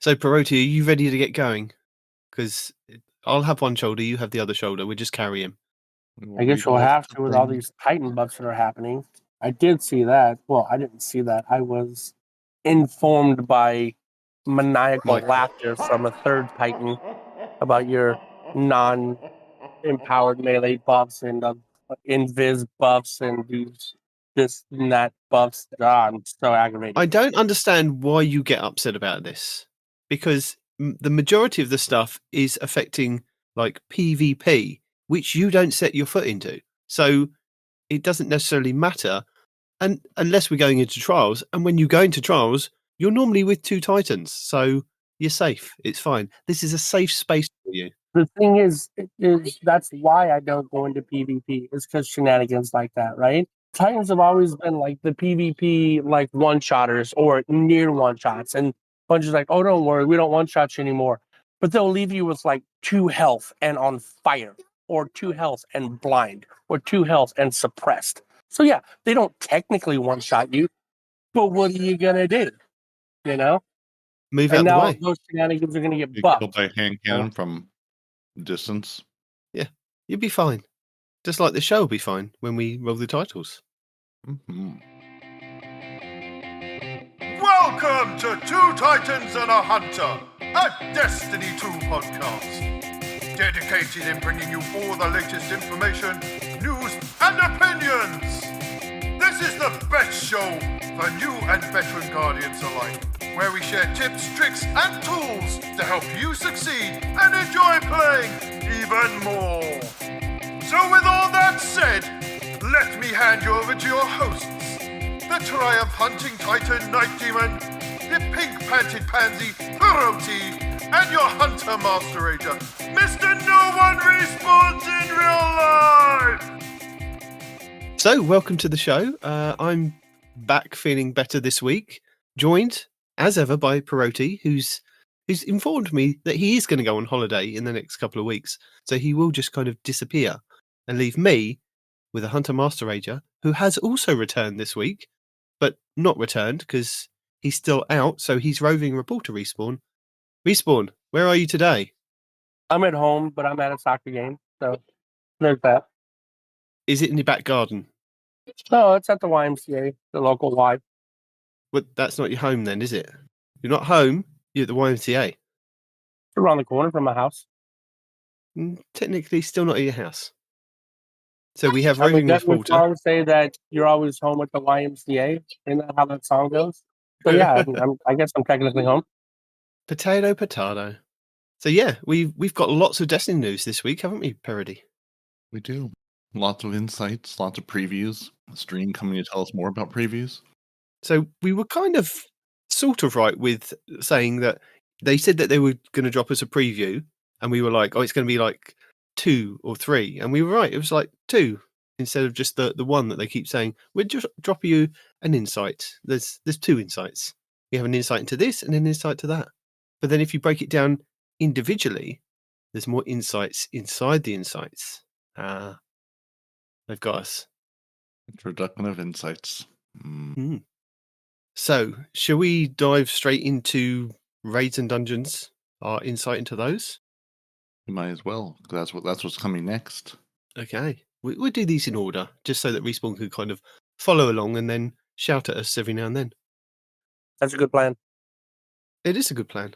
So, Peroty, are you ready to get going? Because I'll have one shoulder, you have the other shoulder. We'll just carry him. I guess you'll have to with all these Titan buffs that are happening. I did see that. Well, I didn't see that. I was informed by maniacal laughter from a third Titan about your non-empowered melee buffs and invis buffs and this and that buffs. I'm so aggravated. I don't understand why you get upset about this, because the majority of the stuff is affecting like PvP, which you don't set your foot into. So it doesn't necessarily matter, and unless we're going into trials. And when you go into trials, you're normally with 2 Titans, so you're safe. It's fine. This is a safe space for you. The thing is that's why I don't go into PvP, is because shenanigans like that, right? Titans have always been like the PvP like one-shotters or near one-shots, and Bungie's like, oh, don't worry, we don't one-shot you anymore. But they'll leave you with like 2 health and on fire, or 2 health and blind, or 2 health and suppressed. So yeah, they don't technically one-shot you, but what are you gonna do? You know? Move out the way. Those shenanigans are gonna get You buffed. killed by hand cannon from distance. Yeah, you'll be fine. Just like the show will be fine when we roll the titles. Mm-hmm. Welcome to 2 Titans and a Hunter, a Destiny 2 podcast. Dedicated in bringing you all the latest information, news, and opinions. This is the best show for new and veteran Guardians alike, where we share tips, tricks, and tools to help you succeed and enjoy playing even more. So with all that said, let me hand you over to your hosts, the Triumph Hunting Titan Night Demon, the pink-panted pansy Peroty, and your Hunter Master Rager, Mr. No One Respawns in Real Life! So, welcome to the show. I'm back feeling better this week, joined, as ever, by Peroty, who's informed me that he is going to go on holiday in the next couple of weeks, so he will just kind of disappear and leave me with a Hunter Master Rager, who has also returned this week, but not returned because he's still out, so he's roving reporter Respawn. Respawn, where are you today? I'm at home, but I'm at a soccer game, so there's that. Is it in your back garden? No, it's at the YMCA, the local Y. Well, that's not your home then, is it? You're not home, you're at the YMCA. It's around the corner from my house. Technically still not at your house. So we have roving reporter. I would say that you're always home at the YMCA. Isn't that how that song goes? So yeah, I guess I'm technically home. Potato, potato. So yeah, we've got lots of Destiny news this week, haven't we, Peroty? We do. Lots of insights, lots of previews. A stream coming to tell us more about previews. So we were kind of sort of right with saying that they said that they were going to drop us a preview, and we were like, oh, it's going to be like 2 or 3, and we were right. It was like 2 instead of just the one that they keep saying. We'll just drop you an insight. There's 2 insights. We have an insight into this and an insight to that. But then if you break it down individually, there's more insights inside the insights. They've got us. Introduction of insights. So, shall we dive straight into raids and dungeons? Our insight into those? You might as well, because that's what's coming next. Okay. We'll do these in order, just so that Respawn can kind of follow along and then shout at us every now and then. That's a good plan. It is a good plan.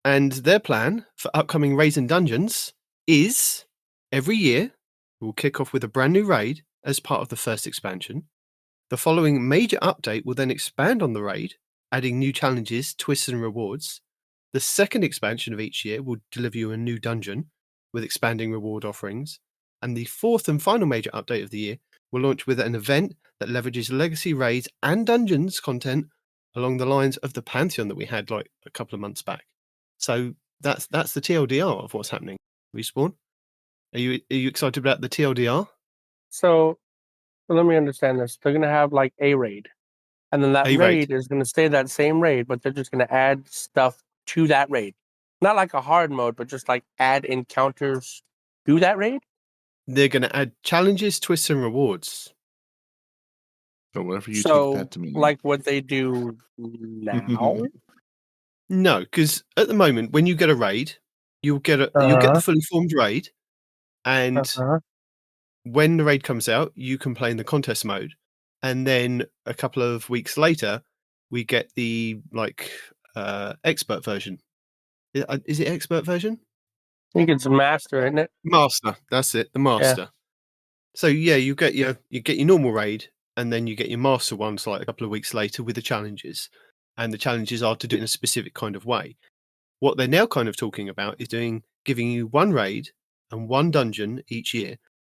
And their plan for upcoming raids and dungeons is every year we'll kick off with a brand new raid as part of the first expansion. The following major update will then expand on the raid, adding new challenges, twists, and rewards. The second expansion of each year will deliver you a new dungeon with expanding reward offerings. And the fourth and final major update of the year will launch with an event that leverages legacy raids and dungeons content along the lines of the Pantheon that we had like a couple of months back. So that's the TLDR of what's happening. Respawn, are you excited about the TLDR? So let me understand this. They're going to have like a raid, and then that raid is going to stay that same raid, but they're just going to add stuff to that raid. Not like a hard mode, but just like add encounters to that raid. They're going to add challenges, twists, and rewards. So whatever you take that to mean. Like what they do now? No, because at the moment, when you get a raid, you'll get the fully formed raid, and when the raid comes out, you can play in the contest mode, and then a couple of weeks later, we get the expert version. Is it expert version? I think it's master, isn't it? Master. That's it. The master. So yeah, you get your normal raid, and then you get your master ones like a couple of weeks later with the challenges, and the challenges are to do it in a specific kind of way. What they're now kind of talking about is giving you one raid and one dungeon each year.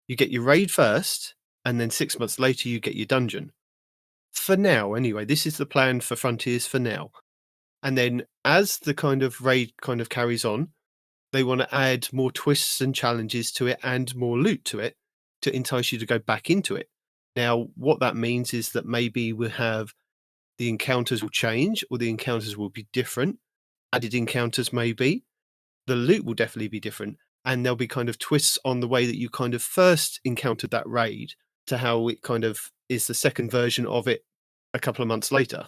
You get your raid first, and then 6 months later you get your dungeon. For now, anyway, this is the plan for Frontiers for now. And then as the kind of raid kind of carries on, they want to add more twists and challenges to it and more loot to it to entice you to go back into it. Now, what that means is that maybe we'll have the encounters will change, or the encounters will be different. Added encounters maybe. The loot will definitely be different, and there'll be kind of twists on the way that you kind of first encountered that raid to how it kind of is the second version of it a couple of months later.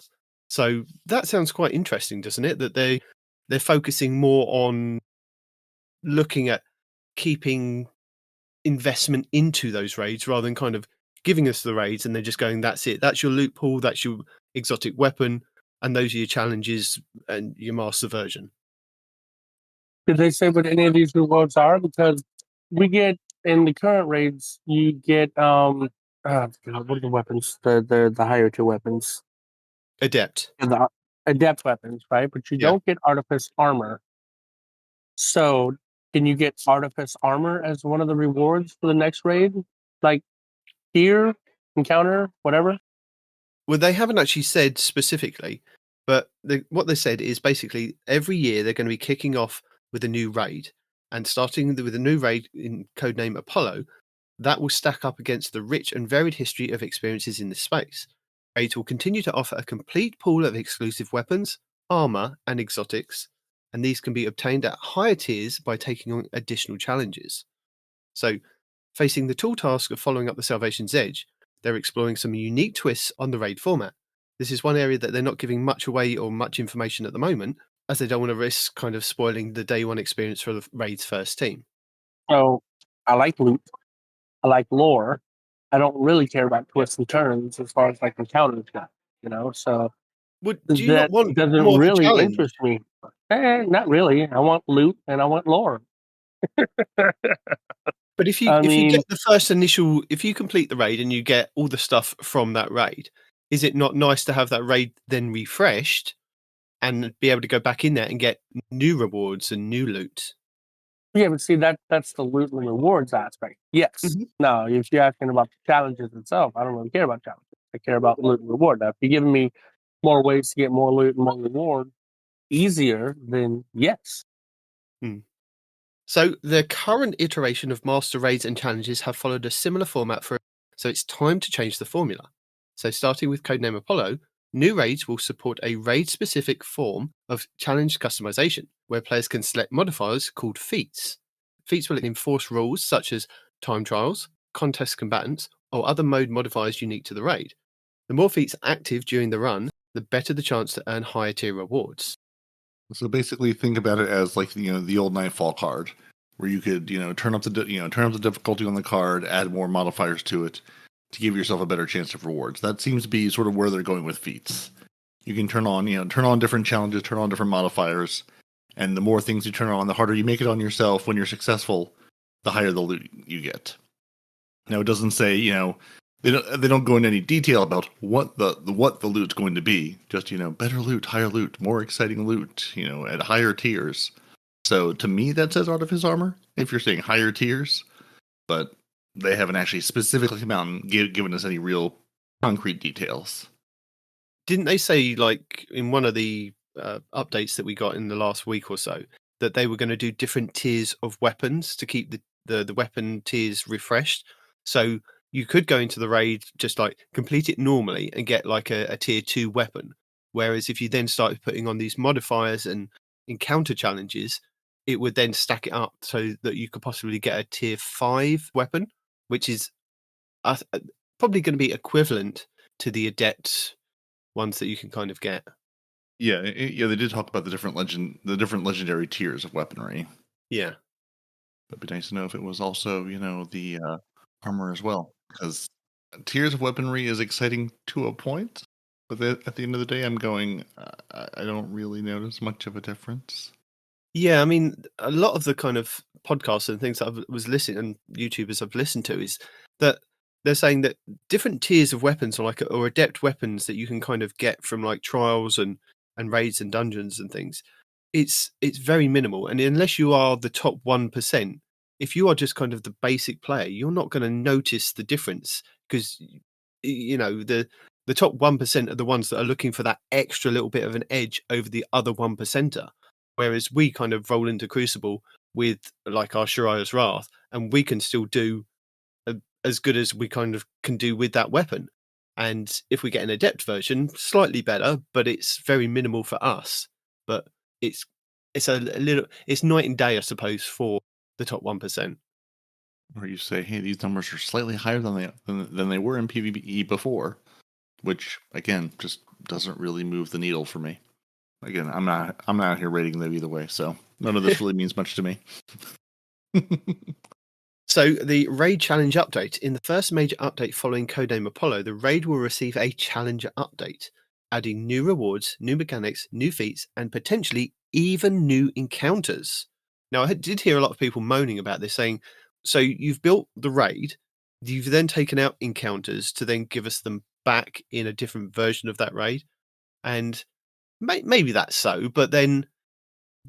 So that sounds quite interesting, doesn't it? That they're focusing more on looking at keeping investment into those raids rather than kind of giving us the raids and then just going, that's it. That's your loot pool. That's your exotic weapon. And those are your challenges and your master version. Did they say what any of these rewards are? Because we get in the current raids, you get what are the weapons? The higher tier weapons. Adept. The adept weapons, right? But you don't get artifice armor. So can you get artifice armor as one of the rewards for the next raid? Like tier, encounter, whatever? Well, they haven't actually said specifically, but what they said is basically every year they're going to be kicking off with a new raid, and starting with a new raid in codename Apollo, that will stack up against the rich and varied history of experiences in this space. Raids will continue to offer a complete pool of exclusive weapons, armor, and exotics, and these can be obtained at higher tiers by taking on additional challenges. So, facing the tall task of following up the Salvation's Edge, they're exploring some unique twists on the raid format. This is one area that they're not giving much away or much information at the moment, as they don't want to risk kind of spoiling the day one experience for the raid's first team. So I like loot. I like lore. I don't really care about twists and turns as far as like encounters go, so Do you not want doesn't more really challenge? interest me. Not really. I want loot and I want lore. But if you get the first initial, if you complete the raid and you get all the stuff from that raid, is it not nice to have that raid then refreshed and be able to go back in there and get new rewards and new loot? Yeah, but see that's the loot and rewards aspect. Yes. Mm-hmm. Now, if you're asking about the challenges itself, I don't really care about challenges. I care about loot and reward. Now, if you're giving me more ways to get more loot and more reward easier, then yes. So the current iteration of master raids and challenges have followed a similar format so it's time to change the formula. So starting with codename Apollo, new raids will support a raid-specific form of challenge customization, where players can select modifiers called feats. Feats will enforce rules such as time trials, contest combatants, or other mode modifiers unique to the raid. The more feats active during the run, the better the chance to earn higher tier rewards. So basically, think about it as like the old Nightfall card, where you could turn up the difficulty on the card, add more modifiers to it to give yourself a better chance of rewards. That seems to be sort of where they're going with feats. You can turn on different challenges, turn on different modifiers, and the more things you turn on, the harder you make it on yourself. When you're successful, the higher the loot you get. Now, it doesn't say they don't go into any detail about what the loot's going to be. Just better loot, higher loot, more exciting loot, at higher tiers. So to me, that says artifice armor. If you're saying higher tiers, but they haven't actually specifically come out and given us any real concrete details. Didn't they say, like, in one of the updates that we got in the last week or so, that they were going to do different tiers of weapons to keep the weapon tiers refreshed? So you could go into the raid, just like complete it normally and get like a tier 2 weapon. Whereas if you then started putting on these modifiers and encounter challenges, it would then stack it up so that you could possibly get a tier 5 weapon, which is probably going to be equivalent to the adept ones that you can kind of get. Yeah, they did talk about the different legendary tiers of weaponry. Yeah. But it'd be nice to know if it was also, the armor as well, because tiers of weaponry is exciting to a point, but at the end of the day, I'm going, I don't really notice much of a difference. Yeah, I mean, a lot of the kind of podcasts and things that I was listening and YouTubers I've listened to is that they're saying that different tiers of weapons or adept weapons that you can kind of get from like trials and raids and dungeons and things. It's very minimal, and unless you are the top 1%, if you are just kind of the basic player, you're not going to notice the difference because the top 1% are the ones that are looking for that extra little bit of an edge over the other 1%er. Whereas we kind of roll into Crucible with like our Shariah's Wrath, and we can still do as good as we kind of can do with that weapon. And if we get an adept version, slightly better, but it's very minimal for us. But it's it's night and day, I suppose, for the top 1%. Where you say, hey, these numbers are slightly higher than they were in PvE before, which again just doesn't really move the needle for me. Again, I'm not out here rating them either way, so none of this really means much to me. So the Raid Challenge update. In the first major update following Codename Apollo, the Raid will receive a Challenger update, adding new rewards, new mechanics, new feats, and potentially even new encounters. Now, I did hear a lot of people moaning about this, saying, so you've built the Raid, you've then taken out encounters to then give us them back in a different version of that Raid. And maybe that's so, but then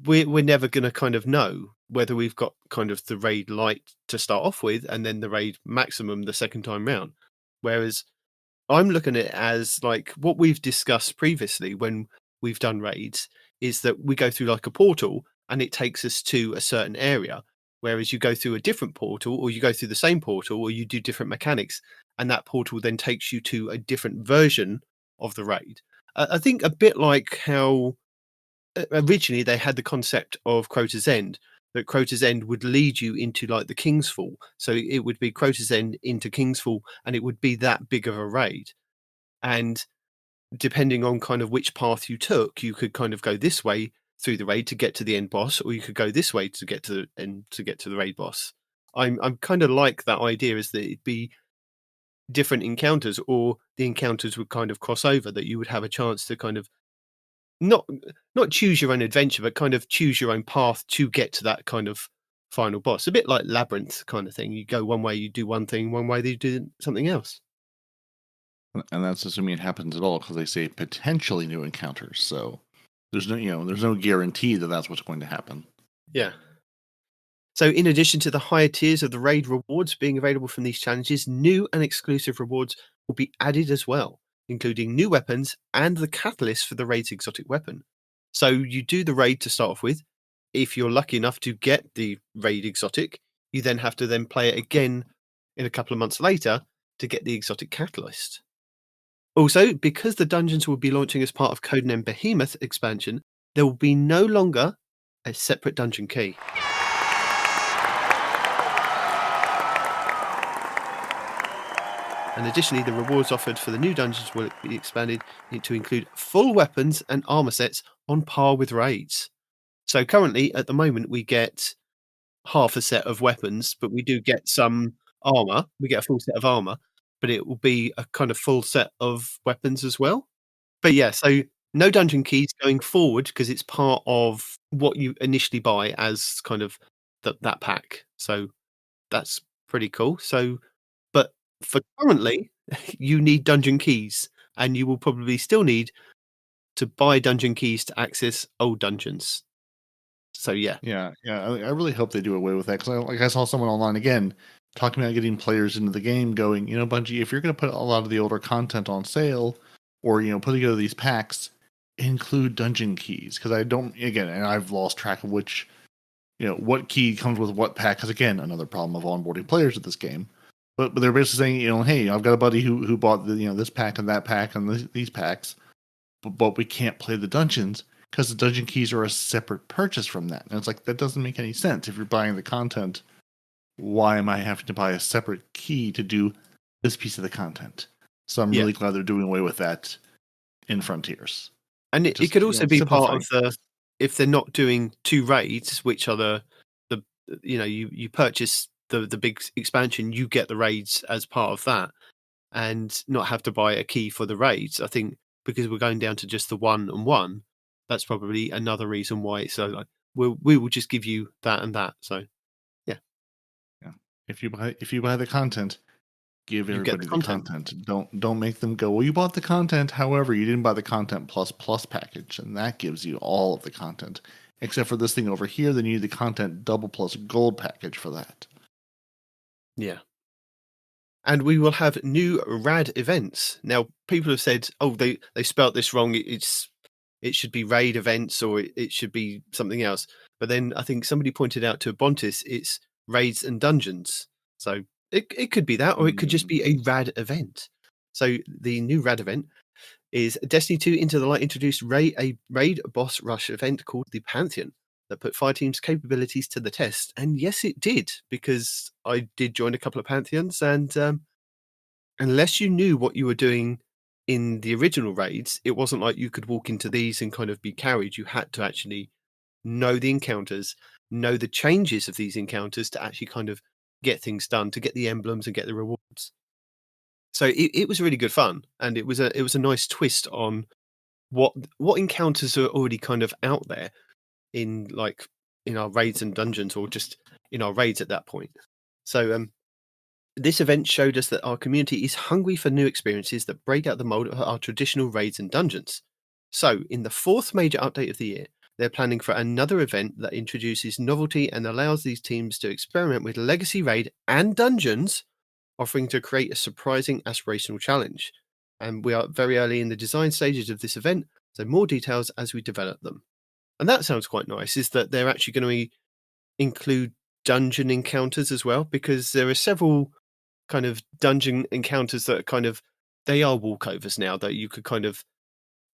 we're never going to kind of know whether we've got kind of the Raid light to start off with and then the Raid maximum the second time round. Whereas I'm looking at it as like what we've discussed previously when we've done raids is that we go through like a portal and it takes us to a certain area. Whereas you go through a different portal or you go through the same portal or you do different mechanics and that portal then takes you to a different version of the raid. I think a bit like how originally they had the concept of Crota's End, that Crota's End would lead you into like the King's Fall. So it would be Crota's End into King's Fall, and it would be that big of a raid. And depending on kind of which path you took, you could kind of go this way through the raid to get to the end boss, or you could go this way to get to the end to get to the raid boss. I'm kind of like that idea is that it'd be different encounters, or the encounters would kind of cross over, that you would have a chance to kind of not choose your own adventure, but kind of choose your own path to get to that kind of final boss. A bit like Labyrinth kind of thing. You go one way, you do one thing, one way you do something else. And that's assuming it happens at all, because they say potentially new encounters. So there's no guarantee that that's what's going to happen. Yeah. So in addition to the higher tiers of the raid rewards being available from these challenges, new and exclusive rewards will be added as well, including new weapons and the catalyst for the raid's exotic weapon. So you do the raid to start off with. If you're lucky enough to get the raid exotic, you then have to then play it again in a couple of months later to get the exotic catalyst. Also, because the dungeons will be launching as part of Codename Behemoth expansion, there will be no longer a separate dungeon key. And additionally, the rewards offered for the new dungeons will be expanded to include full weapons and armor sets on par with raids. So currently, at the moment, we get half a set of weapons, but we do get some armor. We get a full set of armor, but it will be a kind of full set of weapons as well. But yeah, so no dungeon keys going forward because it's part of what you initially buy as kind of that pack. So that's pretty cool. So, but for currently, you need dungeon keys, and you will probably still need to buy dungeon keys to access old dungeons. So yeah. I really hope they do away with that, because I saw someone online again talking about getting players into the game, going, Bungie, if you're going to put a lot of the older content on sale, or put together these packs, include dungeon keys, because I don't, again, and I've lost track of which, what key comes with what pack. Because again, another problem of onboarding players at this game. But they're basically saying, hey, I've got a buddy who bought this pack and that pack and these packs, but we can't play the dungeons because the dungeon keys are a separate purchase from that. And it's like, that doesn't make any sense. If you're buying the content, why am I having to buy a separate key to do this piece of the content? So I'm really glad they're doing away with that in Frontiers. And it Just, could also be part simplifying of the, if they're not doing 2 raids, which are the you purchase the big expansion, you get the raids as part of that, and not have to buy a key for the raids. I think because we're going down to just the 1 and 1, that's probably another reason why it's so like we will just give you that and that. So If you buy the content, give you get everybody the the content. content. Don't make them go, well, you bought the content, however, you didn't buy the content plus package, and that gives you all of the content. Except for this thing over here, then you need the content double plus gold package for that. Yeah. And we will have new rad events. Now, people have said, oh, they spelt this wrong. It should be raid events, or it should be something else. But then I think somebody pointed out to Bontis, it's raids and dungeons. So it could be that, or it could just be a rad event. So the new rad event is Destiny 2 Into the Light introduced a raid boss rush event called the Pantheon that put Fireteam's capabilities to the test. And yes, it did, because I did join a couple of Pantheons, and unless you knew what you were doing in the original raids, it wasn't like you could walk into these and kind of be carried. You had to actually know the encounters, know the changes of these encounters to actually kind of get things done, to get the emblems and get the rewards. So it was really good fun, and it was a nice twist on what encounters are already kind of out there in our raids and dungeons, or just in our raids at that point. So this event showed us that our community is hungry for new experiences that break out the mold of our traditional raids and dungeons. So, in the 4th major update of the year, they're planning for another event that introduces novelty and allows these teams to experiment with legacy raid and dungeons, offering to create a surprising aspirational challenge. And we are very early in the design stages of this event, so more details as we develop them. And that sounds quite nice, is that they're actually going to include dungeon encounters as well, because there are several kind of dungeon encounters that are kind of, they are walkovers now, that you could kind of,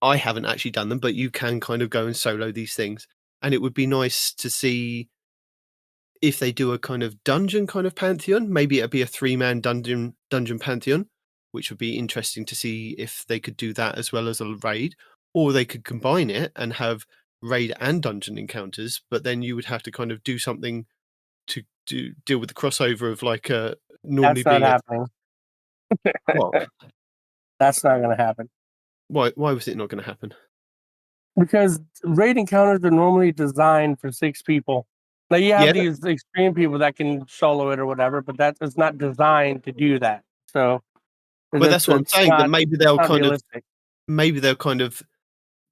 I haven't actually done them, but you can kind of go and solo these things. And it would be nice to see if they do a kind of dungeon kind of pantheon. Maybe it'd be a 3-man dungeon pantheon, which would be interesting to see if they could do that as well as a raid, or they could combine it and have raid and dungeon encounters, but then you would have to kind of do something to deal with the crossover of like normally That's not being happening. what? That's not going to happen. Why was it not going to happen? Because raid encounters are normally designed for 6 people. Like, you have these extreme people that can solo it or whatever, but that is not designed to do that. So, well, that's what I'm saying. That maybe they'll kind of,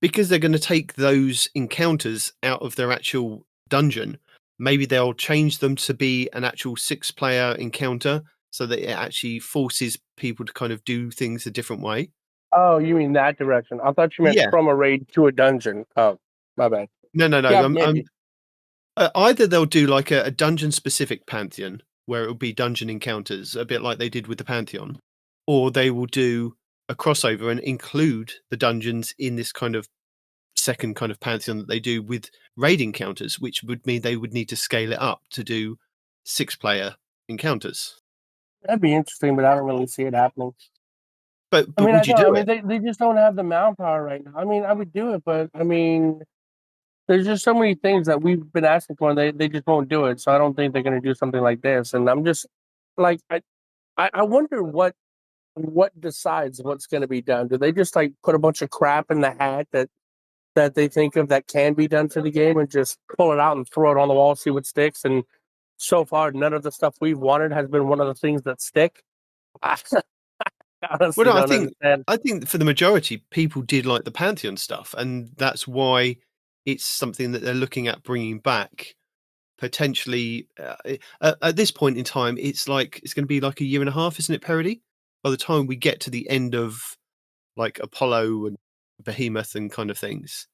because they're going to take those encounters out of their actual dungeon, maybe they'll change them to be an actual 6-player encounter, so that it actually forces people to kind of do things a different way. Oh, you mean that direction? I thought you meant from a raid to a dungeon. Oh, my bad. No. Yeah, Either they'll do like a dungeon-specific Pantheon, where it will be dungeon encounters, a bit like they did with the Pantheon, or they will do a crossover and include the dungeons in this kind of second kind of Pantheon that they do with raid encounters, which would mean they would need to scale it up to do 6-player encounters. That'd be interesting, but I don't really see it happening. But would you do it? They just don't have the manpower right now. I mean, I would do it, but I mean, there's just so many things that we've been asking for, and they just won't do it. So I don't think they're going to do something like this. And I'm just like, I wonder what decides what's going to be done. Do they just like put a bunch of crap in the hat that they think of that can be done to the game, and just pull it out and throw it on the wall, see what sticks? And so far, none of the stuff we've wanted has been one of the things that stick. Honestly, well, I think for the majority, people did like the Pantheon stuff, and that's why it's something that they're looking at bringing back. Potentially, at this point in time, it's going to be like a year and a half, isn't it, Peroty? By the time we get to the end of like Apollo and Behemoth and kind of things,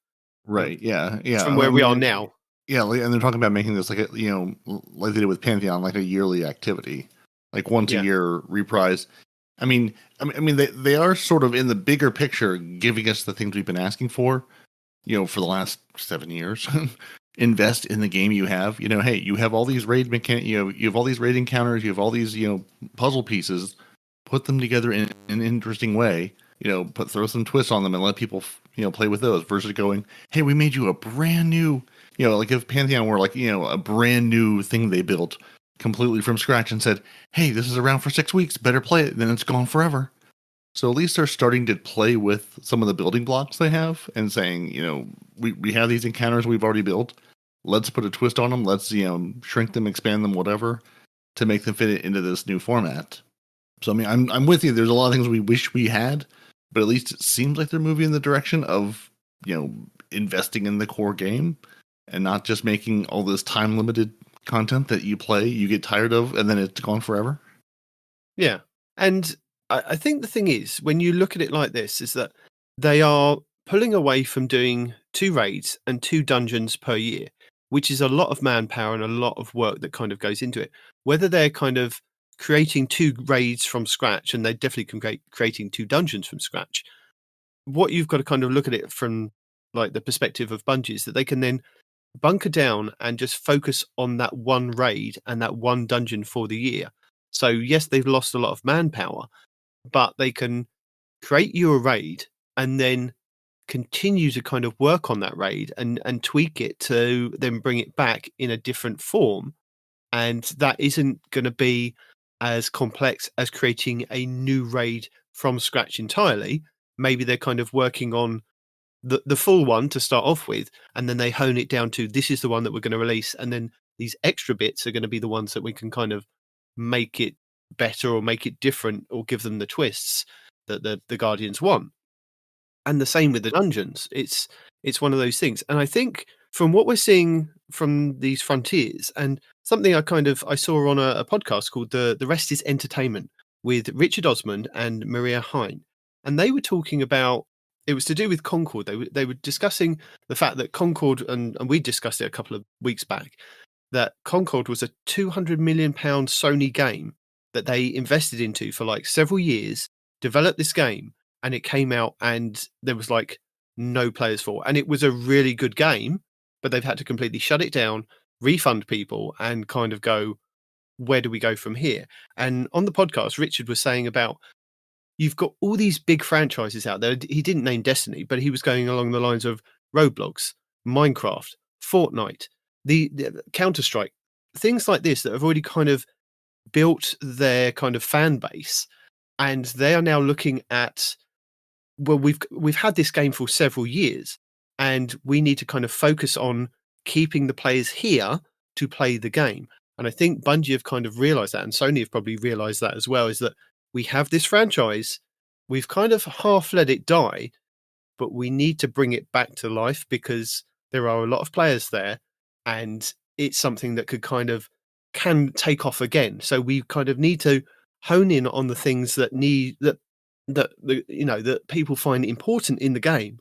right? Yeah. From where we are now. Yeah, and they're talking about making this like like they did with Pantheon, like a yearly activity, like once a year reprise. I mean, they are sort of in the bigger picture giving us the things we've been asking for, for the last 7 years. Invest in the game you have. Hey, you have all these raid you have all these raid encounters, you have all these puzzle pieces. Put them together in an interesting way. throw some twists on them and let people play with those versus going, hey, we made you a brand new, like if Pantheon were like a brand new thing they built completely from scratch and said, hey, this is around for 6 weeks, better play it, then it's gone forever. So at least they're starting to play with some of the building blocks they have and saying, we have these encounters we've already built. Let's put a twist on them. Let's, shrink them, expand them, whatever, to make them fit into this new format. So, I mean, I'm with you. There's a lot of things we wish we had, but at least it seems like they're moving in the direction of, investing in the core game and not just making all this time-limited content that you play, you get tired of, and then it's gone forever. Yeah. And I think the thing is, when you look at it like this, is that they are pulling away from doing 2 raids and 2 dungeons per year, which is a lot of manpower and a lot of work that kind of goes into it. Whether they're kind of creating 2 raids from scratch, and they definitely can creating 2 dungeons from scratch, what you've got to kind of look at it from like the perspective of Bungie is that they can then bunker down and just focus on that 1 raid and that 1 dungeon for the year. So yes, they've lost a lot of manpower, but they can create you a raid and then continue to kind of work on that raid and tweak it to then bring it back in a different form. And that isn't going to be as complex as creating a new raid from scratch entirely. Maybe they're kind of working on the full one to start off with, and then they hone it down to this is the one that we're going to release. And then these extra bits are going to be the ones that we can kind of make it better or make it different or give them the twists that the Guardians want. And the same with the dungeons. It's one of those things. And I think from what we're seeing from these frontiers, and something I saw on a podcast called The Rest is Entertainment with Richard Osmond and Maria Hine. And they were talking about, it was to do with Concord. They were discussing the fact that Concord, and we discussed it a couple of weeks back, that Concord was a £200 million Sony game that they invested into for like several years, developed this game, and it came out and there was like no players for it. And it was a really good game, but they've had to completely shut it down, refund people, and kind of go, where do we go from here? And on the podcast, Richard was saying about, you've got all these big franchises out there. He didn't name Destiny, but he was going along the lines of Roblox, Minecraft, Fortnite, the Counter-Strike, things like this that have already kind of built their kind of fan base. And they are now looking at, well, we've had this game for several years, and we need to kind of focus on keeping the players here to play the game. And I think Bungie have kind of realized that, and Sony have probably realized that as well, is that we have this franchise, we've kind of half let it die, but we need to bring it back to life because there are a lot of players there, and it's something that can take off again. So we kind of need to hone in on the things that that people find important in the game,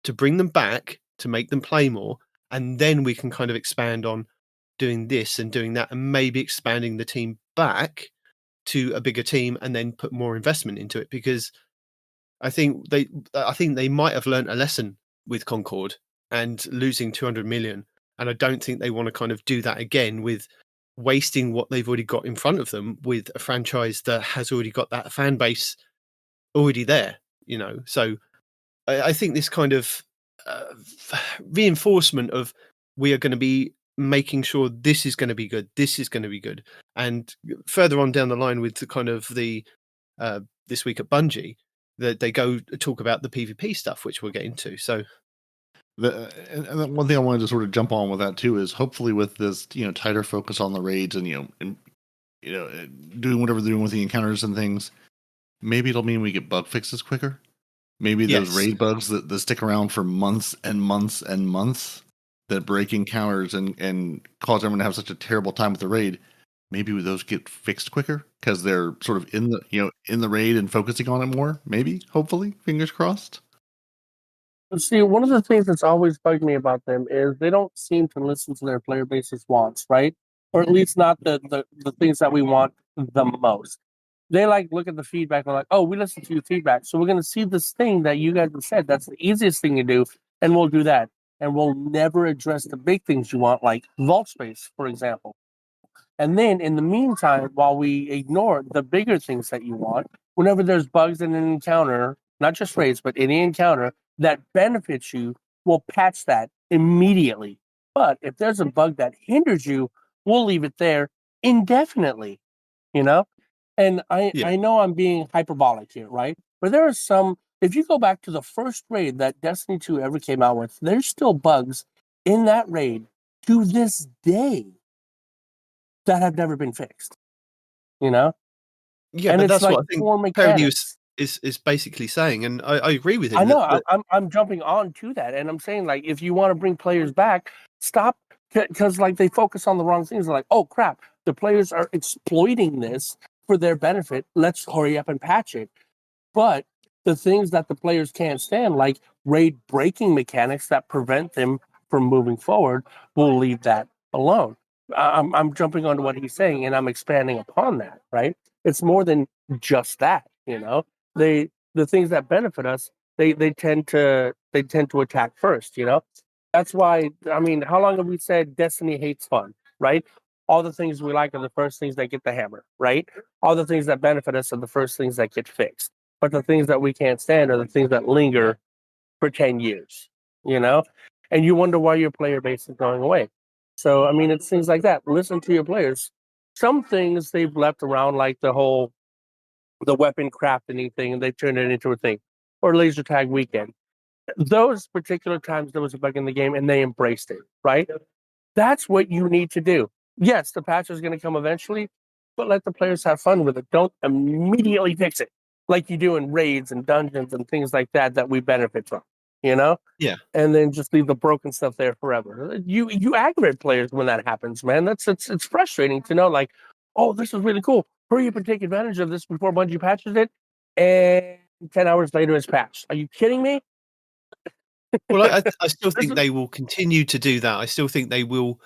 to bring them back, to make them play more, and then we can kind of expand on doing this and doing that, and maybe expanding the team back to a bigger team and then put more investment into it. Because I think they might have learned a lesson with Concord and losing 200 million, and I don't think they want to kind of do that again with wasting what they've already got in front of them with a franchise that has already got that fan base already there, So I think this kind of reinforcement of, we are going to be making sure this is going to be good, this is going to be good. And further on down the line with the kind of the this week at Bungie, that they go talk about the PvP stuff, which we'll get into. So and one thing I wanted to sort of jump on with that too is, hopefully with this tighter focus on the raids and doing whatever they're doing with the encounters and things, maybe it'll mean we get bug fixes quicker. Maybe those raid bugs that stick around for months and months and months, that break encounters and cause everyone to have such a terrible time with the raid, maybe those get fixed quicker because they're sort of in the raid and focusing on it more. Maybe, hopefully, fingers crossed. See, one of the things that's always bugged me about them is they don't seem to listen to their player base's wants, right? Or at least not the things that we want the most. They look at the feedback and like, oh, we listen to your feedback, so we're going to see this thing that you guys have said that's the easiest thing to do, and we'll do that. And we'll never address the big things you want, like vault space, for example. And then in the meantime, while we ignore the bigger things that you want, whenever there's bugs in an encounter, not just raids, but any encounter that benefits you, will patch that immediately. But if there's a bug that hinders you, we'll leave it there indefinitely, you know? And I know I'm being hyperbolic here, right? But there are some, if you go back to the first raid that Destiny 2 ever came out with, there's still bugs in that raid to this day that have never been fixed, you know? Yeah, And but it's that's like what I think core Peroty mechanics. is basically saying, and I agree with him. I know. that I'm jumping on to that, and I'm saying, like, if you want to bring players back, stop, because like they focus on the wrong things. They're like, oh crap, the players are exploiting this for their benefit. Let's hurry up and patch it. But the things that the players can't stand, like raid breaking mechanics that prevent them from moving forward, we'll leave that alone. I'm jumping onto what he's saying, and I'm expanding upon that. Right? It's more than just that. You know, the things that benefit us, they tend to attack first. You know, that's why. I mean, how long have we said Destiny hates fun? Right? All the things we like are the first things that get the hammer. Right? All the things that benefit us are the first things that get fixed. But the things that we can't stand are the things that linger for 10 years, you know? And you wonder why your player base is going away. So, I mean, it's things like that. Listen to your players. Some things they've left around, like the weapon crafting thing, and they turned it into a thing, or laser tag weekend. Those particular times there was a bug in the game and they embraced it, right? That's what you need to do. Yes, the patch is going to come eventually, but let the players have fun with it. Don't immediately fix it like you do in raids and dungeons and things like that that we benefit from, you know? Yeah. And then just leave the broken stuff there forever. You aggravate players when that happens, man. It's frustrating to know, like, oh, this is really cool. Hurry up and take advantage of this before Bungie patches it, and 10 hours later it's patched. Are you kidding me? Well, I still This think is- they will continue to do that. I still think they will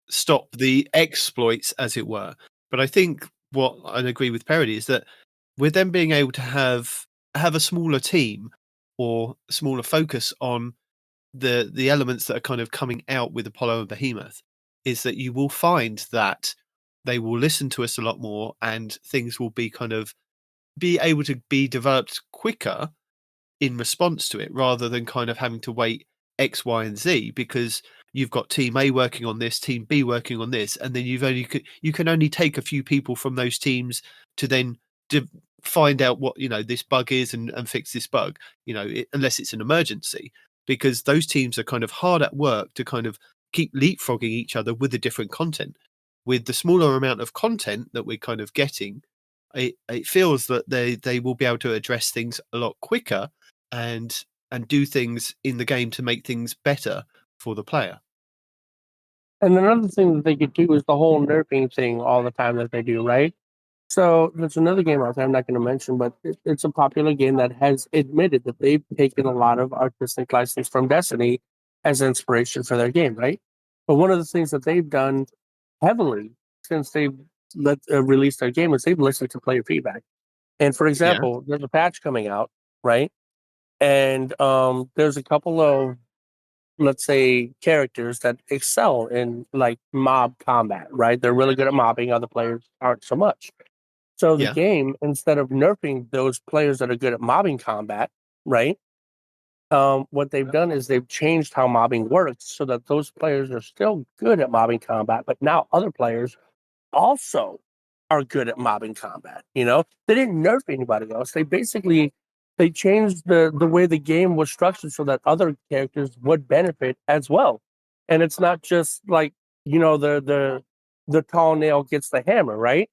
stop the exploits, as it were. But I think what I agree with Peroty is that with them being able to have a smaller team or a smaller focus on the elements that are kind of coming out with Apollo and Behemoth, is that you will find that they will listen to us a lot more, and things will be kind of be able to be developed quicker in response to it, rather than kind of having to wait X, Y, and Z, because you've got Team A working on this, Team B working on this, and then you can only take a few people from those teams to then find out what this bug is and fix this bug. Unless it's an emergency, because those teams are kind of hard at work to kind of keep leapfrogging each other with the different content. With the smaller amount of content that we're kind of getting, it feels that they will be able to address things a lot quicker and do things in the game to make things better for the player. And another thing that they could do is the whole nerfing thing all the time that they do, right? So there's another game out there I'm not going to mention, but it's a popular game that has admitted that they've taken a lot of artistic license from Destiny as inspiration for their game, right? But one of the things that they've done heavily since they've released their game is they've listened to player feedback. And for example, there's a patch coming out, right? And there's a couple of, let's say, characters that excel in like mob combat, right? They're really good at mobbing, other players aren't so much. So the Yeah. game, instead of nerfing those players that are good at mobbing combat, right? What they've done is they've changed how mobbing works so that those players are still good at mobbing combat, but now other players also are good at mobbing combat. You know, they didn't nerf anybody else. They changed the way the game was structured so that other characters would benefit as well. And it's not just like, the tall nail gets the hammer, right?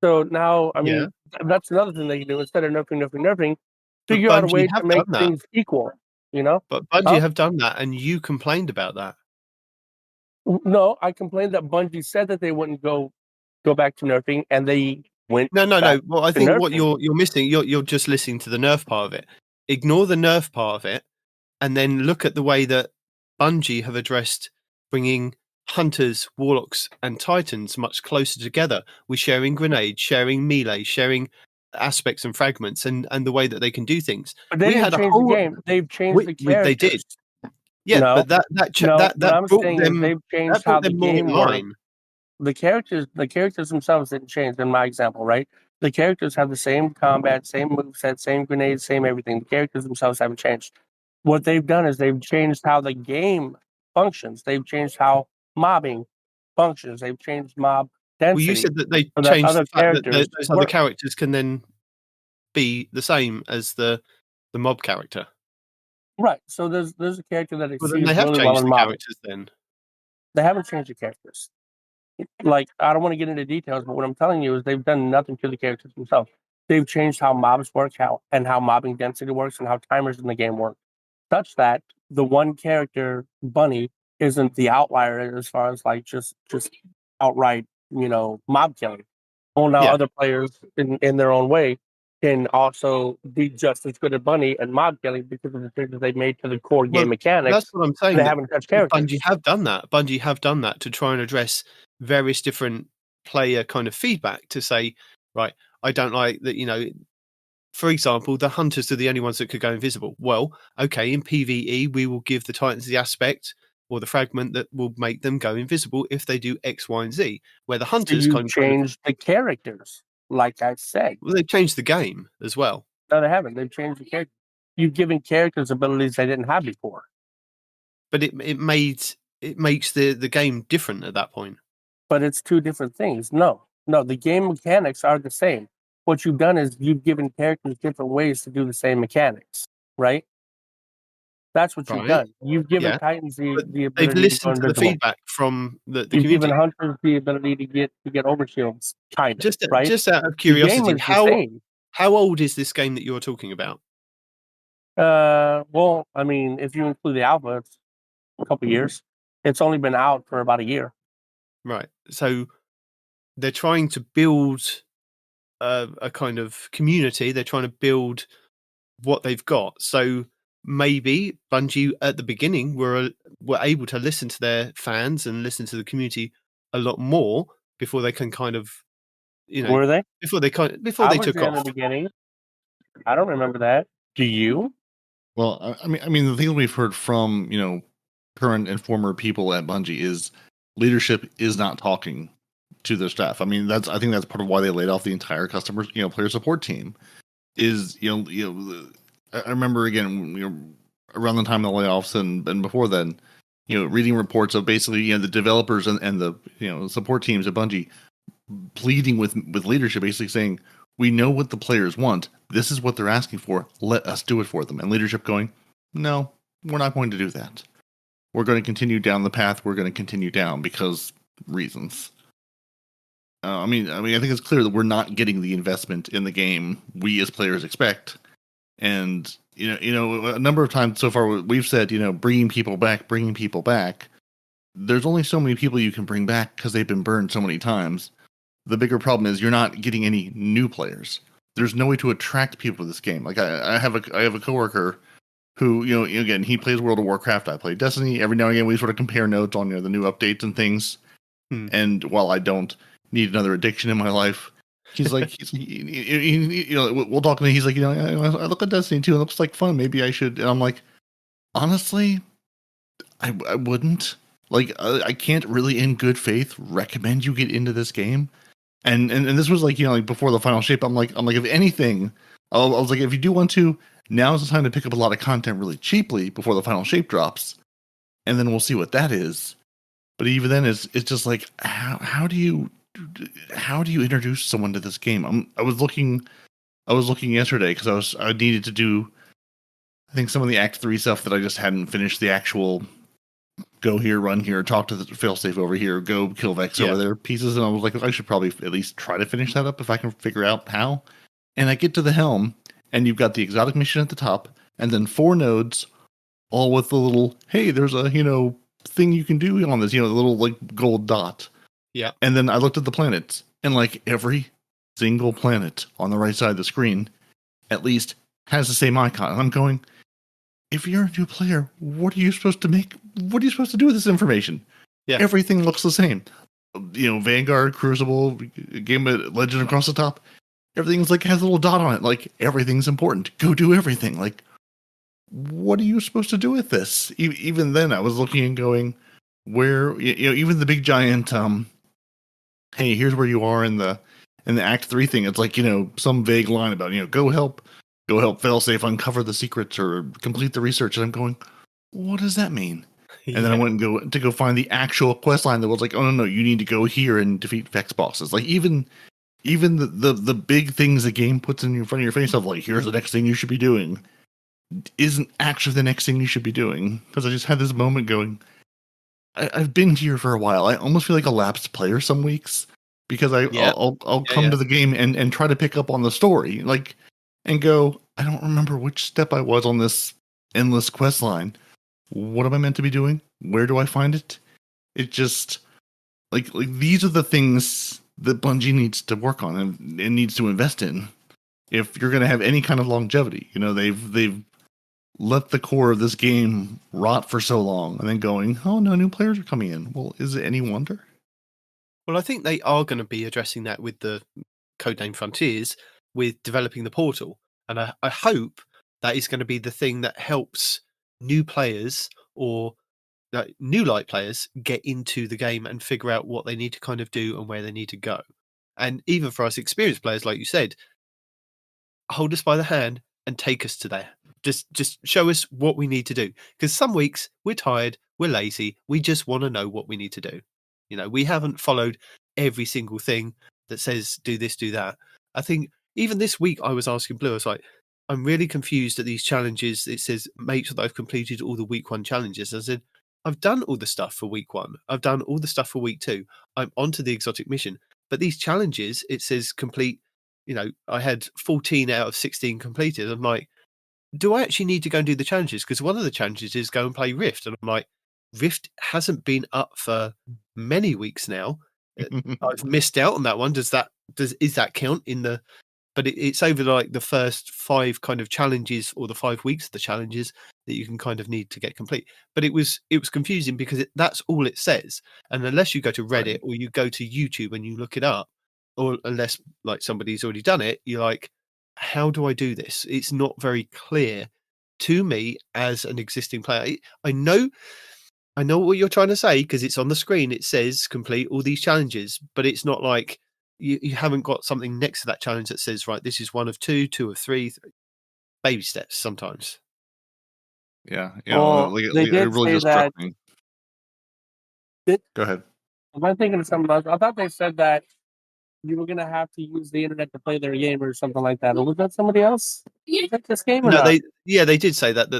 So now, I mean, that's another thing they can do. Instead of nerfing, But figure out a Bungie way have to make done that. things equal. You know? But Bungie have done that, and you complained about that. No, I complained that Bungie said that they wouldn't go back to nerfing, and they went. No. Well, I think what nerfing. you're missing, you're just listening to the nerf part of it. Ignore the nerf part of it, and then look at the way that Bungie have addressed bringing hunters, warlocks, and titans much closer together with sharing grenades, sharing melee, sharing aspects and fragments, and the way that they can do things. But they didn't change the game. They've changed the characters. They did. Yeah, No, but that what I'm brought saying them. is they've changed That brought how the them more in game works. line. The characters themselves didn't change in my example, right? The characters have the same combat, same moveset, same grenades, same everything. The characters themselves haven't changed. What they've done is they've changed how the game functions. They've changed how mobbing functions. They've changed mob Well, density you said that they so that changed other the fact that characters those other work. characters can then be the same as the mob character. Right. So there's a character that Well, then exceeds they have really well changed in the mobbing. characters then. They haven't changed the characters. Like, I don't want to get into details, but what I'm telling you is they've done nothing to the characters themselves. They've changed how mobs work, how mobbing density works, and how timers in the game work, such that the one character Bunny isn't the outlier as far as like just outright, mob killing. Well, now Yeah. other players in their own way can also be just as good at Bunny and mob killing because of the changes they made to the core Well, game mechanics. that's what I'm saying. They that haven't touched characters. Bungie have done that. Bungie have done that to try and address various different player kind of feedback to say, right, I don't like that, for example, the hunters are the only ones that could go invisible. Well, okay, in PvE, we will give the Titans the aspect or the fragment that will make them go invisible if they do X, Y, and Z, where the So hunters you kind of changed the characters, like I said. well, they've changed the game as well. No, they haven't. They've changed the characters. You've given characters abilities they didn't have before. But it makes the game different at that point. But it's two different things. No, the game mechanics are the same. What you've done is you've given characters different ways to do the same mechanics, right? That's what you've Right. done. You've given Yeah. Titans the But ability they've to go listened to the invisible. feedback from the You've community. given hunters the ability to get overshields, kind of, Just right? out of The game curiosity, is the same. how old is this game that you're talking about? Well, I mean, if you include the alpha, it's a couple years. It's only been out for about a year. Right. So they're trying to build a kind of community. They're trying to build what they've got. So maybe Bungie at the beginning were able to listen to their fans and listen to the community a lot more before they can kind of, Were they? before they I was took there in the off. beginning. I don't remember that. Do you? Well, I mean, the thing we've heard from current and former people at Bungie is leadership is not talking to their staff. I mean, I think that's part of why they laid off the entire player support team. Is I remember again, around the time of the layoffs and before then, reading reports of basically the developers and the support teams at Bungie pleading with leadership, basically saying, we know what the players want. This is what they're asking for. Let us do it for them. And leadership going, no, we're not going to do that. We're going to continue down the path we're going to continue down because reasons. I think it's clear that we're not getting the investment in the game we as players expect. And, a number of times so far we've said, bringing people back. There's only so many people you can bring back because they've been burned so many times. The bigger problem is you're not getting any new players. There's no way to attract people to this game. Like I have a coworker who, again, he plays World of Warcraft. I play Destiny. Every now and again, we sort of compare notes on the new updates and things. And while I don't need another addiction in my life, he's like, we'll talk. And he's like, I look at Destiny 2 and it looks like fun. Maybe I should. And I'm like, honestly, I wouldn't. Like, I can't really, in good faith, recommend you get into this game. And this was like before the final shape. I'm like if anything, I was like, if you do want to, now's the time to pick up a lot of content really cheaply before the final shape drops, and then we'll see what that is. But even then, it's just like how do you introduce someone to this game? I was looking yesterday because I needed to do, I think, some of the Act 3 stuff that I just hadn't finished the actual go here, run here, talk to the failsafe over here, go kill Vex over there pieces. And I was like, I should probably at least try to finish that up if I can figure out how. And I get to the helm, and you've got the exotic mission at the top, and then 4 nodes, all with the little, hey, there's a, thing you can do on this, the little like gold dot. Yeah. And then I looked at the planets, and like every single planet on the right side of the screen at least has the same icon. And I'm going, if you're a new player, what are you supposed to do with this information? Yeah. Everything looks the same. Vanguard, Crucible, Game of Legend across the top. Everything's like has a little dot on it. Like everything's important. Go do everything. Like, what are you supposed to do with this? Even then, I was looking and going, where even the big giant. Hey, here's where you are in the And the Act 3 thing, it's like, some vague line about, go help Failsafe uncover the secrets or complete the research. And I'm going, what does that mean? And then I went and go find the actual quest line that was like, oh no, you need to go here and defeat Vex bosses. Like even the big things the game puts in front of your face of like, here's the next thing you should be doing, isn't actually the next thing you should be doing. Because I just had this moment going, I've been here for a while. I almost feel like a lapsed player some weeks because I'll come to the game and try to pick up on the story, like, and go, I don't remember which step I was on this endless quest line. What am I meant to be doing? Where do I find it? It just like these are the things that Bungie needs to work on and needs to invest in if you're going to have any kind of longevity. They've let the core of this game rot for so long and then going, oh no, new players are coming in. Well, is it any wonder? Well, I think they are going to be addressing that with the codename Frontiers, with developing the portal. And I hope that is going to be the thing that helps new players or new light players get into the game and figure out what they need to kind of do and where they need to go. And even for us experienced players, like you said, hold us by the hand and take us to there. Just show us what we need to do. Because some weeks we're tired, we're lazy, we just want to know what we need to do. We haven't followed every single thing that says do this, do that. I think even this week I was asking Blue, I was like, I'm really confused at these challenges. It says make sure that I've completed all the week 1 challenges. I said, I've done all the stuff for week 1. I've done all the stuff for week 2. I'm onto the exotic mission. But these challenges, it says complete, I had 14 out of 16 completed. I'm like, do I actually need to go and do the challenges? Because one of the challenges is go and play Rift. And I'm like, Rift hasn't been up for many weeks now. I've missed out on that one. Is that count in the? But it's over like the first 5 kind of challenges or the 5 weeks of the challenges that you can kind of need to get complete. But it was confusing because that's all it says. And unless you go to Reddit or you go to YouTube and you look it up, or unless like somebody's already done it, you're like, how do I do this? It's not very clear to me as an existing player. I know what you're trying to say because it's on the screen. It says complete all these challenges, but it's not like you haven't got something next to that challenge that says, right, this is 1 of 2, 2 of 3, baby steps sometimes. Yeah. Well, they did really say just that. struck me. Go ahead. Am I thinking of something else? I thought they said that you were going to have to use the internet to play their game or something like that. Or was that somebody else? Was that this game or No, not? they did say that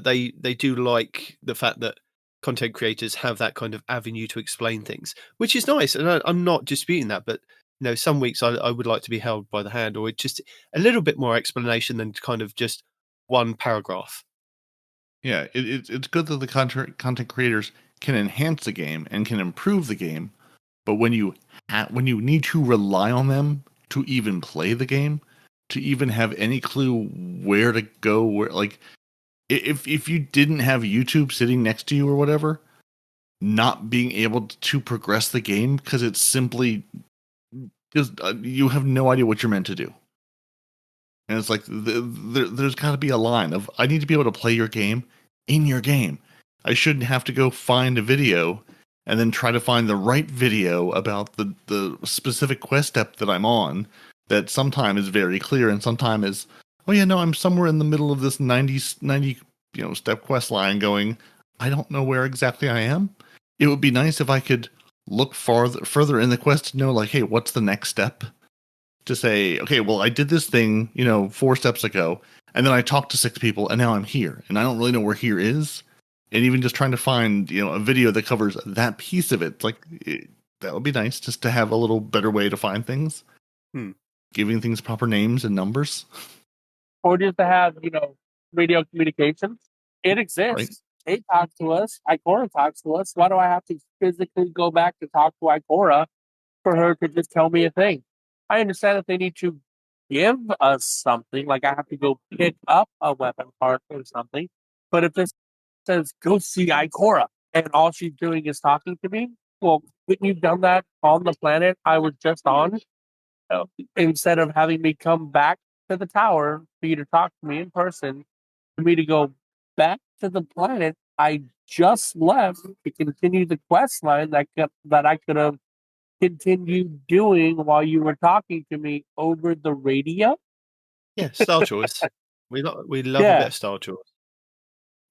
they do like the fact that content creators have that kind of avenue to explain things, which is nice. And I'm not disputing that, but some weeks I would like to be held by the hand, or just a little bit more explanation than kind of just one paragraph. Yeah, it's good that the content creators can enhance the game and can improve the game, but when you need to rely on them to even play the game, to even have any clue where to go, if you didn't have YouTube sitting next to you or whatever, not being able to progress the game because it's simply just you have no idea what you're meant to do. And it's like there's got to be a line of I need to be able to play your game in your game. I shouldn't have to go find a video and then try to find the right video about the specific quest step that I'm on that sometimes is very clear and sometimes is, oh yeah, no, I'm somewhere in the middle of this 90 step quest line going, I don't know where exactly I am. It would be nice if I could look further in the quest to know, like, hey, what's the next step? To say, okay, well, I did this thing, 4 steps ago, and then I talked to 6 people, and now I'm here, and I don't really know where here is. And even just trying to find, a video that covers that piece of it, that would be nice, just to have a little better way to find things. Giving things proper names and numbers. Or just to have, radio communications. It exists. Right. They talk to us. Ikora talks to us. Why do I have to physically go back to talk to Ikora for her to just tell me a thing? I understand if they need to give us something, like I have to go pick up a weapon part or something. But if this says, go see Ikora, and all she's doing is talking to me, well, couldn't you have done that on the planet I was just on? Instead of having me come back to the tower for you to talk to me in person, for me to go back to the planet I just left to continue the quest line that I could have continue doing while you were talking to me over the radio? Yeah, style choice. We love a bit of style choice.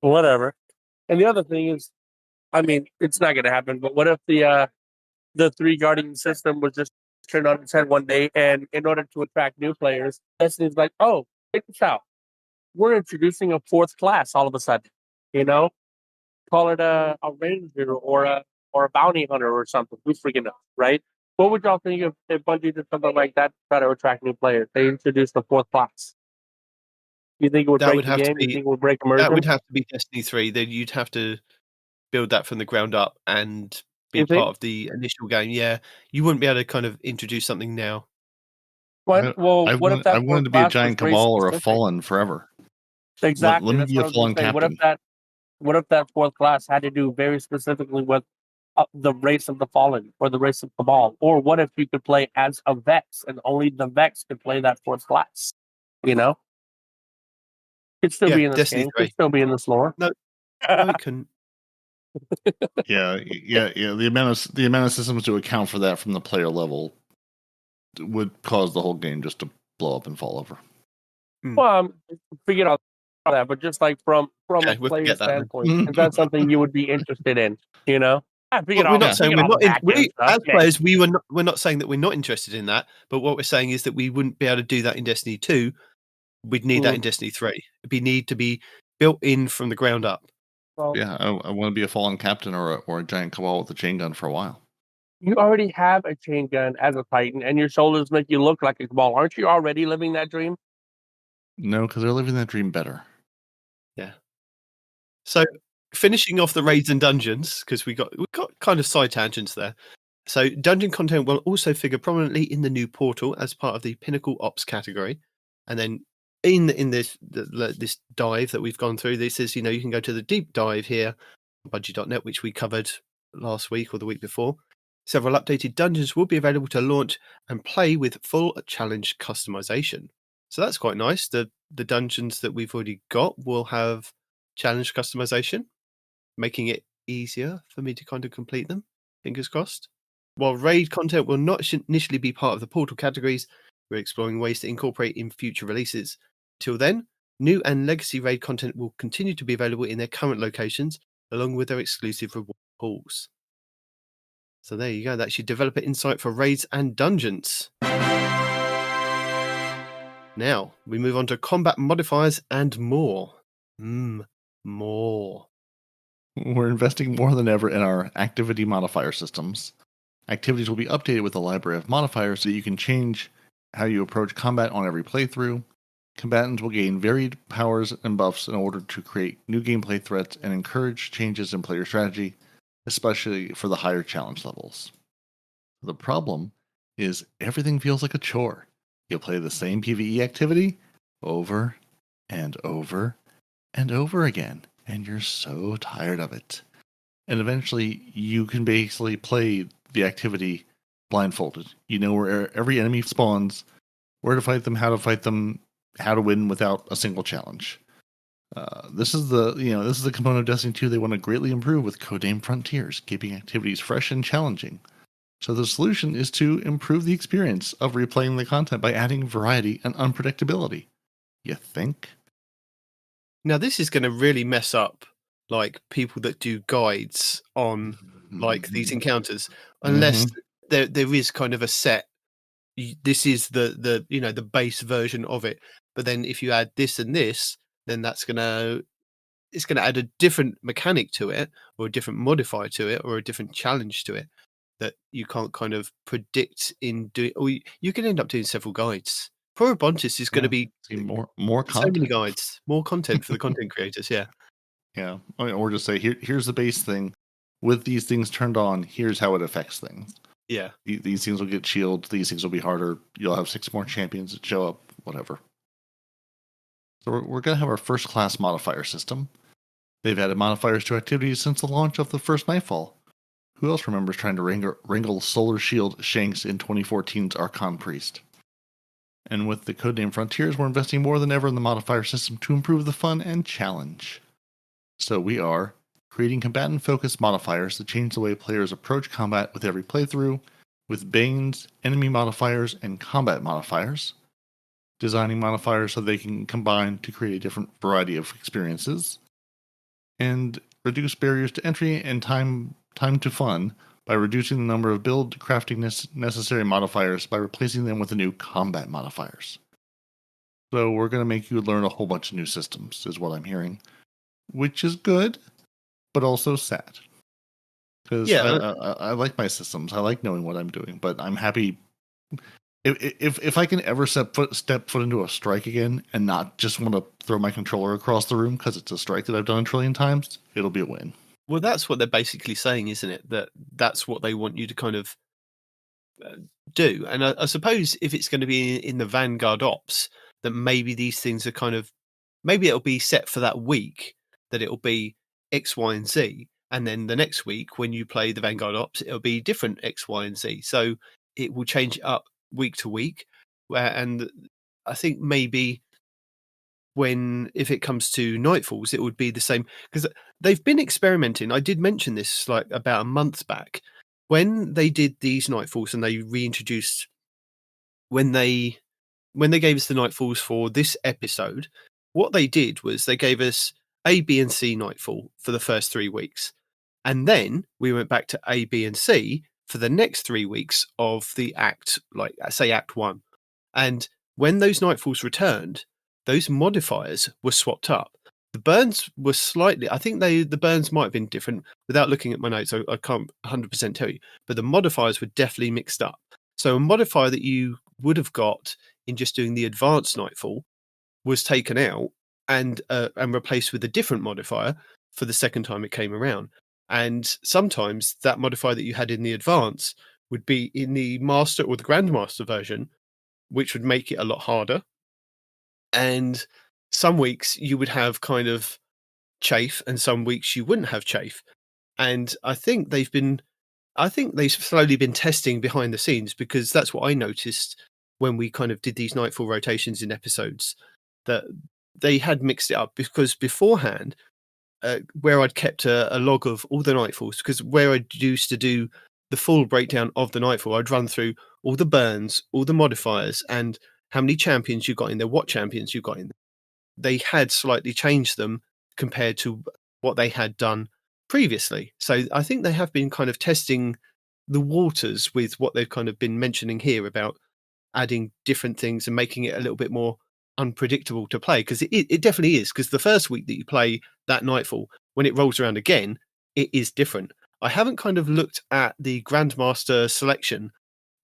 Whatever. And the other thing is, I mean, it's not going to happen. But what if the 3 guardian system was just turned on its head one day, and in order to attract new players, Destiny's like, oh, check this out. We're introducing a 4th class all of a sudden. You know, call it a ranger or a bounty hunter or something. Who's freaking knows, right? What would y'all think if Bungie did something like that to try to attract new players? They introduced the 4th class. You think it would That break would the have to game? You be think it would break that immersion? would have to be Destiny 3. Then you'd have to build that from the ground up and be You a part think? of the initial game. Yeah, you wouldn't be able to kind of introduce something now. What? Well, what if I that 4th wanted to be a class was giant race cabal or a specific? fallen forever. Exactly. Let me That's be what a I was going fallen to say. captain. What if that 4th class had to do very specifically with the race of the Fallen or the race of Cabal? Or what if you could play as a Vex and only the Vex could play that 4th class? You know, could still Yeah, be in this Destiny game. 3. Could still be in this lore. No, it couldn't. Yeah. The amount of systems to account for that from the player level would cause the whole game just to blow up and fall over. Well, forget all that, but just like from Okay, a we'll player forget that then. standpoint, is that something you would be interested in? You know, I forget Well, we're all not that. saying Forget we're all not the in, back end stuff. as players. We're not saying that we're not interested in that. But what we're saying is that we wouldn't be able to do that in Destiny 2. We'd need that in Destiny 3. It'd need to be built in from the ground up. Well, Yeah, I want to be a fallen captain or a giant cabal with a chain gun for a while. you already have a chain gun as a Titan, and your shoulders make you look like a Cabal. Aren't you already living that dream? No, because they're living that dream better. Yeah. So finishing off the raids and dungeons, because we got kind of side tangents there. So dungeon content will also figure prominently in the new portal as part of the Pinnacle Ops category, and then in this dive that we've gone through, this is, you can go to the deep dive here, Bungie.net, which we covered last week or the week before. Several updated dungeons will be available to launch and play with full challenge customization. So that's quite nice. The dungeons that we've already got will have challenge customization, making it easier for me to kind of complete them. Fingers crossed. While raid content will not initially be part of the portal categories, we're exploring ways to incorporate in future releases. Till then, new and legacy raid content will continue to be available in their current locations, along with their exclusive reward pools. So there you go. That's your developer insight for raids and dungeons. Now, we move on to combat modifiers and more. More. We're investing more than ever in our activity modifier systems. Activities will be updated with a library of modifiers so that you can change how you approach combat on every playthrough. Combatants will gain varied powers and buffs in order to create new gameplay threats and encourage changes in player strategy, especially for the higher challenge levels. The problem is everything feels like a chore. You'll play the same PvE activity over and over and over again, and you're so tired of it. And eventually, you can basically play the activity blindfolded. You know where every enemy spawns, where to fight them, how to win without a single challenge. This is the component of Destiny 2 they want to greatly improve with Codename Frontiers, keeping activities fresh and challenging. So the solution is to improve the experience of replaying the content by adding variety and unpredictability. You think? Now this is going to really mess up like people that do guides on like these encounters, unless there is kind of a set. This is the base version of it. But then if you add this and this, then it's going to add a different mechanic to it, or a different modifier to it, or a different challenge to it that you can't kind of predict in doing. Or you can end up doing several guides. Probontis is going to be more content. So many guides, more content for the content creators. Yeah, or just say here's the base thing. With these things turned on, here's how it affects things. Yeah, these things will get shielded. These things will be harder. You'll have 6 more champions that show up. Whatever. So we're going to have our first class modifier system. They've added modifiers to activities since the launch of the first Nightfall. Who else remembers trying to wrangle Solar Shield Shanks in 2014's Archon Priest? And with the Codename Frontiers, we're investing more than ever in the modifier system to improve the fun and challenge. So we are creating combatant-focused modifiers to change the way players approach combat with every playthrough, with Banes, enemy modifiers, and combat modifiers, designing modifiers so they can combine to create a different variety of experiences, and reduce barriers to entry and time to fun by reducing the number of build crafting necessary modifiers by replacing them with the new combat modifiers. So we're going to make you learn a whole bunch of new systems, is what I'm hearing, which is good, but also sad. Because I like my systems. I like knowing what I'm doing, but I'm happy if I can ever step foot into a strike again and not just want to throw my controller across the room because it's a strike that I've done a trillion times, it'll be a win. Well, that's what they're basically saying, isn't it? That's what they want you to kind of do. And I suppose if it's going to be in the Vanguard Ops, that maybe these things are kind of, maybe it'll be set for that week, that it'll be X, Y, and Z. And then the next week, when you play the Vanguard Ops, it'll be different X, Y, and Z. So it will change it up week to week. And I think maybe if it comes to Nightfalls, it would be the same, because they've been experimenting. I did mention this like about a month back when they did these Nightfalls, and they reintroduced when they gave us the Nightfalls for this episode. What they did was they gave us A, B, and C Nightfall for the first 3 weeks, and then we went back to A, B, and C for the next 3 weeks of the act, like say Act 1. And when those Nightfalls returned, those modifiers were swapped up. The burns were slightly, I think the burns might have been different. Without looking at my notes, I can't 100% tell you, but the modifiers were definitely mixed up. So a modifier that you would have got in just doing the advanced Nightfall was taken out and replaced with a different modifier for the second time it came around. And sometimes that modifier that you had in the advance would be in the Master or the Grandmaster version, which would make it a lot harder. And some weeks you would have kind of chafe, and some weeks you wouldn't have chafe. And I think they've slowly been testing behind the scenes, because that's what I noticed when we kind of did these Nightfall rotations in episodes, that they had mixed it up. Because beforehand, where I'd kept a log of all the Nightfalls, because where I used to do the full breakdown of the Nightfall, I'd run through all the burns, all the modifiers, and how many champions you got in there, what champions you got in there. They had slightly changed them compared to what they had done previously. So I think they have been kind of testing the waters with what they've kind of been mentioning here about adding different things and making it a little bit more unpredictable to play, because it definitely is. Because the first week that you play that Nightfall, when it rolls around again, it is different. I haven't kind of looked at the Grandmaster selection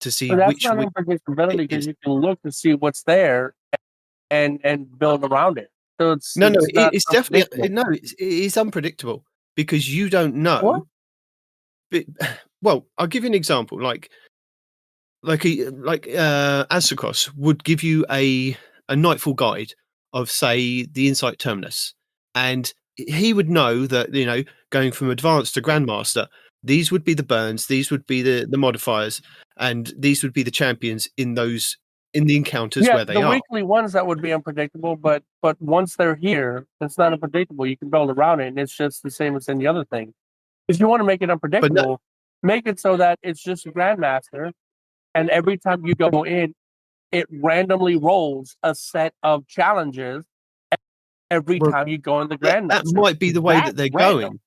to see But that's which not week unpredictability, because you can look to see what's there and build around it. So it's it's definitely it is unpredictable, because you don't know. What? But, well, I'll give you an example. Like Aztecross would give you a Nightfall guide of, say, the Insight Terminus, and he would know that, you know, going from Advanced to Grandmaster, these would be the burns, these would be the modifiers, and these would be the champions in the encounters where they the are. weekly ones that would be unpredictable, but once they're here, it's not unpredictable. You can build around it, and it's just the same as any other thing. If you want to make it unpredictable, make it so that it's just a Grandmaster, and every time you go in, it randomly rolls a set of challenges every time you go in the Grandmaster. That might be the way that they're going.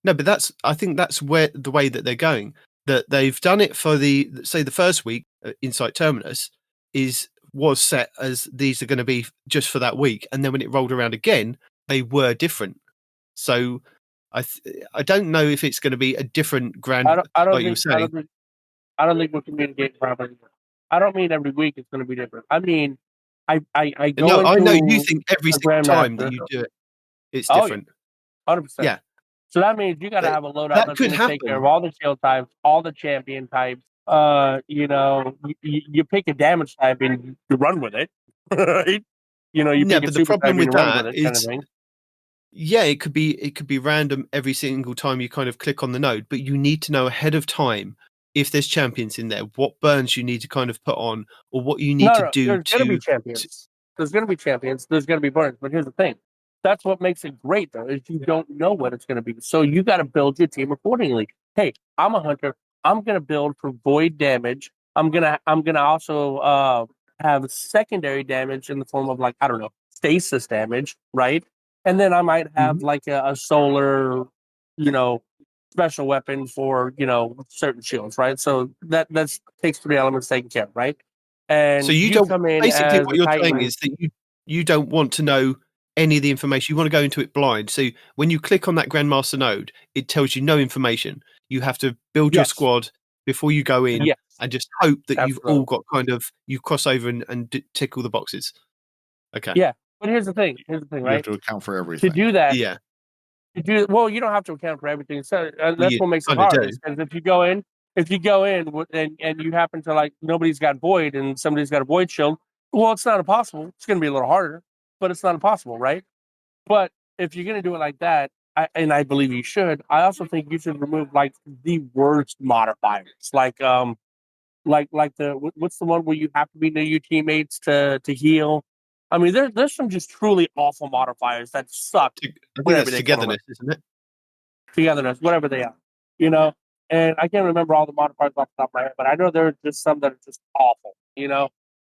No, but I think that's where the way that they're going. That they've done it for the first week, Insight Terminus was set as these are going to be just for that week, and then when it rolled around again, they were different. So I don't know if it's going to be a different grand. I don't think we're communicating properly. I don't mean every week it's going to be different. I mean, I go. No, I know you think every single time that you do it, it's different. 100%. Yeah. So that means you got to have a loadout that's going to take care of all the shield types, all the champion types. You know, you pick a damage type and you run with it, right? You know, but the problem with that is, it could be random every single time you kind of click on the node, but you need to know ahead of time if there's champions in there, what burns you need to kind of put on, or what you need to do. There's going to be champions. There's going to be champions. There's going to be burns. But here's the thing. That's what makes it great, though, is you don't know what it's going to be. So you got to build your team accordingly. Hey, I'm a hunter. I'm gonna build for void damage. I'm gonna also have secondary damage in the form of, like, I don't know, stasis damage, right? And then I might have like a solar, special weapon for certain shields, right? So that's takes 3 elements taken care of, right? So And you you don't come in basically as what a you're saying Titan. is that you don't want to know any of the information. You want to go into it blind. So when you click on that Grandmaster node, it tells you no information. You have to build your Yes. squad before you go in Yes, and just hope that you've all absolutely. got you cross over and tick all the boxes. Okay. Yeah, but here's the thing. Here's the thing, You have right? to account for To everything. do that, Yeah. well, you don't have to account for everything. So Well, that's you what makes it kind of hard. do. Is because if you go in and you happen to, like, nobody's got void and somebody's got a void shield, well, it's not impossible. It's going to be a little harder, but it's not impossible, right? But if you're going to do it like that, and I believe you should, I also think you should remove, like, the worst modifiers, like what's the one where you have to be near your teammates to heal. I mean, there's some just truly awful modifiers that suck I think whenever that's they come around. togetherness, isn't it? Togetherness, whatever they are, And I can't remember all the modifiers off the top of my head, but I know there are just some that are just awful.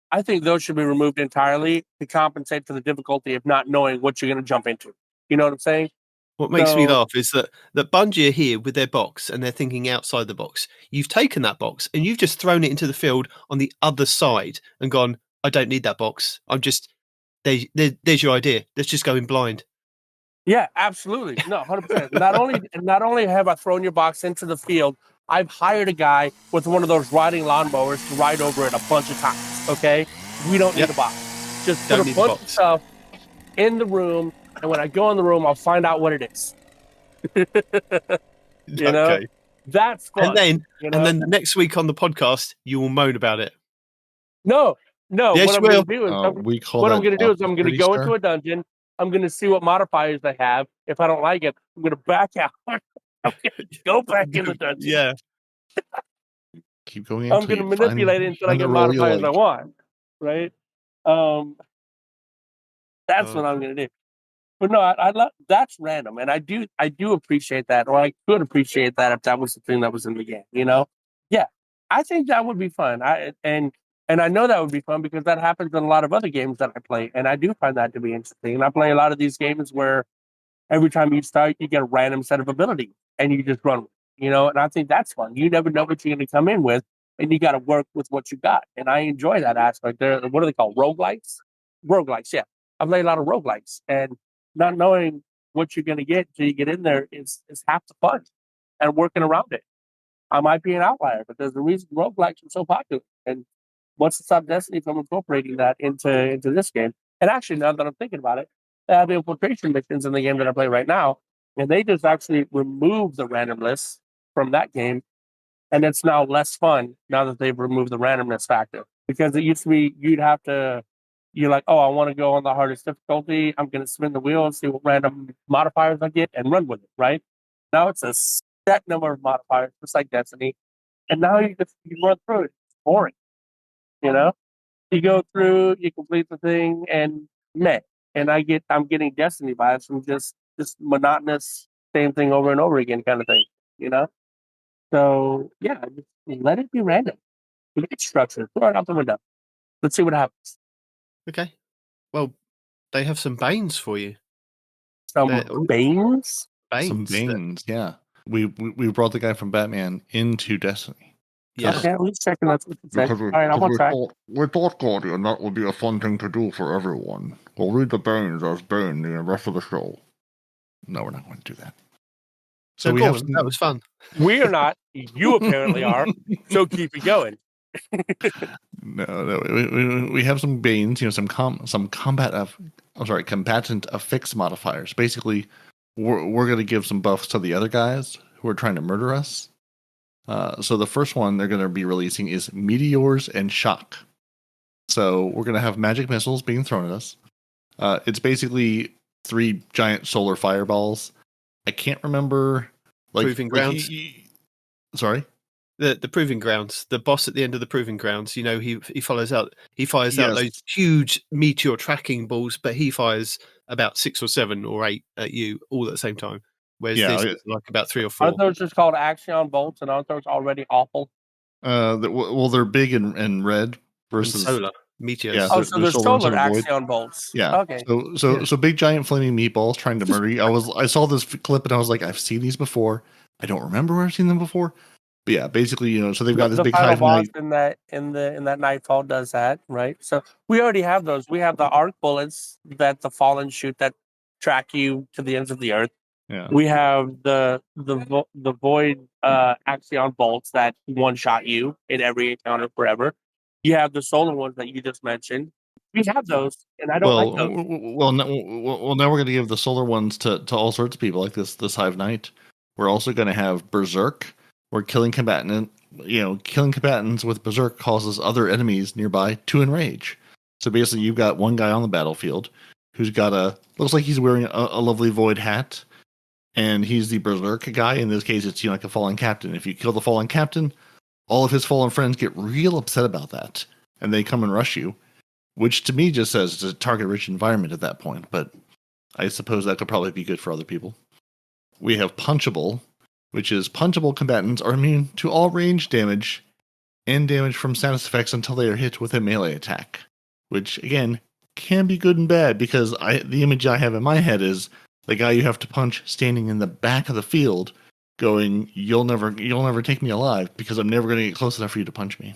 I think those should be removed entirely to compensate for the difficulty of not knowing what you're going to jump into. You know what I'm saying? What makes me So laugh is that Bungie are here with their box and they're thinking outside the box. You've taken that box and you've just thrown it into the field on the other side and gone, I don't need that box. I'm just, there's your idea. Let's just go in blind. yeah, absolutely. No, 100%. Not only have I thrown your box into the field, I've hired a guy with one of those riding lawnmowers to ride over it a bunch of times. Okay, we don't need a box. Just Don't put need a the bunch of box. stuff in the room, and when I go in the room, I'll find out what it is. Okay. That's fun. And then the next week on the podcast, you will moan about it. No. Yes, What I'm you going will. to do is We call what that I'm going to do is I'm going to opportunity, go sir. into a dungeon. I'm going to see what modifiers they have. If I don't like it, I'm going to back out. I'm going to go back in the dungeon. Yeah. Keep going I'm until going to you manipulate it until I find the get role you modifiers I like. want. Right? That's what I'm going to do. But no, I love that's random, and I do appreciate that, or I could appreciate that if that was the thing that was in the game. Yeah, I think that would be fun. And I know that would be fun because that happens in a lot of other games that I play, and I do find that to be interesting. And I play a lot of these games where every time you start, you get a random set of abilities, and you just run with it, And I think that's fun. You never know what you're going to come in with, and you got to work with what you got. And I enjoy that aspect. What are they called? Roguelites? Roguelites, yeah. I play a lot of roguelites, and not knowing what you're going to get until you get in there is half the fun, and working around it. I might be an outlier, but there's a reason roguelikes are so popular. And what's to stop Destiny from incorporating that into this game? And actually, now that I'm thinking about it, they have infiltration missions in the game that I play right now, and they just actually removed the randomness from that game, and it's now less fun now that they've removed the randomness factor. Because it used to be you're like, oh, I want to go on the hardest difficulty. I'm going to spin the wheel and see what random modifiers I get and run with it, right? Now it's a set number of modifiers, just like Destiny. And now you run through it. It's boring, you know? You go through, you complete the thing, and meh. And I'm getting Destiny vibes from just monotonous, same thing over and over again kind of thing, you know? So, yeah, just let it be random. Make it structured. Throw it out the window. Let's see what happens. Okay. Well, they have some Banes for you. Some Some Banes? Banes, yeah. We brought the guy from Batman into Destiny. Yeah. Okay, let's check and that's what you said. All right, I'm on track. We thought, Guardian, that would be a fun thing to do for everyone. We'll read the Banes as Bane in the rest of the show. No, we're not going to do that. So we have that was fun. We are not. You apparently are. So keep it going. No, we have some Banes, some combatant affix modifiers. Basically, we're going to give some buffs to the other guys who are trying to murder us. So the first one they're going to be releasing is Meteors and Shock. So we're going to have magic missiles being thrown at us. It's basically 3 giant solar fireballs. I can't remember. Proving grounds. Sorry? The proving grounds. The boss at the end of the proving grounds. He fires out those huge meteor tracking balls, but he fires about 6 or 7 or 8 at you all at the same time. whereas Yeah, this okay. is like about 3 or 4. Aren't those just called Axion bolts, and aren't those already awful? Well, they're big and red And versus solar meteors. yeah. Oh, They're, so they're they're solar and solar some void. Axion bolts. Yeah. Okay. So big giant flaming meatballs trying to murder you. I saw this clip and I was like, I've seen these before. I don't remember where I've seen them before. But yeah, basically, so they've got this The big final hive boss mind. in that Nightfall does that, right? So we already have those. We have the arc bullets that the Fallen shoot that track you to the ends of the earth. Yeah. We have the void Axion bolts that one shot you in every encounter forever. You have the solar ones that you just mentioned. We have those, and I don't like those. Now we're going to give the solar ones to all sorts of people like this Hive Knight. We're also going to have Berserk. Where killing combatants with Berserk causes other enemies nearby to enrage. So basically, you've got one guy on the battlefield who's got looks like he's wearing a lovely void hat, and he's the Berserk guy. In this case, it's like a fallen captain. If you kill the fallen captain, all of his fallen friends get real upset about that, and they come and rush you. Which to me just says it's a target-rich environment at that point, but I suppose that could probably be good for other people. We have Punchable, which is punchable combatants are immune to all range damage and damage from status effects until they are hit with a melee attack. Which, again, can be good and bad, because the image I have in my head is the guy you have to punch standing in the back of the field going, you'll never take me alive because I'm never going to get close enough for you to punch me.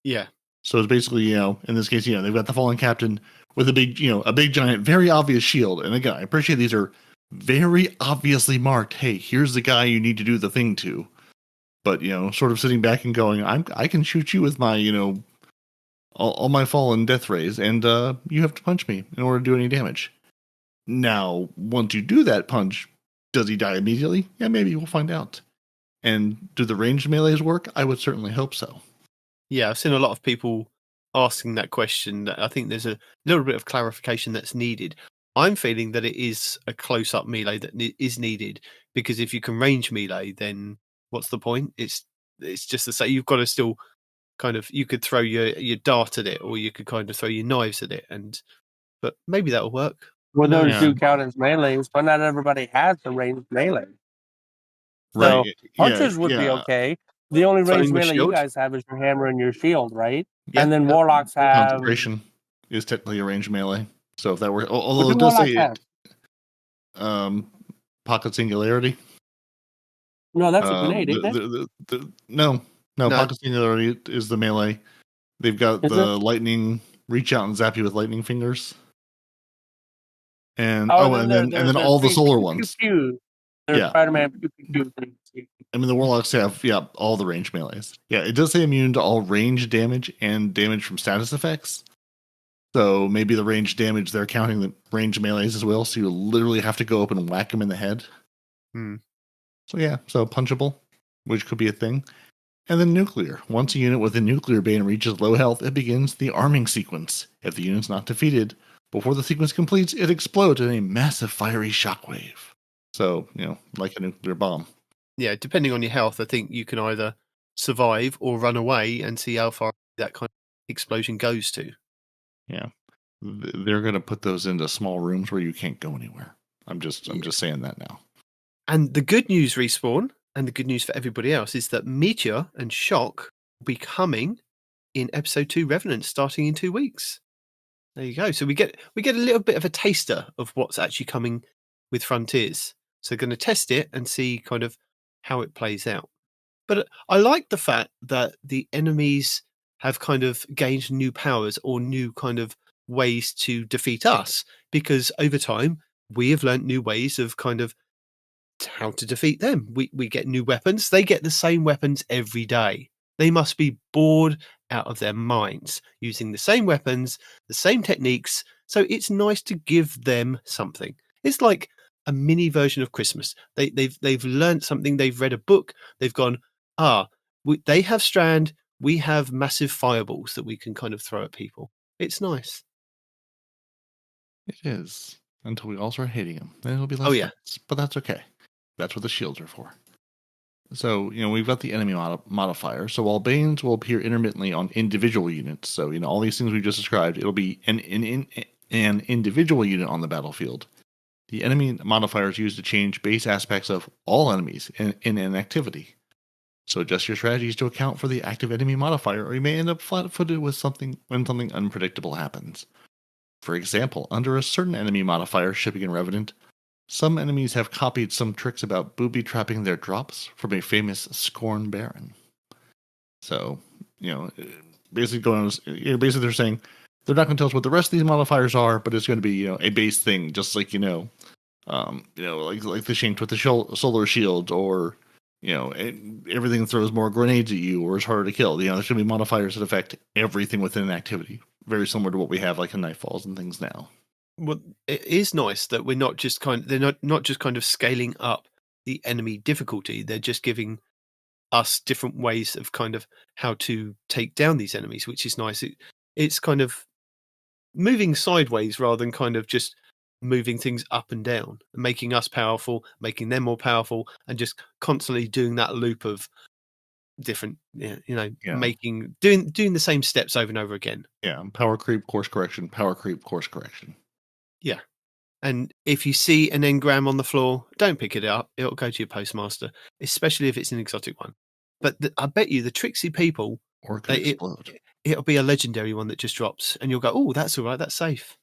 Yeah. So it's basically, in this case, they've got the fallen captain with a big giant, very obvious shield. And again, I appreciate these are very obviously marked. Hey, here's the guy you need to do the thing to. But, sort of sitting back and going, I can shoot you with my, all my fallen death rays, and you have to punch me in order to do any damage. Now, once you do that punch, does he die immediately? Yeah, maybe we'll find out. And do the ranged melees work? I would certainly hope so. Yeah, I've seen a lot of people asking that question. I think there's a little bit of clarification that's needed. I'm feeling that it is a close-up melee that is needed, because if you can range melee, then what's the point? It's just to say you've got to still kind of, you could throw your dart at it, or you could kind of throw your knives at it, but maybe that'll work. Well, those Yeah. do count as melees, but not everybody has the ranged melee. So Right. punches would be okay. The only Throwing ranged with melee you shield? guys have is your hammer and your shield, right? Yeah, And then yeah. warlocks have. Consecration is technically a ranged melee. So if that were, What although do it does warlocks say have? pocket singularity. No, that's a grenade, isn't it? No, No. pocket singularity is the melee. They've got Is the lightning, reach out and zap you with lightning fingers. And then and then all the solar ones. There's Yeah. Spider-Man pew, pew, pew. I mean, the warlocks have all the range melees. Yeah, it does say immune to all range damage and damage from status effects. So maybe the range damage, they're counting the range melees as well. So you literally have to go up and whack them in the head. So so punchable, which could be a thing. And then nuclear. Once a unit with a nuclear bane reaches low health, it begins the arming sequence. If the unit's not defeated, before the sequence completes, it explodes in a massive fiery shockwave. So, like a nuclear bomb. Yeah, depending on your health, I think you can either survive or run away and see how far that kind of explosion goes to. Yeah. They're going to put those into small rooms where you can't go anywhere. I'm just saying that now. And the good news, Respawn, and the good news for everybody else, is that Meteor and Shock will be coming in episode 2 Revenant starting in 2 weeks. There you go. So we get a little bit of a taster of what's actually coming with Frontiers. So going to test it and see kind of how it plays out. But I like the fact that the enemies have kind of gained new powers or new kind of ways to defeat us, because over time we have learnt new ways of kind of how to defeat them. We get new weapons. They get the same weapons every day. They must be bored out of their minds using the same weapons, the same techniques. So it's nice to give them something. It's like a mini version of Christmas. They've learned something. They've read a book. They've gone, they have Strand. We have massive fireballs that we can kind of throw at people. It's nice. It is. Until we all start hating them. Then it'll be less friends. But that's okay. That's what the shields are for. So, we've got the enemy modifier. So while Banes will appear intermittently on individual units, so, all these things we just described, it'll be an individual unit on the battlefield. The enemy modifier is used to change base aspects of all enemies in an activity. So adjust your strategies to account for the active enemy modifier, or you may end up flat-footed with something when something unpredictable happens. For example, under a certain enemy modifier shipping in Revenant, some enemies have copied some tricks about booby-trapping their drops from a famous Scorn Baron. So, basically they're saying they're not going to tell us what the rest of these modifiers are, but it's going to be, a base thing, just like, like the Shanked with the solar shield, or, everything throws more grenades at you or is harder to kill. There's going to be modifiers that affect everything within an activity, very similar to what we have like in Nightfalls and things now. Well, it is nice that we're not just they're not just kind of scaling up the enemy difficulty. They're just giving us different ways of kind of how to take down these enemies, which is nice. It's kind of moving sideways rather than kind of just moving things up and down, and making us powerful, making them more powerful, and just constantly doing that loop of different, doing the same steps over and over again. Yeah, power creep, course correction, power creep, course correction. Yeah. And if you see an engram on the floor, don't pick it up. It'll go to your postmaster, especially if it's an exotic one. But I bet you the tricksy people, or it could explode. It'll be a legendary one that just drops, and you'll go, "Oh, that's all right. That's safe."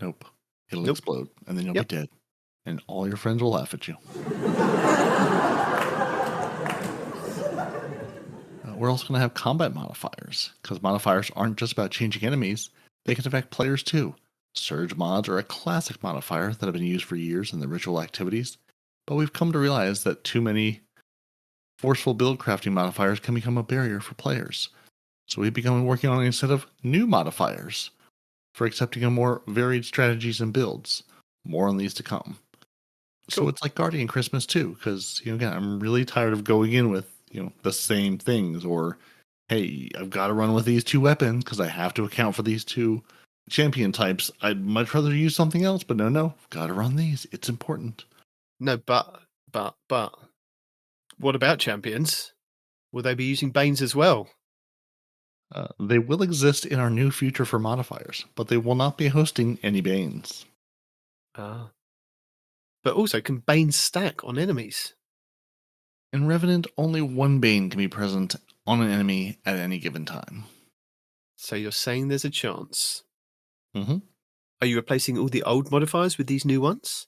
Nope. It'll explode, and then you'll be dead, and all your friends will laugh at you. We're also going to have combat modifiers, because modifiers aren't just about changing enemies. They can affect players too. Surge mods are a classic modifier that have been used for years in the ritual activities, but we've come to realize that too many forceful build crafting modifiers can become a barrier for players. So we've begun working on a set of new modifiers for accepting a more varied strategies and builds. More on these to come. Cool. So it's like Guardian Christmas too, because again, I'm really tired of going in with the same things, or hey, I've got to run with these two weapons because I have to account for these two champion types. I'd much rather use something else, but no, got to run these. It's important. No, but what about champions? Will they be using Banes as well? They will exist in our new future for modifiers, but they will not be hosting any Banes. But also, can Banes stack on enemies? In Revenant, only one Bane can be present on an enemy at any given time. So you're saying there's a chance? Mm-hmm. Are you replacing all the old modifiers with these new ones?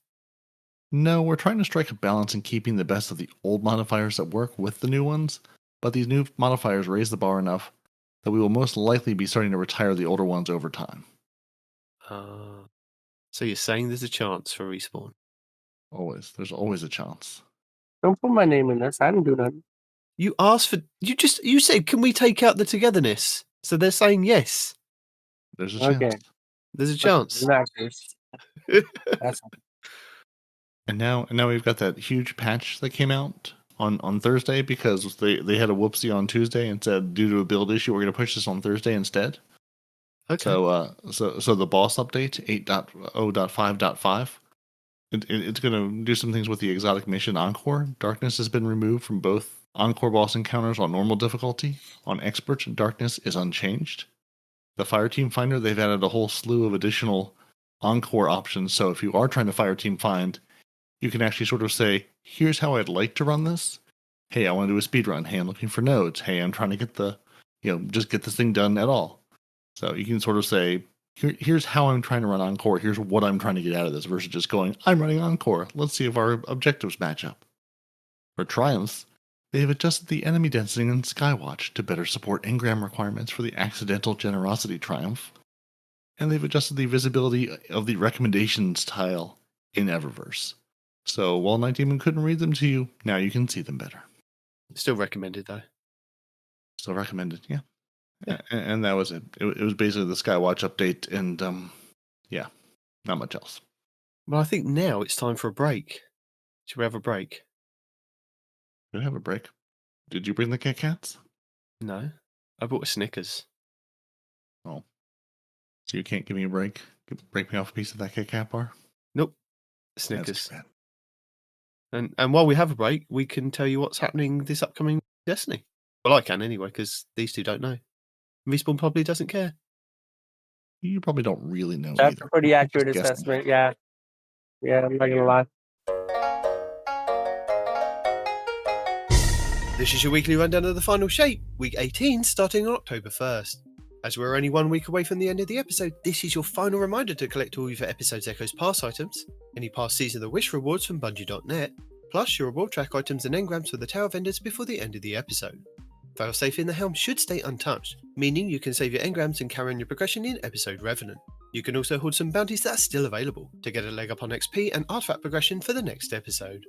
No, we're trying to strike a balance in keeping the best of the old modifiers that work with the new ones, but these new modifiers raise the bar enough that we will most likely be starting to retire the older ones over time. So you're saying there's a chance for respawn? Always. There's always a chance. Don't put my name in this. I didn't do nothing. You asked for... You said, can we take out the togetherness? So they're saying yes. There's a chance. There's a chance. And now we've got that huge patch that came out on Thursday, because they had a whoopsie on Tuesday and said, due to a build issue, we're going to push this on Thursday instead. Okay. So the boss update 8.0.5.5, it's going to do some things with the exotic mission Encore. Darkness has been removed from both Encore boss encounters on normal difficulty. On expert, darkness is unchanged. The fire team finder, they've added a whole slew of additional Encore options. So if you are trying to fire team find, you can actually sort of say, here's how I'd like to run this. Hey, I want to do a speed run. Hey, I'm looking for nodes. Hey, I'm trying to get just get this thing done at all. So you can sort of say, here's how I'm trying to run Encore. Here's what I'm trying to get out of this, versus just going, I'm running Encore. Let's see if our objectives match up. For Triumphs, they have adjusted the enemy density in Skywatch to better support engram requirements for the Accidental Generosity Triumph. And they've adjusted the visibility of the recommendations tile in Eververse. So while Night Demon couldn't read them to you, now you can see them better. Still recommended, though. Still recommended, yeah. And that was it. It was basically the Skywatch update, and not much else. Well, I think now it's time for a break. Should we have a break? Should we have a break? Did you bring the Kit Kats? No. I bought a Snickers. Oh. So you can't give me a break? Break me off a piece of that Kit Kat bar? Nope. Snickers. That's too bad. And while we have a break, we can tell you what's happening this upcoming Destiny. Well, I can anyway, because these two don't know. Respawn probably doesn't care. You probably don't really know That's either. a pretty accurate Just guessing. assessment, yeah. Yeah, I'm not gonna lie. This is your weekly rundown of the final shape, week 18, starting on October 1st. As we're only 1 week away from the end of the episode, this is your final reminder to collect all your Episodes Echo's pass items, any past Season of the Wish rewards from Bungie.net, plus your reward track items and engrams for the Tower vendors before the end of the episode. Failsafe in the Helm should stay untouched, meaning you can save your engrams and carry on your progression in episode Revenant. You can also hold some bounties that are still available to get a leg up on XP and artifact progression for the next episode.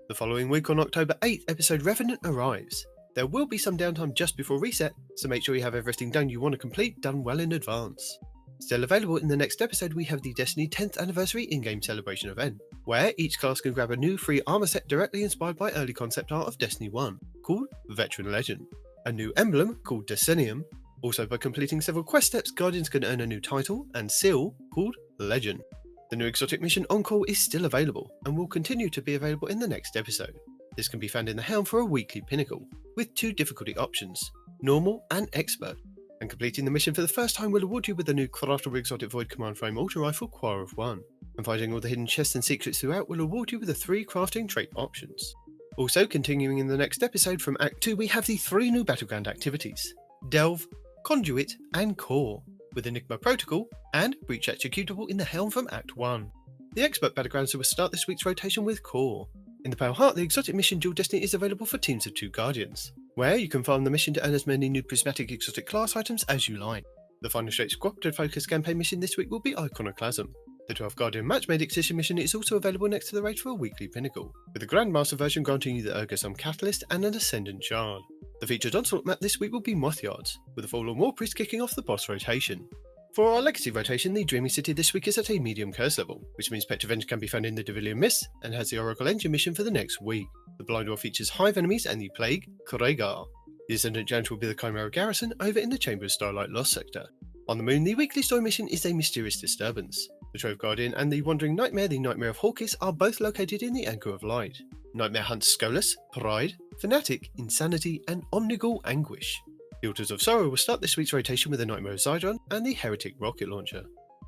The following week on October 8th, episode Revenant arrives. There will be some downtime just before reset, so make sure you have everything done you want to complete done well in advance. Still available in the next episode, we have the Destiny 10th Anniversary in-game celebration event, where each class can grab a new free armor set directly inspired by early concept art of Destiny 1, called Veteran Legend, a new emblem called Decennium. Also, by completing several quest steps, Guardians can earn a new title and seal called Legend. The new exotic mission On-Call is still available, and will continue to be available in the next episode. This can be found in the Helm for a weekly pinnacle, with 2 difficulty options, Normal and Expert, and completing the mission for the first time will award you with the new craftable exotic Void Command Frame Auto Rifle Quarrel of 1, and finding all the hidden chests and secrets throughout will award you with the 3 crafting trait options. Also, continuing in the next episode from Act 2, we have the 3 new Battleground activities, Delve, Conduit, and Core, with Enigma Protocol and Breach executable in the Helm from Act 1. The Expert Battlegrounds will start this week's rotation with Core. In the Pale Heart, the exotic mission Dual Destiny is available for teams of 2 Guardians, where you can farm the mission to earn as many new prismatic exotic class items as you like. The final Straight's cooperative focus campaign mission this week will be Iconoclasm. The 12th Guardian Match-Made Excision mission is also available next to the raid for a weekly pinnacle, with the Grandmaster version granting you the Urgasum Catalyst and an Ascendant Shard. The featured Onslaught map this week will be Moth Yards, with the Fallen War Priest kicking off the boss rotation. For our Legacy rotation, the Dreaming City this week is at a medium curse level, which means Petrovenge can be found in the Devilian Mists and has the Oracle Engine mission for the next week. The Blind War features Hive enemies and the Plague, Kregar. The Ascendant Giant will be the Chimera Garrison over in the Chamber of Starlight Lost sector. On the Moon, the weekly story mission is a mysterious disturbance. The Trove Guardian and the Wandering Nightmare, the Nightmare of Hawkis, are both located in the Anchor of Light. Nightmare hunts Skolus, Pride, Fanatic, Insanity, and Omnigul Anguish. The Altars of Sorrow will start this week's rotation with the Nightmare of Zydron and the Heretic Rocket Launcher.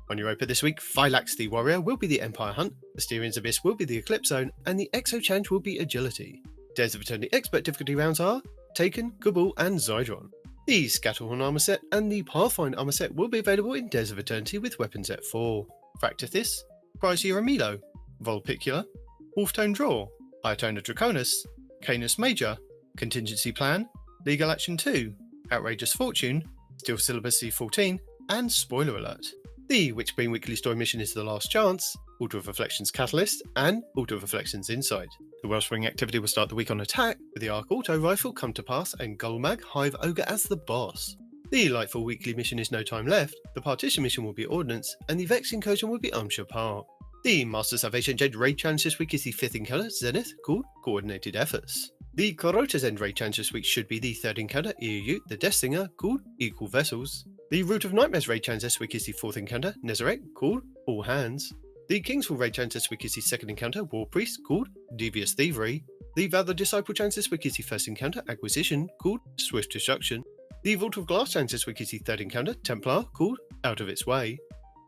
On Europa this week, Phylax the Warrior will be the Empire Hunt, Asterian's Abyss will be the Eclipse Zone, and the Exo Challenge will be Agility. Dares of Eternity Expert difficulty rounds are Taken, Cabal, and Zydron. The Scatterhorn armor set and the Pathfind armor set will be available in Dares of Eternity with weapon set 4. Fractithis, Chrysia Amilo, Volpicula, Wolftone Draw, Iotona Draconis, Canis Major, Contingency Plan, Legal Action 2, Outrageous Fortune, Steel Syllabus C14, and Spoiler Alert. The Witchbane Weekly Story mission is The Last Chance, Altar of Reflections Catalyst, and Altar of Reflections Insight. The Wellspring activity will start the week on Attack, with the Arc Auto Rifle come to pass and Gulmag Hive Ogre as the boss. The Lightfall Weekly mission is No Time Left, the Partition mission will be Ordnance, and the Vex Incursion will be Umshire Park. The Master Salvation Jade Raid Challenge this week is the 5th encounter, Zenith, called Coordinated Efforts. The Korota's End Raid Challenge this week should be the 3rd encounter, Iu, the Death Singer, called Equal Vessels. The Root of Nightmares Raid Challenge this week is the 4th encounter, Nezarec, called All Hands. The Kingsfall Raid Challenge this week is the 2nd encounter, War Priest, called Devious Thievery. The Vow the Disciple Challenge this week is the 1st encounter, Acquisition, called Swift Destruction. The Vault of Glass Challenge this week is the 3rd encounter, Templar, called Out of Its Way.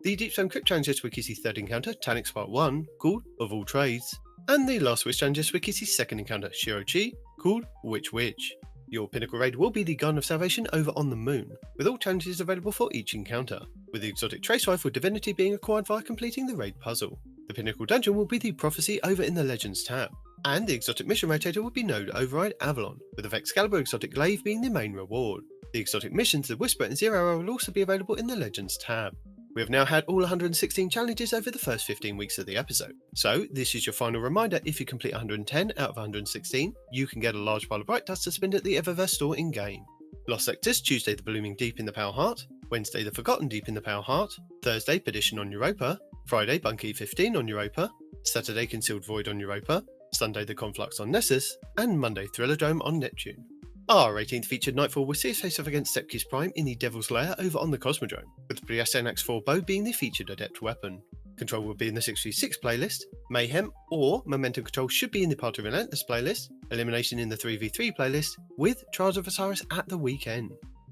The Deepstone Crypt Challenge this week is the 3rd encounter, Tanix Part 1, called Of All Trades. And the Last Wish Challenge this week is the 2nd encounter, Shirochi, called Witch Witch. Your pinnacle raid will be the Garden of Salvation over on the Moon, with all challenges available for each encounter, with the exotic trace rifle Divinity being acquired via completing the raid puzzle. The pinnacle dungeon will be the Prophecy over in the Legends tab, and the exotic mission rotator will be Node Override Avalon, with the Vexcalibur exotic glaive being the main reward. The exotic missions, the Whisper and Zero Hour, will also be available in the Legends tab. We have now had all 116 challenges over the first 15 weeks of the episode. So, this is your final reminder: if you complete 110 out of 116, you can get a large pile of Bright Dust to spend at the Eververse store in-game. Lost Sectors, Tuesday the Blooming Deep in the Pale Heart, Wednesday the Forgotten Deep in the Pale Heart, Thursday Perdition on Europa, Friday Bunkie 15 on Europa, Saturday Concealed Void on Europa, Sunday the Conflux on Nessus, and Monday Thrillerdome on Neptune. Our 18th featured Nightfall will see us face off against Sepkis Prime in the Devil's Lair over on the Cosmodrome, with the Priastenax 4 bow being the featured adept weapon. Control will be in the 6v6 playlist, Mayhem or Momentum Control should be in the Party Relentless playlist, Elimination in the 3v3 playlist, with Trials of Osiris at the weekend.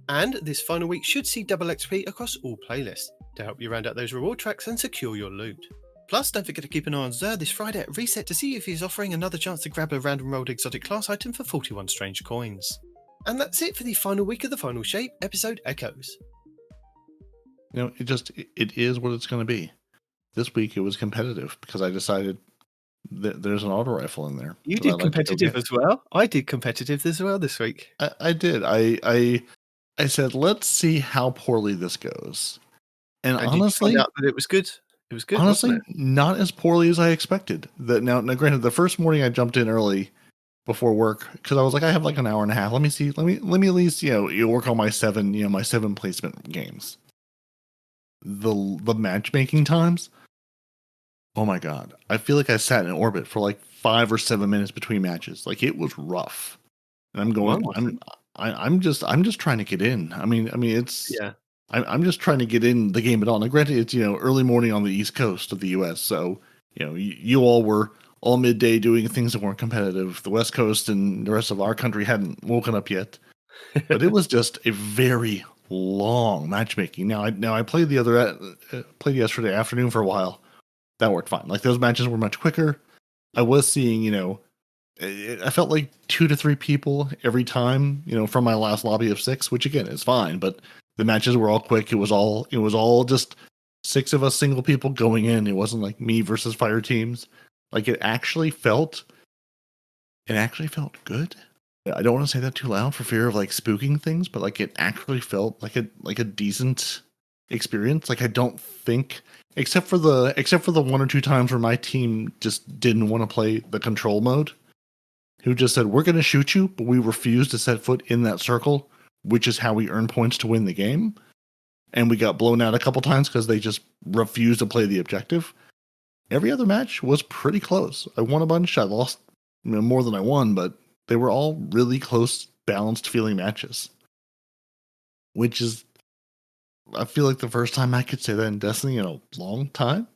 And this final week should see double XP across all playlists, to help you round out those reward tracks and secure your loot. Plus, don't forget to keep an eye on Zer this Friday at Reset to see if he's offering another chance to grab a random rolled exotic class item for 41 strange coins. And that's it for the final week of the Final Shape episode Echoes. It is what it's going to be. This week it was competitive because I decided that there's an auto rifle in there. You did competitive as well. I did competitive as well this week. I did. I said, let's see how poorly this goes. And honestly, you found out that it was good. It was good. Honestly, not as poorly as I expected. Now, granted, the first morning I jumped in early before work because I was like, I have like an hour and a half. Let me see. Let me at least work on my 7 placement games. The matchmaking times. Oh my god, I feel like I sat in orbit for like 5 or 7 minutes between matches. Like it was rough. And I'm going. I'm just trying to get in. I mean, it's yeah. I'm just trying to get in the game at all. Now, granted, it's early morning on the East Coast of the U.S., so you all were all midday doing things that weren't competitive. The West Coast and the rest of our country hadn't woken up yet, but it was just a very long matchmaking. Now I played played yesterday afternoon for a while. That worked fine. Like those matches were much quicker. I was seeing I felt like 2 to 3 people every time from my last lobby of 6, which again is fine, but the matches were all quick. It was all just 6 of us single people going in. It wasn't like me versus fire teams. Like it actually felt good. I don't want to say that too loud for fear of like spooking things, but like it actually felt like a decent experience. Like I don't think, except for the 1 or 2 times where my team just didn't want to play the control mode, who just said, we're going to shoot you, but we refuse to set foot in that circle, which is how we earn points to win the game. And we got blown out a couple times because they just refused to play the objective. Every other match was pretty close. I won a bunch. I lost more than I won, but they were all really close, balanced feeling matches. Which is, I feel like the first time I could say that in Destiny in a long time.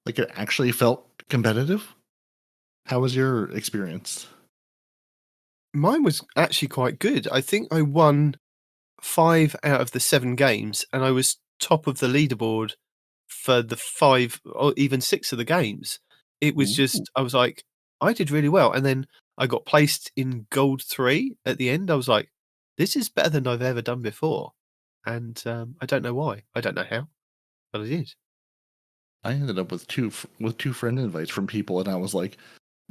Like it actually felt competitive. How was your experience? Mine was actually quite good. I think I won 5 out of the 7 games, and I was top of the leaderboard for the 5 or even 6 of the games. It was just, I was like, I did really well. And then I got placed in gold 3 at the end. I was like, this is better than I've ever done before. And I don't know why. I don't know how, but I did. I ended up with two friend invites from people, and I was like,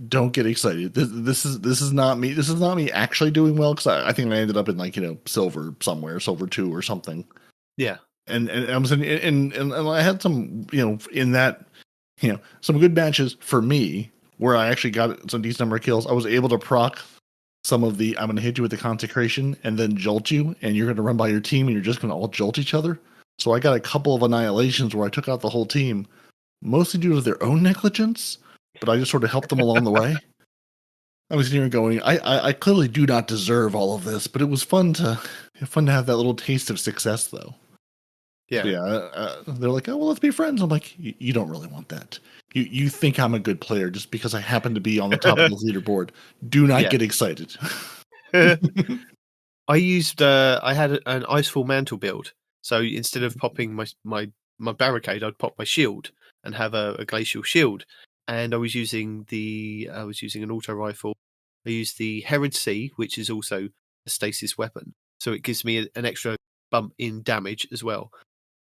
don't get excited. This is not me. This is not me actually doing well, because I think I ended up in like silver somewhere, silver 2 or something. Yeah, and I was and I had some in that some good matches for me where I actually got some decent number of kills. I was able to proc some of the I'm going to hit you with the consecration and then jolt you, and you're going to run by your team and you're just going to all jolt each other. So I got a couple of annihilations where I took out the whole team, mostly due to their own negligence. But I just sort of helped them along the way. I was sitting here going, I clearly do not deserve all of this, but it was fun to have that little taste of success, though. Yeah. So they're like, oh, well, let's be friends. I'm like, you don't really want that. You think I'm a good player just because I happen to be on the top of the leaderboard. Do not get excited. I used, I had an Icefall Mantle build. So instead of popping my barricade, I'd pop my shield and have a glacial shield. And I was using an auto rifle. I used the Herod C, which is also a stasis weapon, so it gives me an extra bump in damage as well.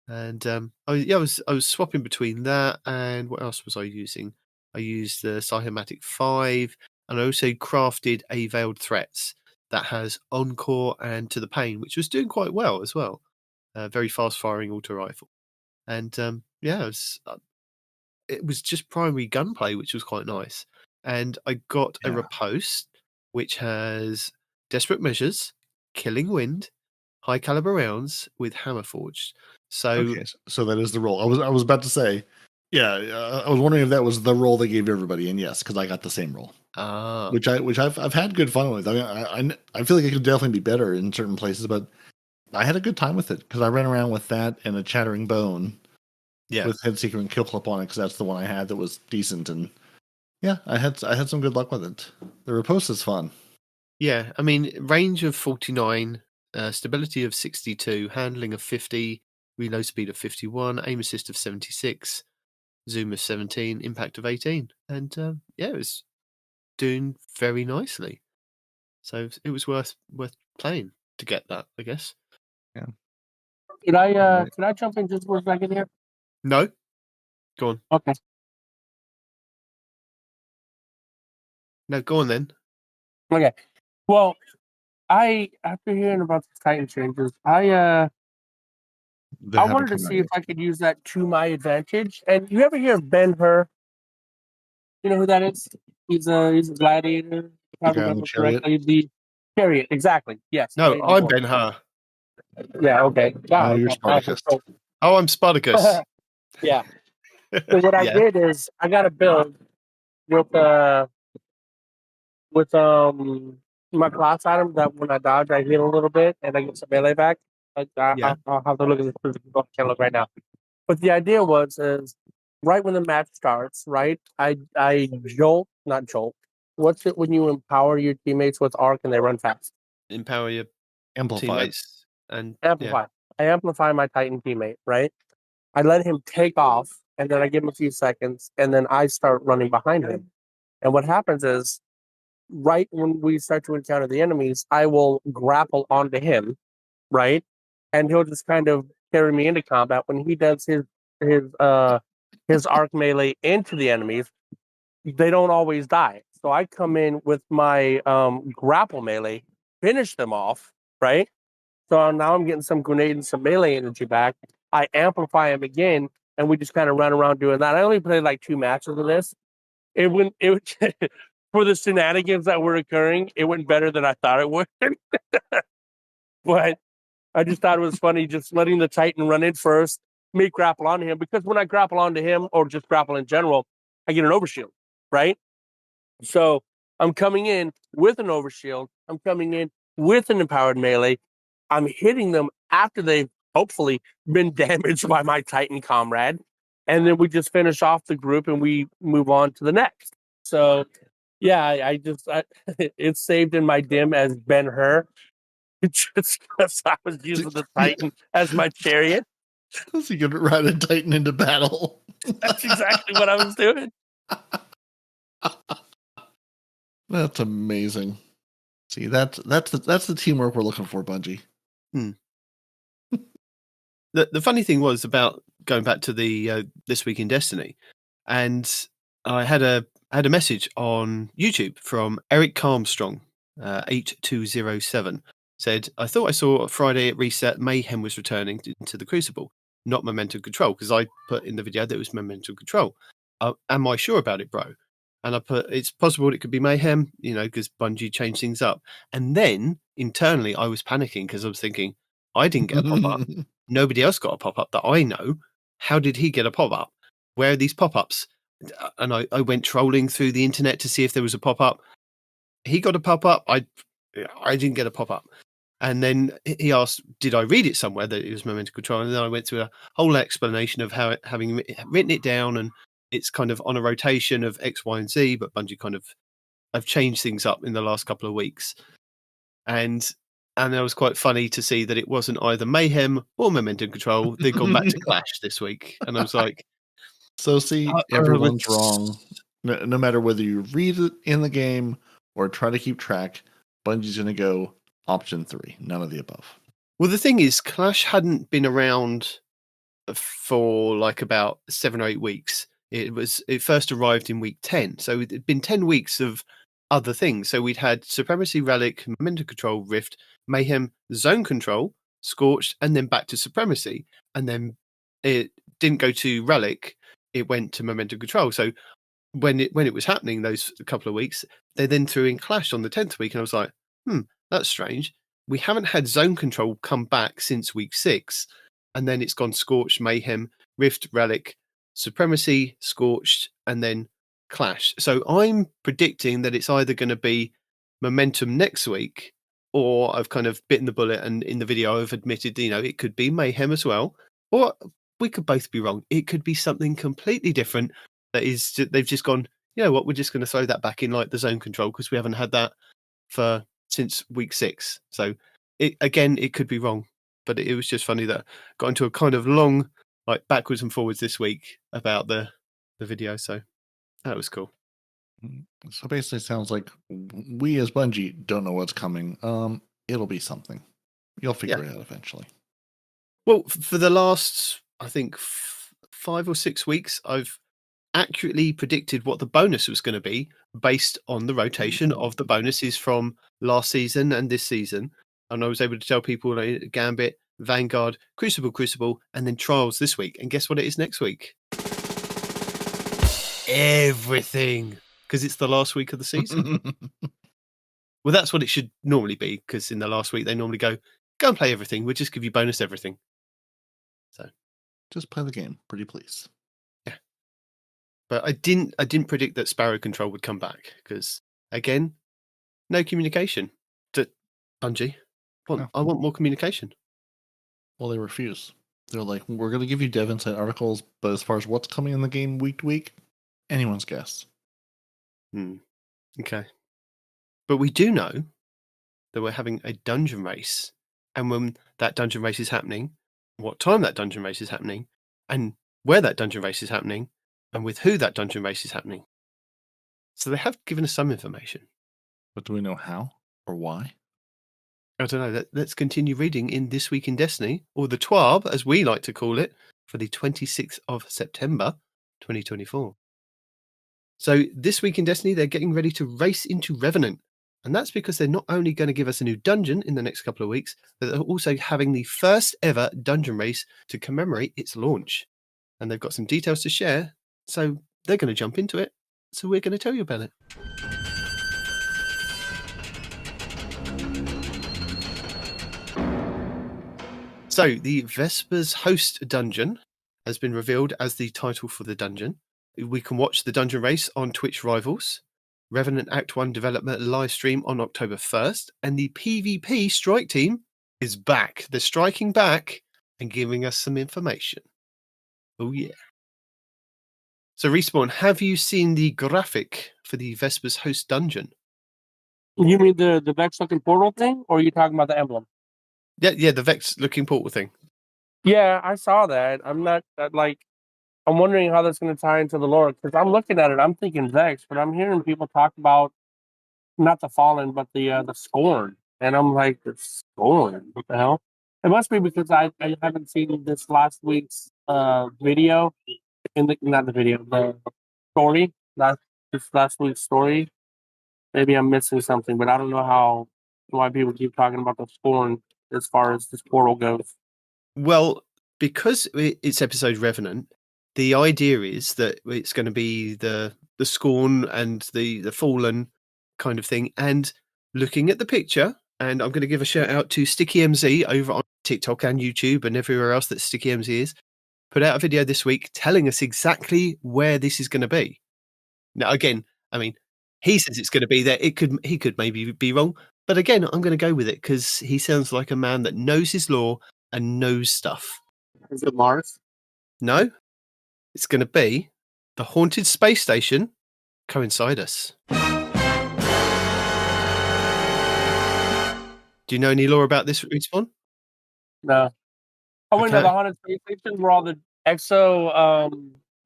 And I was swapping between that and what else was I using? I used the Cybermatic 5, and I also crafted a Veiled Threats that has Encore and To the Pain, which was doing quite well as well. Very fast firing auto rifle, and it was just primary gunplay, which was quite nice. And I got a riposte, which has Desperate Measures, Killing Wind, high caliber rounds with Hammer Forged. So that is the role. I was about to say, I was wondering if that was the role they gave everybody, and yes, because I got the same role. Which I've had good fun with. I mean, I feel like it could definitely be better in certain places, but I had a good time with it because I ran around with that and a Chattering Bone. Yeah, with Headseeker and Kill Clip on it, because that's the one I had that was decent, and I had some good luck with it. The riposte is fun. Yeah, I mean, range of 49, stability of 62, handling of 50, reload speed of 51, aim assist of 76, Zoom of 17, Impact of 18. And yeah, it was doing very nicely. So it was worth playing to get that, I guess. Could I jump in just for a second here? No? Go on. Okay. No, go on then. Okay. Well, after hearing about the Titan changes, I wanted to see if I could use that to my advantage. And you ever hear of Ben-Hur? You know who that is? He's a gladiator. If I The guy on the remember chariot? correctly, the chariot. Exactly. Yes. No, played I'm before. Ben-Hur. Yeah. Okay. Wow. You're okay. Spartacus. Oh, I'm Spartacus. Yeah. So what I Yeah. did is I got a build with my class item that when I dodge I heal a little bit and I get some melee back. Yeah. I'll have to look at this. I can't look right now. But the idea is right when the match starts, right? I not jolt. What's it when you empower your teammates with arc and they run fast? Empower your Amplified. teammates and Amplify. Yeah. I amplify my Titan teammate, right? I let him take off, and then I give him a few seconds, and then I start running behind him. And what happens is, right when we start to encounter the enemies, I will grapple onto him, right? And he'll just kind of carry me into combat. When he does his arc melee into the enemies, they don't always die. So I come in with my grapple melee, finish them off, right? So now I'm getting some grenade and some melee energy back. I amplify him again, and we just kind of run around doing that. I only played like 2 matches of this. It went for the shenanigans that were occurring. It went better than I thought it would. But I just thought it was funny just letting the Titan run in first, me grapple onto him, because when I grapple onto him or just grapple in general, I get an overshield, right? So I'm coming in with an overshield. I'm coming in with an empowered melee. I'm hitting them after they've hopefully been damaged by my Titan comrade. And then we just finish off the group and we move on to the next. So, yeah, it's saved in my dim as Ben-Hur. Just because I was using the Titan as my chariot. So you could ride a Titan into battle. That's exactly what I was doing. That's amazing. See, that's the teamwork we're looking for, Bungie. The funny thing was about going back to the This Week in Destiny, and I had a message on YouTube from Eric Armstrong, Ep.297, said, I thought I saw Friday at reset Mayhem was returning into the Crucible, not Momentum Control, because I put in the video that it was Momentum Control. Am I sure about it, bro? And I put, it's possible it could be Mayhem, because Bungie changed things up. And then internally I was panicking because I was thinking, I didn't get a pop-up. Nobody else got a pop-up that I know. How did he get a pop-up? Where are these pop-ups? And I went trolling through the internet to see if there was a pop-up. He got a pop-up. I didn't get a pop-up. And then he asked, did I read it somewhere that it was Momentum Control? And then I went through a whole explanation of how having written it down, and it's kind of on a rotation of X, Y, and Z, but Bungie kind of have changed things up in the last couple of weeks. And it was quite funny to see that it wasn't either Mayhem or Momentum Control. They'd gone back to Clash this week. And I was like... So see, everyone's wrong. No matter whether you read it in the game or try to keep track, Bungie's going to go option 3. None of the above. Well, the thing is, Clash hadn't been around for like about 7 or 8 weeks. It first arrived in week 10. So it'd been 10 weeks of other things. So we'd had Supremacy, Relic, Momentum Control, Rift, Mayhem, Zone Control, Scorched, and then back to Supremacy. And then it didn't go to Relic. It went to Momentum Control. So when it was happening those couple of weeks, they then threw in Clash on the 10th week. And I was like, that's strange. We haven't had Zone Control come back since week 6. And then it's gone Scorched, Mayhem, Rift, Relic, Supremacy, Scorched, and then Clash. So I'm predicting that it's either going to be Momentum next week, or I've kind of bitten the bullet, and in the video I've admitted, it could be Mayhem as well, or we could both be wrong. It could be something completely different that is, they've just gone, you know what, we're just going to throw that back in like the Zone Control because we haven't had that since week 6. So it could be wrong, but it was just funny that I got into a kind of long, like backwards and forwards this week about the the video. So that was cool. So basically, it sounds like we as Bungie don't know what's coming. It'll be something. You'll figure it out eventually. Well, for the last, I think, 5 or 6 weeks, I've accurately predicted what the bonus was going to be based on the rotation of the bonuses from last season and this season. And I was able to tell people like, Gambit, Vanguard, Crucible, and then Trials this week. And guess what it is next week? Everything. Because it's the last week of the season. Well, that's what it should normally be, because in the last week they normally go and play everything. We'll just give you bonus everything. So just play the game, pretty please. Yeah. But I didn't predict that Sparrow Control would come back, because again, no communication. To Bungie. I want more communication. Well, they refuse. They're like, we're going to give you dev insight articles, but as far as what's coming in the game week to week, anyone's guess. Okay. But we do know that we're having a dungeon race, and when that dungeon race is happening, what time that dungeon race is happening, and where that dungeon race is happening, and with who that dungeon race is happening. So they have given us some information. But do we know how or why? I don't know. Let's continue reading in This Week in Destiny, or the TWAB, as we like to call it, for the 26th of September, 2024. So this week in Destiny, they're getting ready to race into Revenant. And that's because they're not only going to give us a new dungeon in the next couple of weeks, but they're also having the first ever dungeon race to commemorate its launch. And they've got some details to share, so they're going to jump into it. So we're going to tell you about it. So the Vespers Host dungeon has been revealed as the title for the dungeon. We can watch the dungeon race on Twitch Rivals. Revenant Act 1 development live stream on October 1st. And the PvP strike team is back. They're striking back and giving us some information. Oh, yeah. So, Respawn, have you seen the graphic for the Vespers Host dungeon? You mean the Vex looking portal thing, or are you talking about the emblem? Yeah, the Vex looking portal thing. Yeah, I saw that. I'm wondering how that's going to tie into the lore, because I'm looking at it, I'm thinking Vex, but I'm hearing people talk about not the Fallen, but the Scorn, and I'm like, the Scorn? What the hell? It must be because I haven't seen this last week's video, not the video, the story, this last week's story. Maybe I'm missing something, but I don't know why people keep talking about the Scorn as far as this portal goes. Well, because it's episode Revenant, the idea is that it's going to be the Scorn and the Fallen kind of thing. And looking at the picture, and I'm going to give a shout out to Sticky MZ over on TikTok and YouTube and everywhere else that Sticky MZ is, put out a video this week telling us exactly where this is going to be. Now, again, I mean, he says it's going to be there. He could maybe be wrong. But again, I'm going to go with it because he sounds like a man that knows his lore and knows stuff. Is it Mars? No, it's going to be the haunted space station, Coincidus. Do you know any lore about this, Respawn? No. I wouldn't know the haunted space station where all the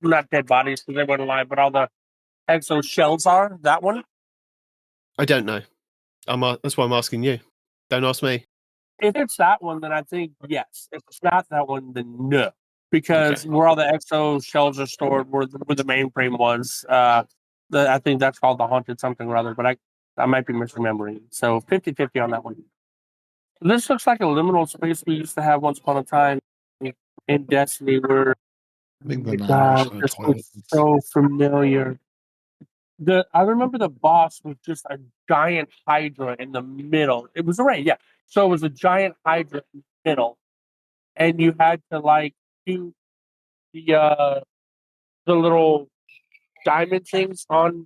not dead bodies because they weren't alive, but all the exo shells are. That one? I don't know. That's why I'm asking you. Don't ask me. If it's that one, then I think yes. If it's not that one, then no. Because where all the exo shells are stored, where the mainframe was, I think that's called the haunted something or other, but I might be misremembering. So 50-50 on that one. This looks like a liminal space we used to have once upon a time in Destiny where I think the this was so familiar. I remember the boss was just a giant Hydra in the middle. It was a raid, yeah. So it was a giant Hydra in the middle. And you had to do the little diamond things on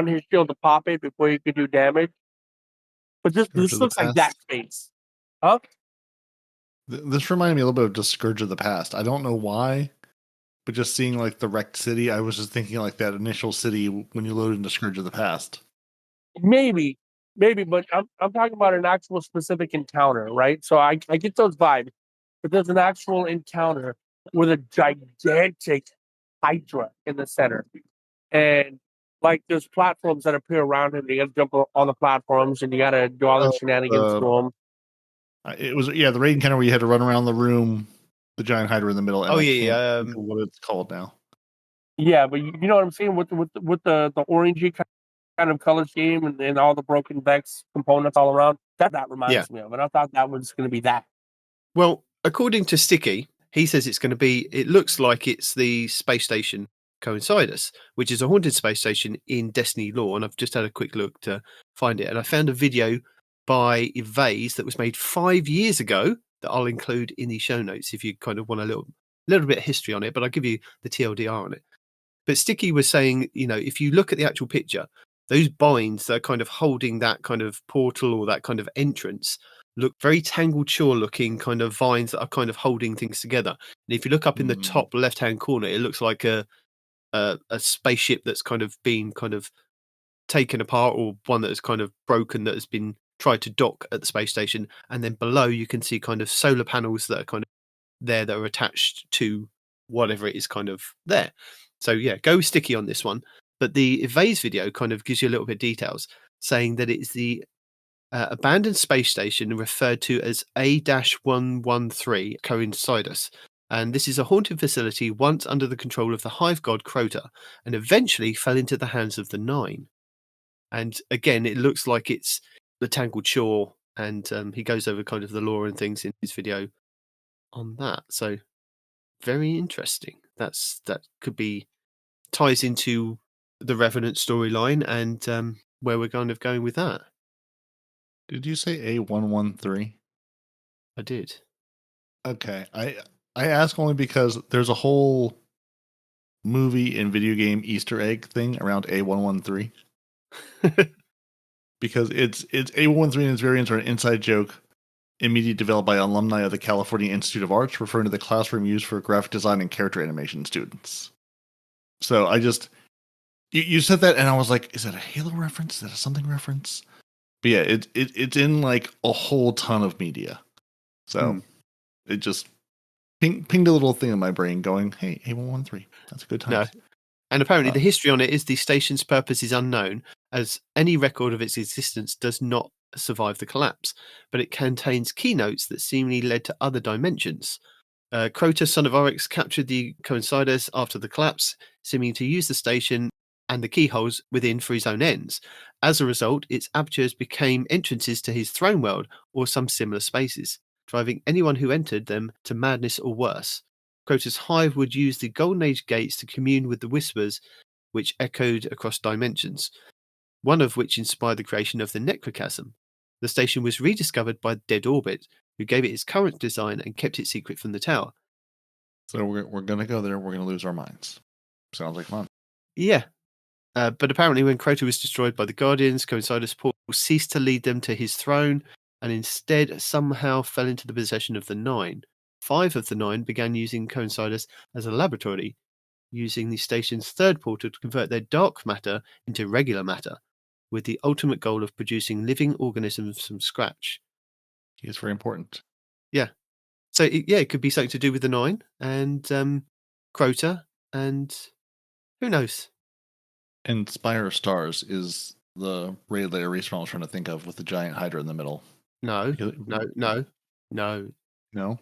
his shield to pop it before you could do damage. But this looks like that space. Huh? This reminded me a little bit of just Scourge of the Past. I don't know why, but just seeing the wrecked city, I was just thinking that initial city when you load into Scourge of the Past. Maybe, but I'm talking about an actual specific encounter, right? So I get those vibes, but there's an actual encounter with a gigantic Hydra in the center. And like there's platforms that appear around him. You got to jump on the platforms and you got to do all the shenanigans to him. It was the raid encounter where you had to run around the room, the giant Hydra in the middle. And Oh, I yeah, can't think of what it's called now. Yeah, but you know what I'm saying with the orangey kind of color scheme and all the broken Vex components all around. That reminds me of, and I thought that was going to be that. Well, according to Sticky, he says it's going to be. It looks like it's the space station Coincidus, which is a haunted space station in Destiny lore, and I've just had a quick look to find it, and I found a video by Evase that was made 5 years ago that I'll include in the show notes if you kind of want a little bit of history on it, but I'll give you the TLDR on it. But Sticky was saying, if you look at the actual picture, those binds that are kind of holding that kind of portal or that kind of entrance look very Tangled Shore looking kind of vines that are kind of holding things together. And if you look up in the top left-hand corner, it looks like a spaceship that's kind of been kind of taken apart, or one that is kind of broken, that has been tried to dock at the space station. And then below you can see kind of solar panels that are kind of there that are attached to whatever it is kind of there. So yeah, go Sticky on this one. But the Evase video kind of gives you a little bit of details, saying that it's the abandoned space station referred to as A-113 Coincidus. And this is a haunted facility once under the control of the hive god Crota, and eventually fell into the hands of the Nine. And again, it looks like it's the Tangled Shore, and he goes over kind of the lore and things in his video on that. So very interesting. That could be ties into the Revenant storyline and where we're kind of going with that. Did you say A113? I did. Okay. I ask only because there's a whole movie and video game Easter egg thing around A113. Because it's A113 and its variants are an inside joke immediately developed by alumni of the California Institute of Arts, referring to the classroom used for graphic design and character animation students. So I just you said that and I was like, is that a Halo reference? Is that a something reference? But yeah, it's in like a whole ton of media. So it just pinged a little thing in my brain going, hey, A113. That's a good time. No. And apparently the history on it is the station's purpose is unknown, as any record of its existence does not survive the collapse, but it contains keynotes that seemingly led to other dimensions. Crota, son of Oryx, captured the Coincidus after the collapse, seeming to use the station and the keyholes within for his own ends. As a result, its apertures became entrances to his throne world or some similar spaces, driving anyone who entered them to madness or worse. Crota's hive would use the Golden Age gates to commune with the whispers which echoed across dimensions, one of which inspired the creation of the Necrochasm. The station was rediscovered by Dead Orbit, who gave it its current design and kept it secret from the tower. So we're going to go there. We're going to lose our minds. Sounds like fun. Yeah. But apparently when Crota was destroyed by the Guardians, Coincidus portal ceased to lead them to his throne and instead somehow fell into the possession of the Nine. 5 of the 9 began using Coincidus as a laboratory, using the station's third portal to convert their dark matter into regular matter, with the ultimate goal of producing living organisms from scratch. It's very important. Yeah. So, it could be something to do with the 9 and Crota, and who knows? And Spire of Stars is the raid layer respawn I was trying to think of with the giant Hydra in the middle. No. No?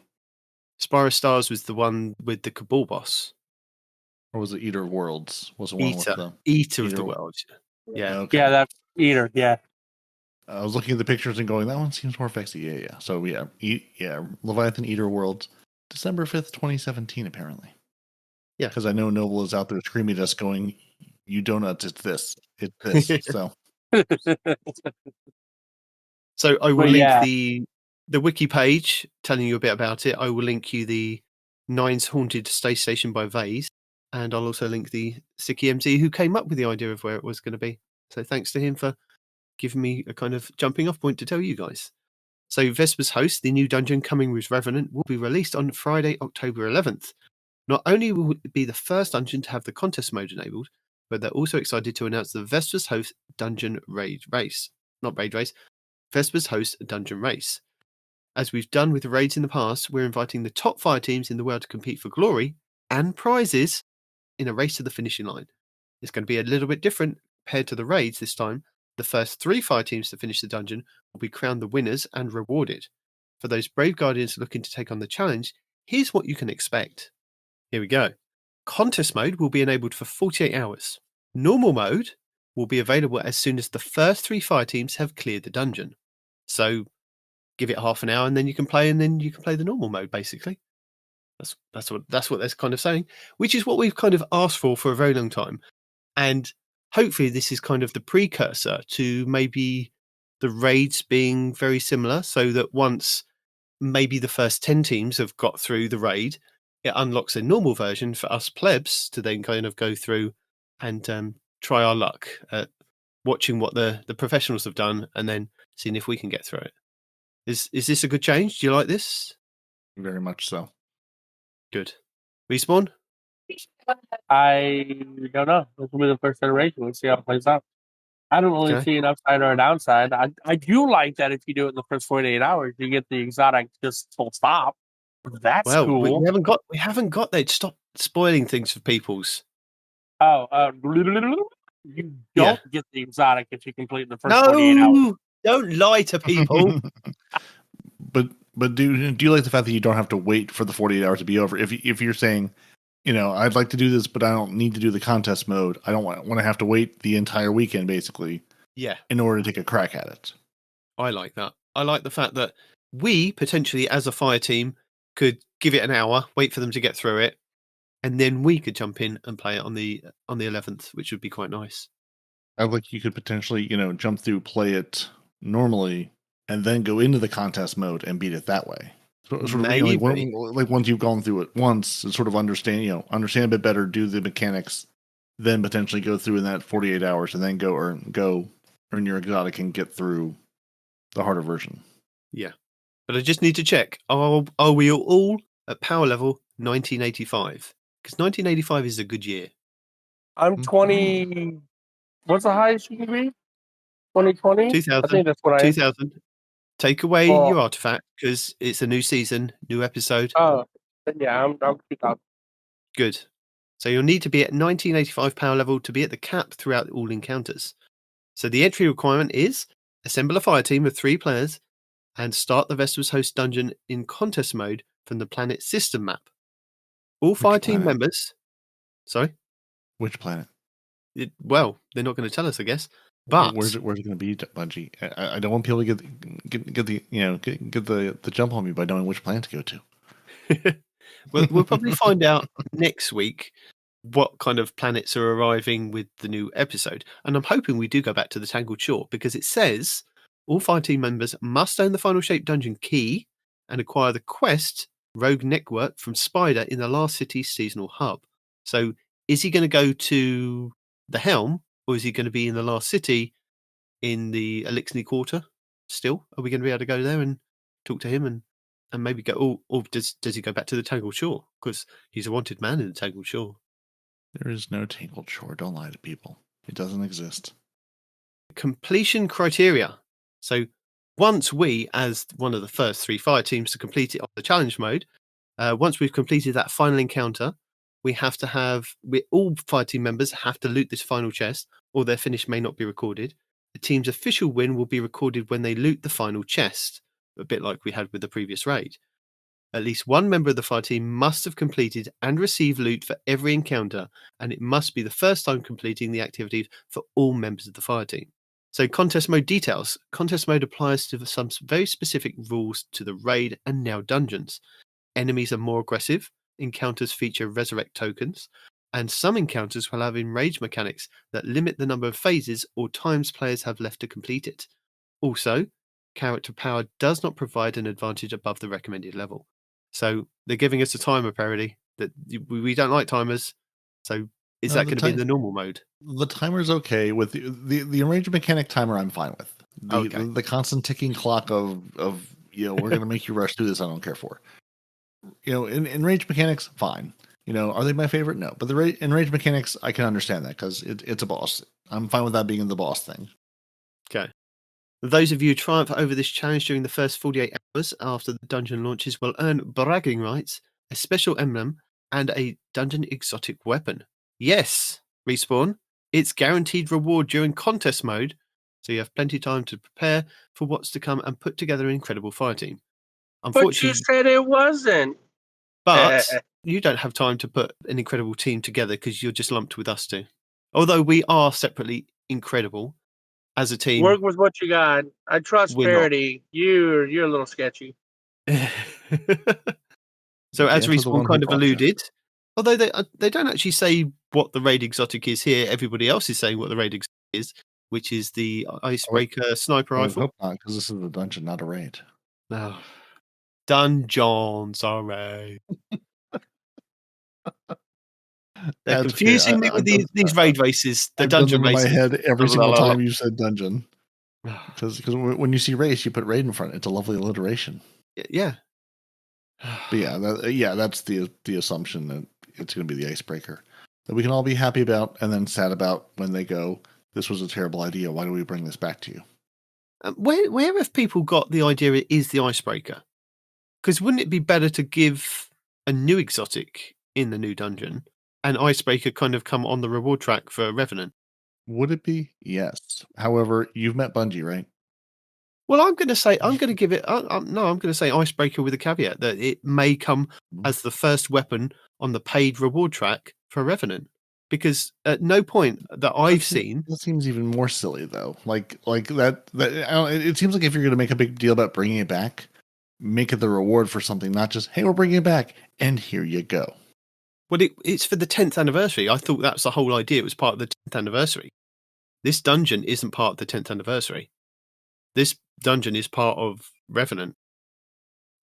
Spire of Stars was the one with the Cabal boss. Or was it Eater of Worlds? Was the one with the Eater of the World. Yeah. Okay. Yeah, that's Eater. Yeah. I was looking at the pictures and going, that one seems more sexy. Yeah. So Leviathan Eater Worlds, December 5th, 2017, apparently. Yeah. Because I know Noble is out there screaming at us going, you donuts, it's this. It's this. So So I will link the wiki page telling you a bit about it. I will link you the Nine's Haunted Space Station by Vase, and I'll also link the Sticky MZ who came up with the idea of where it was going to be. So thanks to him for giving me a kind of jumping off point to tell you guys. So Vespers Host, the new dungeon coming with Revenant, will be released on Friday, October 11th. Not only will it be the first dungeon to have the contest mode enabled, but they're also excited to announce the Vespers Host Dungeon Vespers Host Dungeon Race. As we've done with raids in the past, we're inviting the top 5 teams in the world to compete for glory and prizes in a race to the finishing line. It's going to be a little bit different compared to the raids this time. The first 3 fire teams to finish the dungeon will be crowned the winners and rewarded. For those brave guardians looking to take on the challenge, here's what you can expect. Here we go. Contest mode will be enabled for 48 hours. Normal mode will be available as soon as the first 3 fire teams have cleared the dungeon. So give it half an hour and then you can play the normal mode, basically. That's what they're kind of saying, which is what we've kind of asked for a very long time. And hopefully this is kind of the precursor to maybe the raids being very similar, so that once maybe the first 10 teams have got through the raid, it unlocks a normal version for us plebs to then kind of go through and try our luck at watching what the professionals have done and then seeing if we can get through it. Is this a good change? Do you like this? Very much so. Good. Respawn? I don't know. This will be the first iteration. We'll see how it plays out. I don't really see an upside or a downside. I do like that if you do it in the first 48 hours, you get the exotic just full stop. That's cool. We haven't got that. Stop spoiling things for peoples. You don't get the exotic if you complete in the first 48 hours. Don't lie to people. But do you like the fact that you don't have to wait for the 48 hours to be over? If you're saying, I'd like to do this, but I don't need to do the contest mode. I don't want to have to wait the entire weekend, basically. Yeah. In order to take a crack at it. I like that. I like the fact that we potentially, as a fire team, could give it an hour, wait for them to get through it, and then we could jump in and play it on the 11th, which would be quite nice. I like you could potentially, jump through, play it normally, and then go into the contest mode and beat it that way. So, sort of, like once you've gone through it once, and sort of understand a bit better, do the mechanics, then potentially go through in that 48 hours, and then go earn your exotic and get through the harder version. Yeah, but I just need to check: are we all at power level 1985? Because 1985 is a good year. I'm 20. What's the highest you can be? 2020? 2000. I think that's what I am. 2000. Take away your artifact because it's a new season, new episode. Oh, yeah, I'm 2000. Good. So you'll need to be at 1985 power level to be at the cap throughout all encounters. So the entry requirement is assemble a fire team of 3 players and start the Vespers Host dungeon in contest mode from the planet system map. All fire team members... Sorry? Which planet? Well, they're not going to tell us, I guess. But where's it going to be, Bungie? I don't want people to get the jump on me by knowing which planet to go to. We'll probably find out next week what kind of planets are arriving with the new episode. And I'm hoping we do go back to the Tangled Shore, because it says all fire team members must own the Final Shape dungeon key and acquire the quest Rogue Network from Spider in the Last City seasonal hub. So is he going to go to the Helm, or is he going to be in the Last City in the Elixir Quarter still? Are we going to be able to go there and talk to him and maybe go, or does he go back to the Tangled Shore? Because he's a wanted man in the Tangled Shore. There is no Tangled Shore. Don't lie to people. It doesn't exist. Completion criteria. So once we, as one of the first 3 fire teams to complete it on the challenge mode, once we've completed that final encounter, all fire team members have to loot this final chest, or their finish may not be recorded. The team's official win will be recorded when they loot the final chest, a bit like we had with the previous raid. At least one member of the fire team must have completed and received loot for every encounter, and it must be the first time completing the activities for all members of the fire team. So contest mode details. Contest mode applies to some very specific rules to the raid and now dungeons. Enemies are more aggressive. Encounters feature resurrect tokens, and some encounters will have enrage mechanics that limit the number of phases or times players have left to complete it. Also, character power does not provide an advantage above the recommended level. So they're giving us a timer parity that we don't like timers. So is that going to be in the normal mode? The timer's okay. With the enrage mechanic timer, I'm fine with. The constant ticking clock of we're going to make you rush through this, I don't care for. In range mechanics, fine. Are they my favorite? No. But in range mechanics, I can understand that because it's a boss. I'm fine with that being the boss thing. Okay. Those of you who triumph over this challenge during the first 48 hours after the dungeon launches will earn bragging rights, a special emblem, and a dungeon exotic weapon. Yes, Respawn. It's guaranteed reward during contest mode, so you have plenty of time to prepare for what's to come and put together an incredible fire team. But you Unfortunately, said it wasn't. but you don't have time to put an incredible team together because you're just lumped with us two. Although we are separately incredible as a team. Work with what you got. I trust We're not. Peroty. You're a little sketchy. So as Answer the one Respawn who kind of brought you. alluded, although they don't actually say what the raid exotic is here, everybody else is saying what the raid exotic is, which is the icebreaker sniper I would rifle. hope not, because this is a dungeon, not a raid. Oh, dungeon, sorry. They're That's confusing me okay. with these raid races. The I've done dungeon them in my races. head every Blah, single blah, blah, time you said dungeon. Because when you see race, you put raid in front. It's a lovely alliteration. Yeah. But that's the assumption that it's going to be the icebreaker that we can all be happy about and then sad about when they go, this was a terrible idea. Why do we bring this back to you? Where have people got the idea it is the icebreaker? Because wouldn't it be better to give a new exotic in the new dungeon and icebreaker kind of come on the reward track for Revenant? Would it be? Yes. However, you've met Bungie, right? Well, I'm going to give it. I'm going to say icebreaker with a caveat that it may come as the first weapon on the paid reward track for Revenant. Because at no point that I've seen, that seems even more silly though. Like that. It seems like if you're going to make a big deal about bringing it back, make it the reward for something, not just hey, we're bringing it back and here you go. Well, it's for the 10th anniversary. I thought that's the whole idea. It was part of the 10th anniversary. This dungeon isn't part of the 10th anniversary. This dungeon is part of Revenant.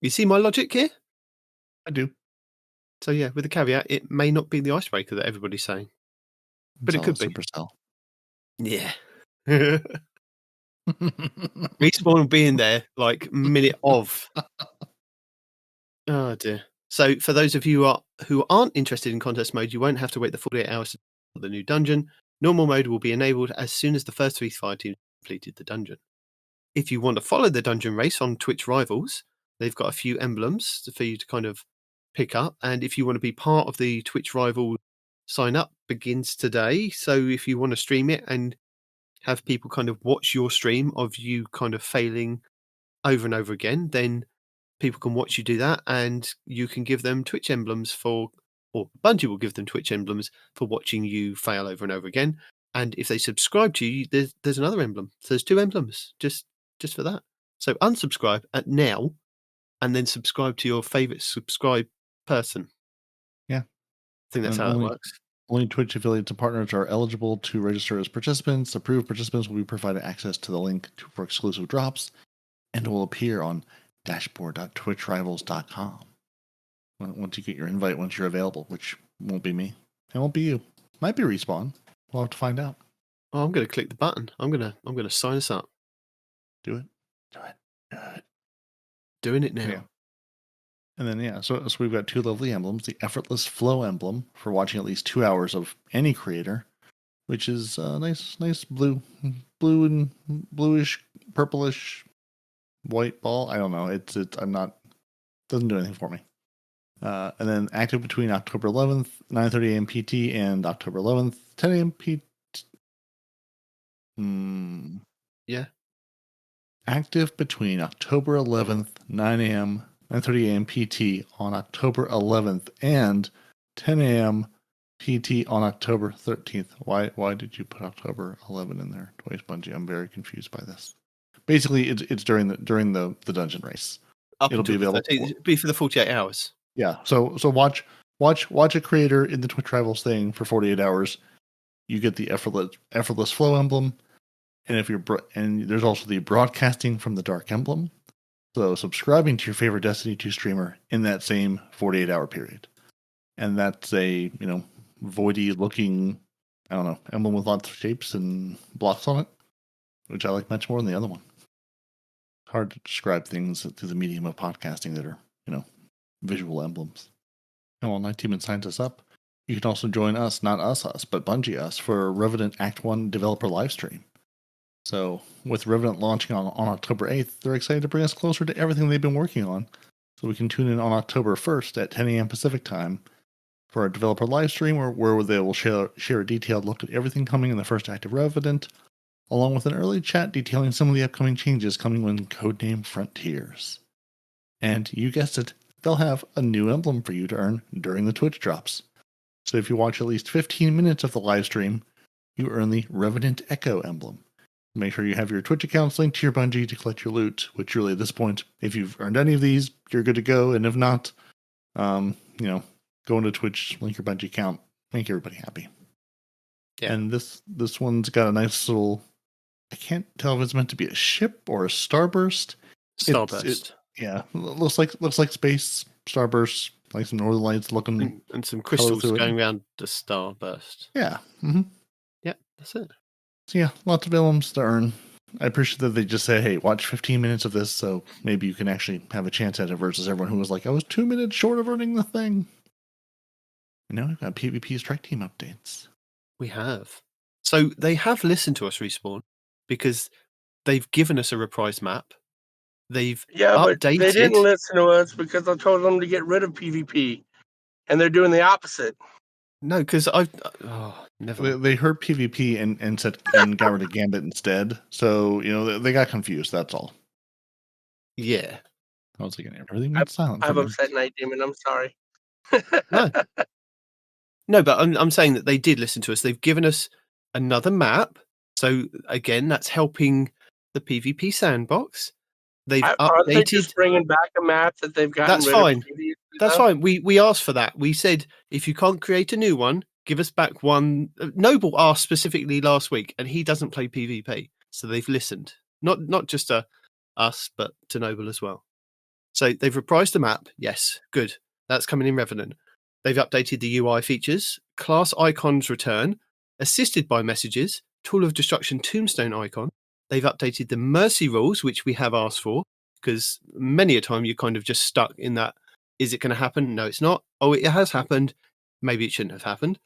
You see my logic here? I do. So yeah, with the caveat, it may not be the icebreaker that everybody's saying. But it could be. Supercell. Yeah. Respawn will be in there like minute of. Oh dear. So for those of you who aren't interested in contest mode, you won't have to wait the 48 hours to start the new dungeon. Normal mode will be enabled as soon as the first 3 fire teams completed the dungeon. If you want to follow the dungeon race on Twitch Rivals, they've got a few emblems for you to kind of pick up. And if you want to be part of the Twitch Rival sign up begins today. So if you want to stream it and have people kind of watch your stream of you kind of failing over and over again, then people can watch you do that and you can give them Twitch emblems or Bungie will give them Twitch emblems for watching you fail over and over again. And if they subscribe to you, there's another emblem. So there's 2 emblems just for that. So unsubscribe at now and then subscribe to your favorite subscribe person. Yeah. I think that's how it works. Only Twitch affiliates and partners are eligible to register as participants. Approved participants will be provided access to the link for exclusive drops and will appear on dashboard.twitchrivals.com. Once you get your invite, once you're available, which won't be me. It won't be you. Might be Respawn. We'll have to find out. Oh, I'm going to click the button. I'm going to sign us up. Do it. Doing it now. Yeah. And then, so we've got 2 lovely emblems. The Effortless Flow emblem for watching at least 2 hours of any creator, which is nice blue and bluish, purplish, white ball. I don't know. Doesn't do anything for me. And then active between October 11th, 9:30 a.m. PT and October 11th, 10 a.m. PT. Yeah. Active between October 11th, 9 a.m., 9:30 a.m. PT on October 11th and 10 a.m. PT on October 13th. Why did you put October 11 in there twice, Bungie? I'm very confused by this. Basically, it's during the dungeon race. It'll be available. It'll be for the 48 hours. Yeah. So watch a creator in the Twitch Rivals thing for 48 hours. You get the effortless flow emblem, and there's also the broadcasting from the dark emblem. So subscribing to your favorite Destiny 2 streamer in that same 48-hour period. And that's a, voidy looking, I don't know, emblem with lots of shapes and blocks on it, which I like much more than the other one. It's hard to describe things through the medium of podcasting that are, visual emblems. And while Night Demon signs us up, you can also join us, not us, but Bungie us, for Revenant Act 1 developer livestream. So, with Revenant launching on October 8th, they're excited to bring us closer to everything they've been working on. So we can tune in on October 1st at 10 a.m. Pacific time for a developer live stream where they will share a detailed look at everything coming in the first act of Revenant, along with an early chat detailing some of the upcoming changes coming when codename Frontiers. And you guessed it, they'll have a new emblem for you to earn during the Twitch drops. So if you watch at least 15 minutes of the live stream, you earn the Revenant Echo emblem. Make sure you have your Twitch accounts linked to your Bungie to collect your loot, which really at this point, if you've earned any of these, you're good to go. And if not, go into Twitch, link your Bungie account, make everybody happy. Yeah. And this one's got a nice little, I can't tell if it's meant to be a ship or a starburst. Starburst. Looks like space starburst, like some Northern Lights looking. And some crystals going around the starburst. Yeah. Mm-hmm. Yeah, that's it. So yeah, lots of emblems to earn. I appreciate that they just say, hey, watch 15 minutes of this, so maybe you can actually have a chance at it versus everyone who was like, I was 2 minutes short of earning the thing. And now we've got PvP strike team updates. We have. So they have listened to us, Respawn, because they've given us a reprised map. They've updated. But they didn't listen to us because I told them to get rid of PvP. And they're doing the opposite. No, because never. They heard PvP and said and got rid of Gambit instead. So, they got confused. That's all. Yeah. I was like, everything went silent. I've upset Night Demon. I'm sorry. No, but I'm saying that they did listen to us. They've given us another map. So, again, that's helping the PvP sandbox. They've updated. Are they just bringing back a map that they've gotten That's rid fine. of previously? That's fine. We asked for that. We said, if you can't create a new one, give us back one. Noble asked specifically last week, and he doesn't play PvP. So they've listened. Not just to us, but to Noble as well. So they've reprised the map. Yes, good. That's coming in Revenant. They've updated the UI features. Class icons return. Assisted by messages. Tool of Destruction tombstone icon. They've updated the mercy rules, which we have asked for, because many a time you're kind of just stuck in that. Is it going to happen? No, it's not. Oh, it has happened. Maybe it shouldn't have happened.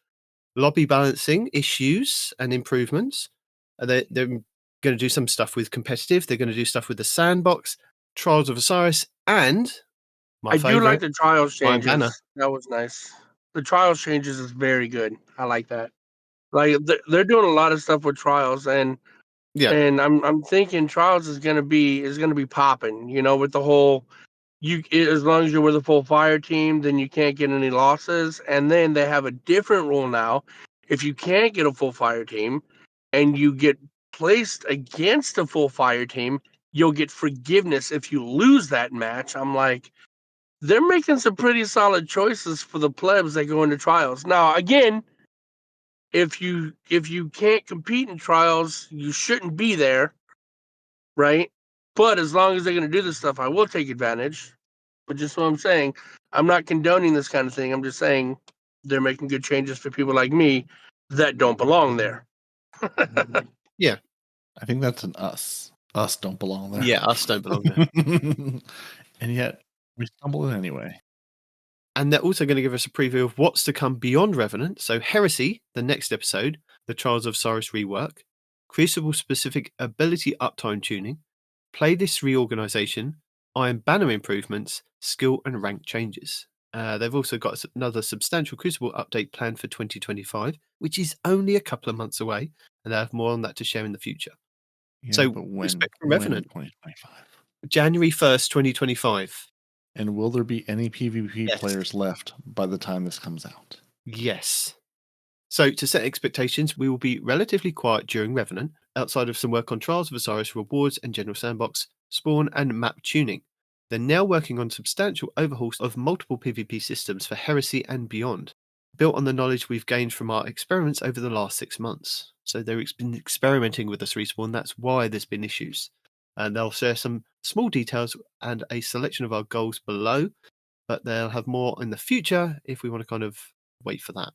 Lobby balancing issues and improvements. They're going to do some stuff with competitive. They're going to do stuff with the sandbox, Trials of Osiris, and I do like the Trials changes. That was nice. The Trials changes is very good. I like that. Like they're doing a lot of stuff with Trials, and I'm thinking Trials is going to be popping. With the whole. As long as you're with a full fire team, then you can't get any losses. And then they have a different rule now. If you can't get a full fire team and you get placed against a full fire team, you'll get forgiveness if you lose that match. I'm like, they're making some pretty solid choices for the plebs that go into Trials. Now, again, if you can't compete in Trials, you shouldn't be there, right? But as long as they're going to do this stuff, I will take advantage. But just what I'm saying, I'm not condoning this kind of thing. I'm just saying they're making good changes for people like me that don't belong there. Yeah. I think that's an us. Us don't belong there. Yeah, us don't belong there. And yet, we stumble in anyway. And they're also going to give us a preview of what's to come beyond Revenant. So Heresy, the next episode, the Trials of Osiris rework, Crucible-specific ability uptime tuning, playlist reorganization, Iron Banner improvements, skill and rank changes. They've also got another substantial Crucible update planned for 2025, which is only a couple of months away, and they have more on that to share in the future. Yeah, so, but when Revenant, 2025? January 1st, 2025. And will there be any PvP players left by the time this comes out? Yes. So, to set expectations, we will be relatively quiet during Revenant, outside of some work on Trials of Osiris rewards and general sandbox, spawn and map tuning. They're now working on substantial overhauls of multiple PvP systems for Heresy and beyond, built on the knowledge we've gained from our experiments over the last 6 months. So they've been experimenting with us, Respawn. That's why there's been issues. And they'll share some small details and a selection of our goals below, but they'll have more in the future if we want to kind of wait for that.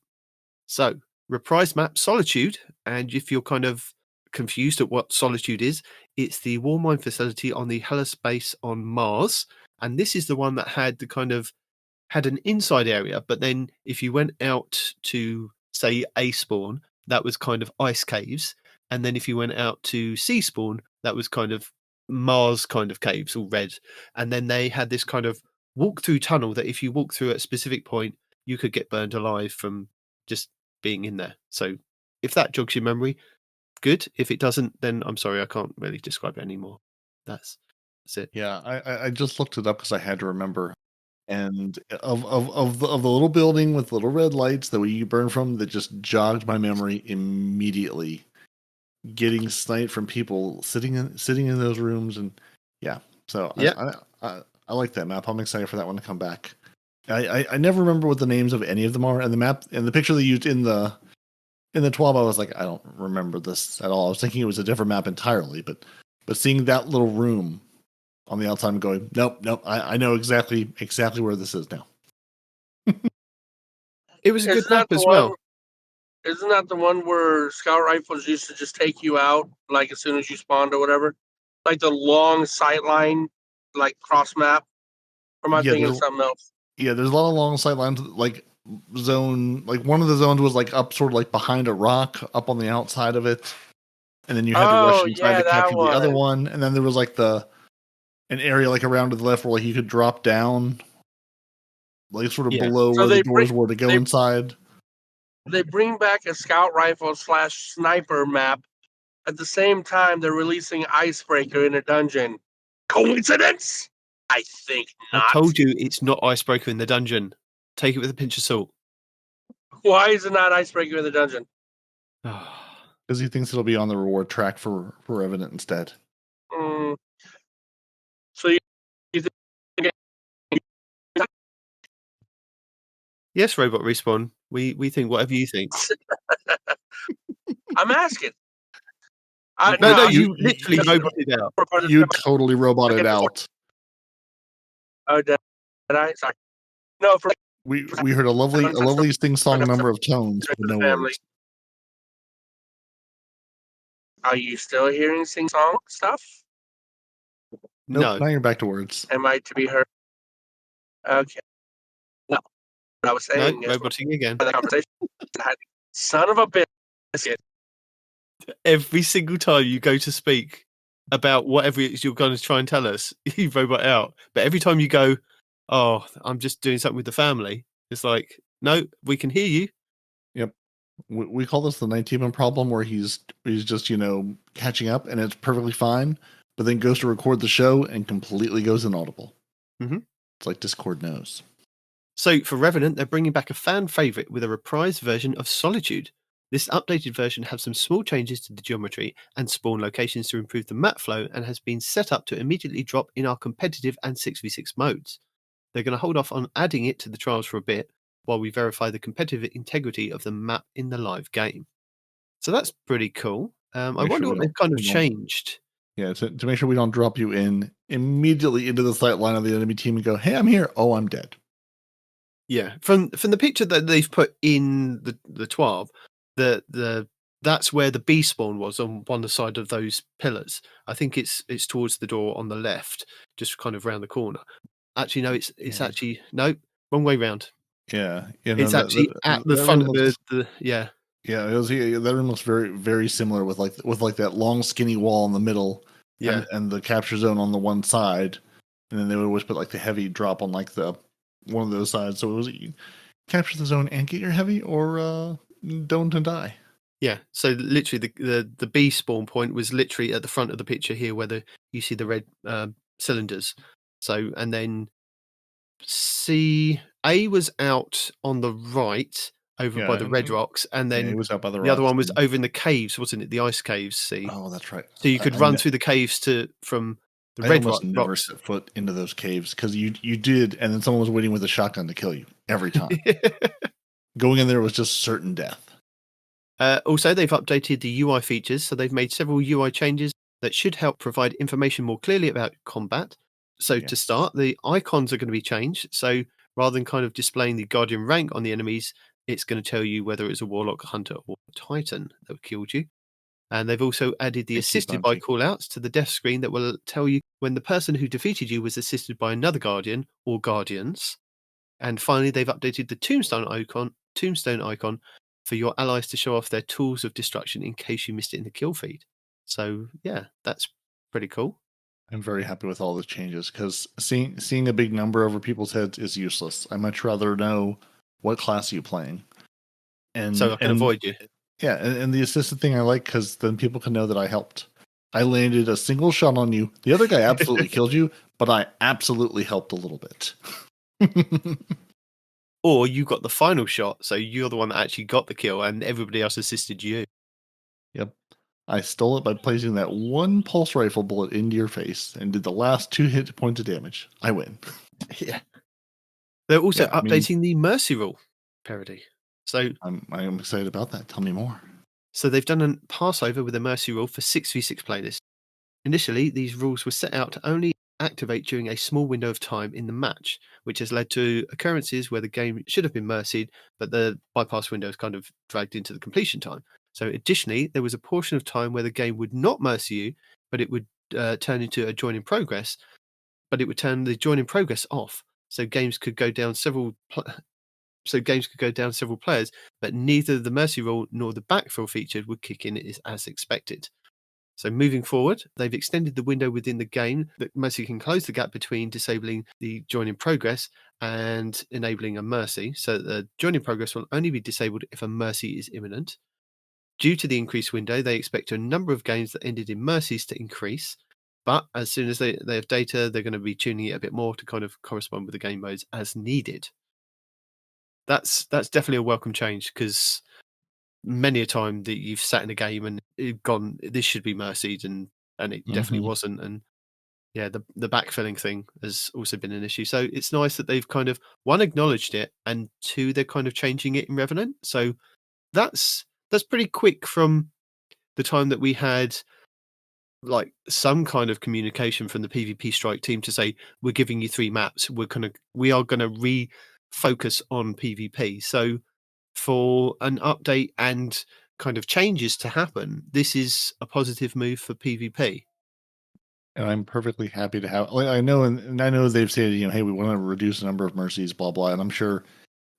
So, reprise map Solitude, and if you're kind of confused at what Solitude is, it's the war mine facility on the Hellas base on Mars, and this is the one that had an inside area, but then if you went out to, say, A spawn, that was kind of ice caves, and then if you went out to C spawn, that was kind of Mars kind of caves, all red, and then they had this kind of walk-through tunnel that if you walk through at a specific point, you could get burned alive from just being in there. So if that jogs your memory, good. If it doesn't, then I'm sorry, I can't really describe it anymore. That's it. Yeah, I just looked it up because I had to remember. And of the little building with little red lights that you burn from, that just jogged my memory immediately. Getting sniped from people sitting in those rooms, and yeah. So Yeah. I like that map. I'm excited for that one to come back. I never remember what the names of any of them are, and the map and the picture they used in the TWAB, I was like, I don't remember this at all. I was thinking it was a different map entirely, but seeing that little room on the outside and going, nope, I know exactly where this is now. It was a good Isn't that map the as one? well. Isn't that the one where scout rifles used to just take you out, like as soon as you spawned or whatever? Like the long sight line, like cross map? Or am I thinking of something else? Yeah, there's a lot of long sight lines, like zone, like one of the zones was like up sort of like behind a rock up on the outside of it. And then you had to rush inside to capture the other one. And then there was like an area like around to the left where like you could drop down, like sort of below where the doors were to go inside. They bring back a scout rifle / sniper map. At the same time, they're releasing Icebreaker in a dungeon. Coincidence? I think not. I told you it's not Icebreaker in the dungeon. Take it with a pinch of salt. Why is it not Icebreaker in the dungeon? Because he thinks it'll be on the reward track for Revenant instead. So you think? Yes, Robot Respawn. We think whatever you think. I'm asking. No, you literally roboted out. You totally roboted out. Oh, did I? Sorry. No, we heard a lovely sing-song number of tones with no words. Are you still hearing sing-song stuff? Nope, now you're back to words. Am I to be heard? Okay. No. What I was saying is roboting again. The conversation. Son of a bitch. Every single time you go to speak about whatever it is you're going to try and tell us, you robot out. But every time you go, oh, I'm just doing something with the family, it's like, no, we can hear you. Yep. We call this the night demon problem, where he's just, catching up and it's perfectly fine, but then goes to record the show and completely goes inaudible. Mm-hmm. It's like Discord knows. So for Revenant, they're bringing back a fan favorite with a reprised version of Solitude. This updated version has some small changes to the geometry and spawn locations to improve the map flow, and has been set up to immediately drop in our competitive and 6v6 modes. They're going to hold off on adding it to the trials for a bit while we verify the competitive integrity of the map in the live game. So that's pretty cool. I wonder what they've kind of changed. Yeah, to make sure we don't drop you in immediately into the sight line of the enemy team and go, hey, I'm here. Oh, I'm dead. Yeah, from the picture that they've put in the TWAB, that's where the B spawn was, on one side of those pillars. I think it's towards the door on the left, just kind of round the corner. Actually, no, it's actually no, wrong way round. Yeah, it's actually at the front of the yeah. Yeah, it was. Yeah, that room looks very, very similar with that long, skinny wall in the middle. Yeah, and the capture zone on the one side, and then they would always put like the heavy drop on like the one of those sides. So it was you capture the zone and get your heavy, or don't and die. Yeah. So literally, the B spawn point was literally at the front of the picture here, where you see the red cylinders. So, and then A was out on the right, over by the red rocks, and then it was out by the other one was over in the caves, wasn't it? The ice caves. See? Oh, that's right. So you could run through the caves from the red rocks. Never set foot into those caves because you did, and then someone was waiting with a shotgun to kill you every time. Going in there was just certain death. Also, they've updated the UI features, so they've made several UI changes that should help provide information more clearly about combat. So to start, the icons are going to be changed. So rather than kind of displaying the Guardian rank on the enemies, it's going to tell you whether it's a Warlock, Hunter, or Titan that killed you. And they've also added the assisted by callouts to the death screen that will tell you when the person who defeated you was assisted by another Guardian or Guardians. And finally, they've updated the tombstone icon for your allies to show off their tools of destruction in case you missed it in the kill feed. So yeah, that's pretty cool. I'm very happy with all the changes because seeing a big number over people's heads is useless. I much rather know what class are you playing? And So I can avoid you. Yeah, and the assisted thing I like because then people can know that I helped. I landed a single shot on you. The other guy absolutely killed you, but I absolutely helped a little bit. Or you got the final shot, so you're the one that actually got the kill, and everybody else assisted you. Yep. I stole it by placing that one pulse rifle bullet into your face and did the last 2 hit points of damage. I win. Yeah. They're also Yeah, I mean- updating the mercy rule, Peroty. So I'm excited about that. Tell me more. So they've done a passover with a mercy rule for 6v6 playlists. Initially, these rules were set out to only activate during a small window of time in the match, which has led to occurrences where the game should have been mercied, but the bypass window is kind of dragged into the completion time. So additionally, there was a portion of time where the game would not mercy you, but it would turn into a join in progress, but it would turn the join in progress off. So games could go down several players, but neither the mercy rule nor the backfill feature would kick in as expected. So moving forward, they've extended the window within the game that mercy can close the gap between disabling the join in progress and enabling a mercy. So the join in progress will only be disabled if a mercy is imminent. Due to the increased window, they expect a number of games that ended in mercies to increase. But as soon as they have data, they're going to be tuning it a bit more to kind of correspond with the game modes as needed. That's definitely a welcome change, because many a time that you've sat in a game and gone, this should be mercied, and it definitely wasn't. And yeah, the backfilling thing has also been an issue. So it's nice that they've kind of, one, acknowledged it, and two, they're kind of changing it in Revenant. So that's pretty quick from the time that we had like some kind of communication from the PvP strike team to say, we're giving you 3 maps, we are gonna refocus on PvP. So for an update and kind of changes to happen, this is a positive move for PvP. And I'm perfectly happy to have. I know, and I know they've said, hey, we want to reduce the number of mercies, blah blah. And I'm sure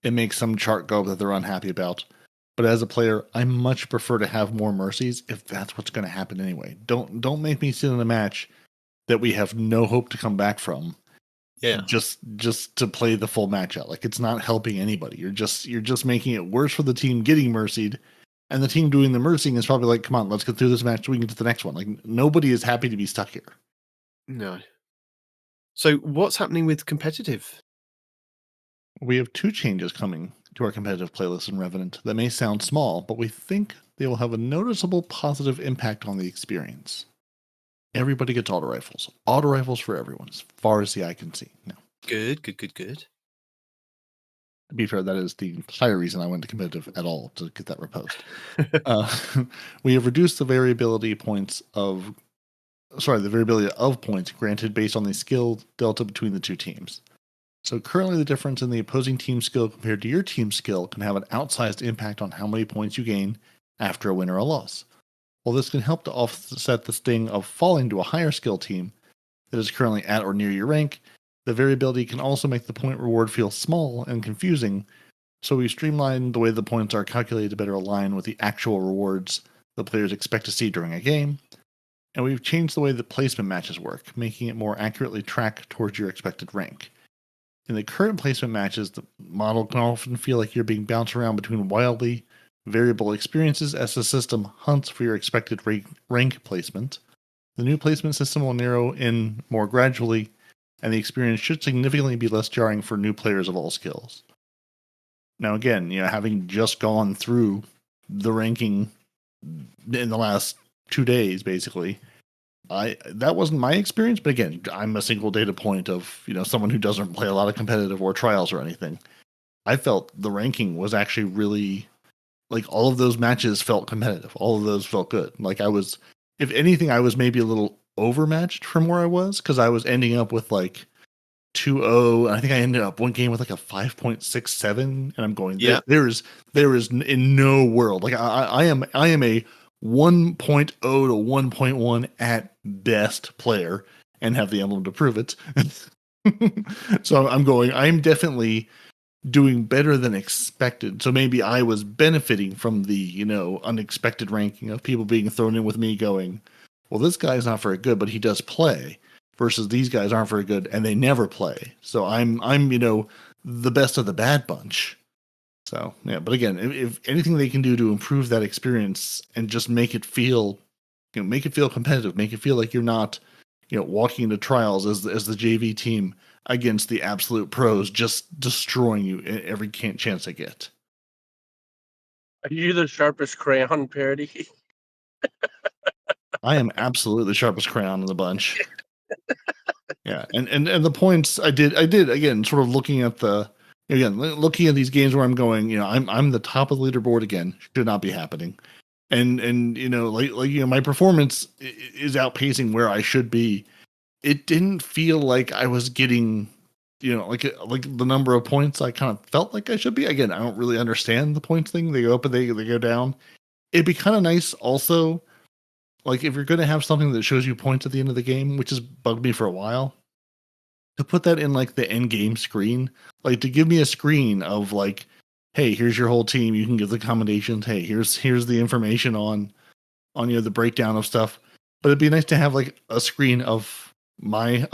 it makes some chart go up that they're unhappy about. But as a player, I much prefer to have more mercies if that's what's going to happen anyway. Don't make me sit in a match that we have no hope to come back from. Yeah, just to play the full match out. Like, it's not helping anybody. You're just making it worse for the team getting mercied, and the team doing the mercying is probably like, come on, let's get through this match so we can get to the next one. Like, nobody is happy to be stuck here. no. So what's happening with competitive? We have 2 changes coming to our competitive playlist in Revenant that may sound small, but we think they will have a noticeable positive impact on the experience. Everybody gets auto rifles. Auto rifles for everyone, as far as the eye can see. Now, Good. to be fair, that is the entire reason I went to competitive at all, to get that reposed. We have reduced the variability of points granted based on the skill delta between the 2 teams. So currently the difference in the opposing team's skill compared to your team's skill can have an outsized impact on how many points you gain after a win or a loss. While this can help to offset the sting of falling to a higher skill team that is currently at or near your rank, the variability can also make the point reward feel small and confusing, so we streamlined the way the points are calculated to better align with the actual rewards the players expect to see during a game, and we've changed the way that placement matches work, making it more accurately track towards your expected rank. In the current placement matches, the model can often feel like you're being bounced around between wildly variable experiences as the system hunts for your expected rank placement. The new placement system will narrow in more gradually, and the experience should significantly be less jarring for new players of all skills. Now again, having just gone through the ranking in the last 2 days, basically, that wasn't my experience, but again, I'm a single data point of, someone who doesn't play a lot of competitive or trials or anything. I felt the ranking was actually really, like, all of those matches felt competitive. All of those felt good. Like, if anything, I was maybe a little overmatched from where I was, because I was ending up with like 2-0. I think I ended up one game with like a 5.67, and I'm going, Yeah. there is in no world. Like, I am a 1.0 to 1.1 at best player, and have the emblem to prove it. So I'm definitely doing better than expected. So maybe I was benefiting from the, unexpected ranking of people being thrown in with me going, well, this guy's not very good, but he does play, versus these guys aren't very good and they never play. So I'm the best of the bad bunch. So yeah, but again, if anything they can do to improve that experience and just make it feel, make it feel competitive, make it feel like you're not, walking into trials as the JV team against the absolute pros, just destroying you every chance they get. Are you the sharpest crayon, Peroty? I am absolutely the sharpest crayon in the bunch. Yeah, and the points I did again, sort of looking at these games where I'm going, I'm the top of the leaderboard again. Should not be happening, and my performance is outpacing where I should be. It didn't feel like I was getting, like the number of points I kind of felt like I should be. Again, I don't really understand the points thing. They go up and they go down. It'd be kind of nice also. Like, if you're going to have something that shows you points at the end of the game, which has bugged me for a while, to put that in, like, the end game screen, like, to give me a screen of, like, hey, here's your whole team, you can give the commendations, hey, here's the information on the breakdown of stuff. But it'd be nice to have, like, a screen of my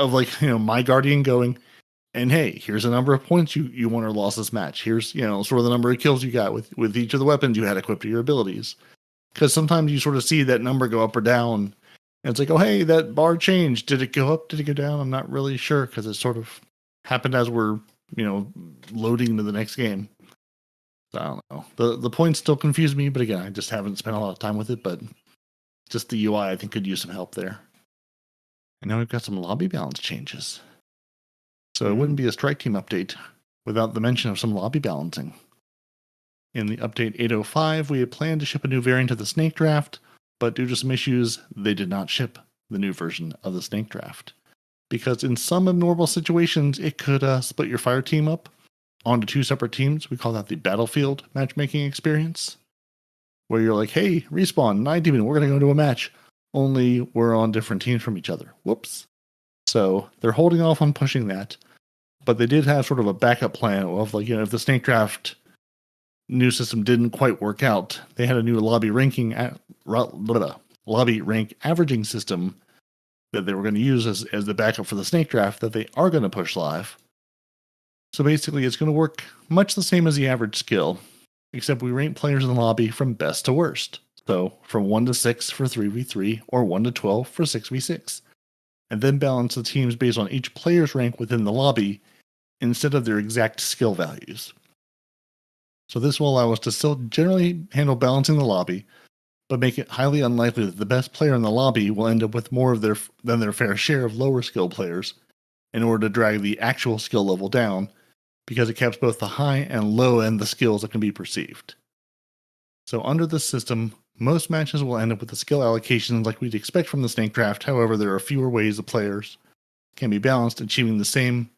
Guardian going, and hey, here's a number of points you won or lost this match. Here's, sort of the number of kills you got with each of the weapons you had equipped to your abilities. Because sometimes you sort of see that number go up or down. And it's like, oh, hey, that bar changed. Did it go up? Did it go down? I'm not really sure because it sort of happened as we're, loading to the next game. So I don't know. The points still confuse me, but again, I just haven't spent a lot of time with it. But just the UI, I think, could use some help there. And now we've got some lobby balance changes. So it wouldn't be a strike team update without the mention of some lobby balancing. In the update 8.05, we had planned to ship a new variant of the Snake Draft, but due to some issues, they did not ship the new version of the Snake Draft. Because in some abnormal situations, it could split your fire team up onto two separate teams. We call that the Battlefield matchmaking experience, where you're like, hey, respawn, 9 team, we're going to go into a match, only we're on different teams from each other. Whoops. So they're holding off on pushing that, but they did have sort of a backup plan of, like, if the Snake Draft new system didn't quite work out, they had a new lobby rank averaging system that they were going to use as the backup for the Snake Draft that they are going to push live. So basically, it's going to work much the same as the average skill, except we rank players in the lobby from best to worst. So from 1 to 6 for 3v3 or 1 to 12 for 6v6, and then balance the teams based on each player's rank within the lobby instead of their exact skill values. So this will allow us to still generally handle balancing the lobby, but make it highly unlikely that the best player in the lobby will end up with more of than their fair share of lower skill players in order to drag the actual skill level down, because it caps both the high and low end the skills that can be perceived. So under this system, most matches will end up with the skill allocations like we'd expect from the Snake Draft. However, there are fewer ways the players can be balanced, achieving the same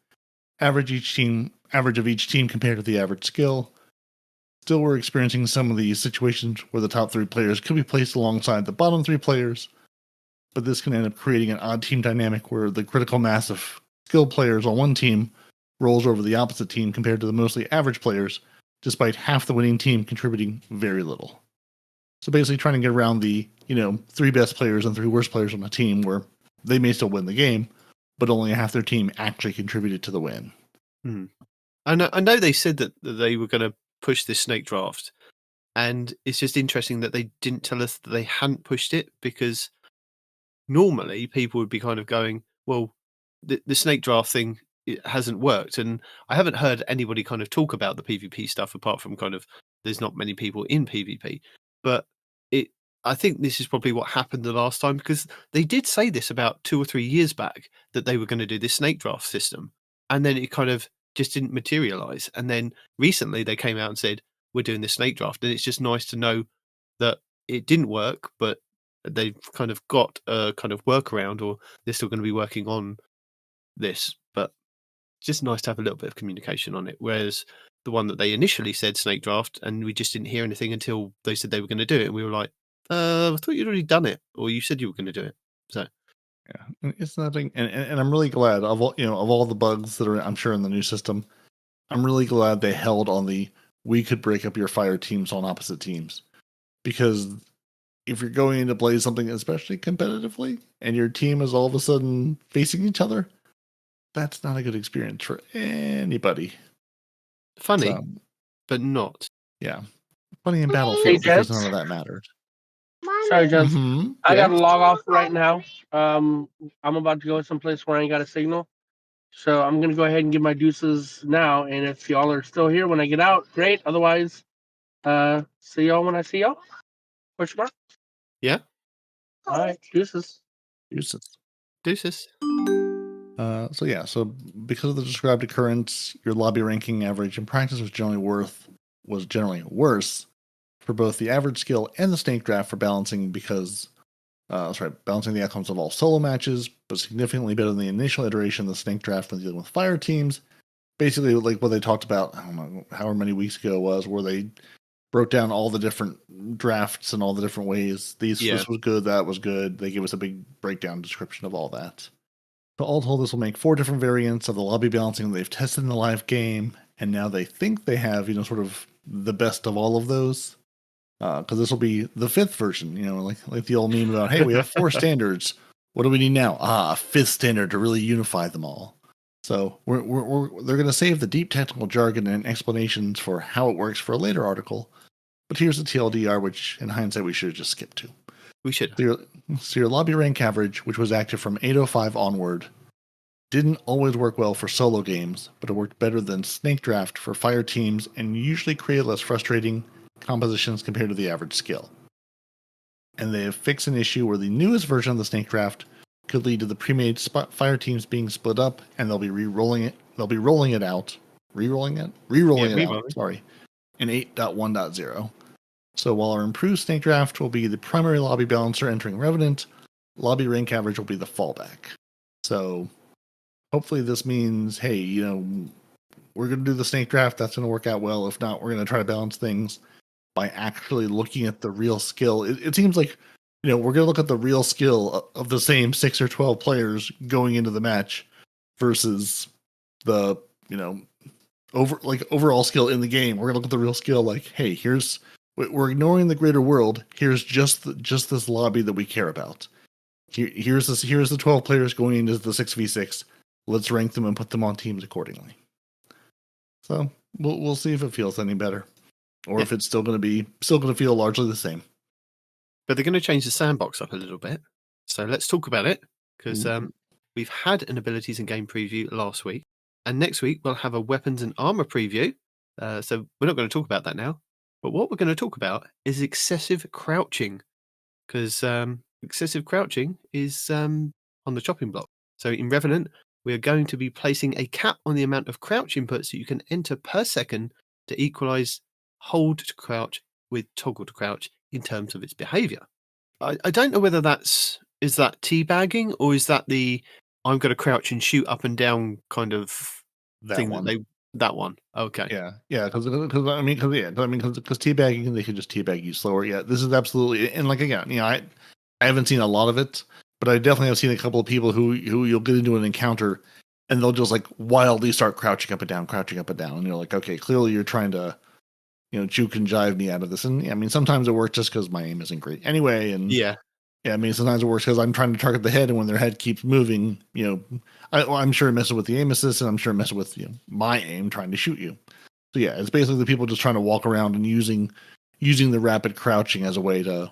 average of each team compared to the average skill. Still, we're experiencing some of these situations where the top 3 players could be placed alongside the bottom 3 players, but this can end up creating an odd team dynamic where the critical mass of skilled players on one team rolls over the opposite team compared to the mostly average players, despite half the winning team contributing very little. So basically trying to get around the, 3 best players and 3 worst players on a team where they may still win the game, but only half their team actually contributed to the win. I know they said that they were going to push this Snake Draft, and it's just interesting that they didn't tell us that they hadn't pushed it, because normally people would be kind of going, well, the Snake Draft thing, it hasn't worked, and I haven't heard anybody kind of talk about the PvP stuff apart from kind of there's not many people in PvP, but I think this is probably what happened the last time, because they did say this about 2 or 3 years back that they were going to do this Snake Draft system, and then it kind of just didn't materialize. And then recently they came out and said, we're doing this Snake Draft. And it's just nice to know that it didn't work, but they've kind of got a kind of workaround, or they're still going to be working on this. But just nice to have a little bit of communication on it. Whereas the one that they initially said Snake Draft, and we just didn't hear anything until they said they were going to do it. And we were like, I thought you'd already done it, or you said you were going to do it. So yeah, it's nothing, and I'm really glad of all the bugs that are, I'm sure, in the new system. I'm really glad they held on we could break up your fire teams on opposite teams, because if you're going in to play something especially competitively and your team is all of a sudden facing each other, that's not a good experience for anybody. Funny, but not. Yeah. Funny in Hey, Battlefield because gents. none of that mattered. Sorry, gents. Mhm. I Yeah. gotta log off right now. I'm about to go someplace where I ain't got a signal. So I'm gonna go ahead and give my deuces now. And if y'all are still here when I get out, great. Otherwise, see y'all when I see y'all. Question mark? Yeah. All right, deuces. Useless. Deuces. So because of the described occurrence, your lobby ranking average in practice was generally worse for both the average skill and the snake draft for balancing balancing the outcomes of all solo matches, but significantly better than the initial iteration of the snake draft when dealing with fire teams. Basically, like what they talked about, I don't know, however many weeks ago it was, where they broke down all the different drafts and all the different ways. This was good, that was good. They gave us a big breakdown description of all that. So all told, this will make 4 different variants of the lobby balancing they've tested in the live game, and now they think they have, sort of the best of all of those. Because this will be the 5th version, like the old meme about, hey, we have 4 standards. What do we need now? A 5th standard to really unify them all. So they're going to save the deep technical jargon and explanations for how it works for a later article. But here's the TLDR, which in hindsight we should have just skipped to. We should. So your lobby rank average, which was active from 805 onward, didn't always work well for solo games, but it worked better than Snake Draft for fire teams and usually created less frustrating compositions compared to the average skill. And they have fixed an issue where the newest version of the Snake Draft could lead to the pre-made fire teams being split up, and they'll be re-rolling it. They'll be rolling it out. Re-rolling it out. Sorry, in 8.1.0. So while our improved Snake Draft will be the primary lobby balancer entering Revenant, lobby rank average will be the fallback. So hopefully this means, hey, we're going to do the Snake Draft. That's going to work out well. If not, we're going to try to balance things by actually looking at the real skill. It seems like, we're going to look at the real skill of the same 6 or 12 players going into the match versus the, overall skill in the game. We're going to look at the real skill like, hey, we're ignoring the greater world. Here's just this lobby that we care about. Here's the 12 players going into the 6v6. Let's rank them and put them on teams accordingly. So we'll see if it feels any better, or if it's still going to feel largely the same. But they're going to change the sandbox up a little bit. So let's talk about it, because we've had an abilities and game preview last week, and next week we'll have a weapons and armor preview. So we're not going to talk about that now. But what we're going to talk about is excessive crouching, because excessive crouching is on the chopping block. So in Revenant, we are going to be placing a cap on the amount of crouch inputs that you can enter per second to equalize hold to crouch with toggle to crouch in terms of its behavior. I don't know whether is that teabagging, or is that the I'm going to crouch and shoot up and down kind of thing one. That one. Okay. Yeah, because teabagging, they could just teabag you slower. Yeah, this is absolutely, and like again, I haven't seen a lot of it, but I definitely have seen a couple of people who you'll get into an encounter and they'll just like wildly start crouching up and down, and you're like, okay, clearly you're trying to, juke and jive me out of this. And I mean, sometimes it works just because my aim isn't great anyway, and yeah, I mean, sometimes it works because I'm trying to target the head, and when their head keeps moving, I'm sure it messes with the aim assist, and I'm sure it messes with my aim trying to shoot you. So yeah, it's basically the people just trying to walk around and using the rapid crouching as a way to,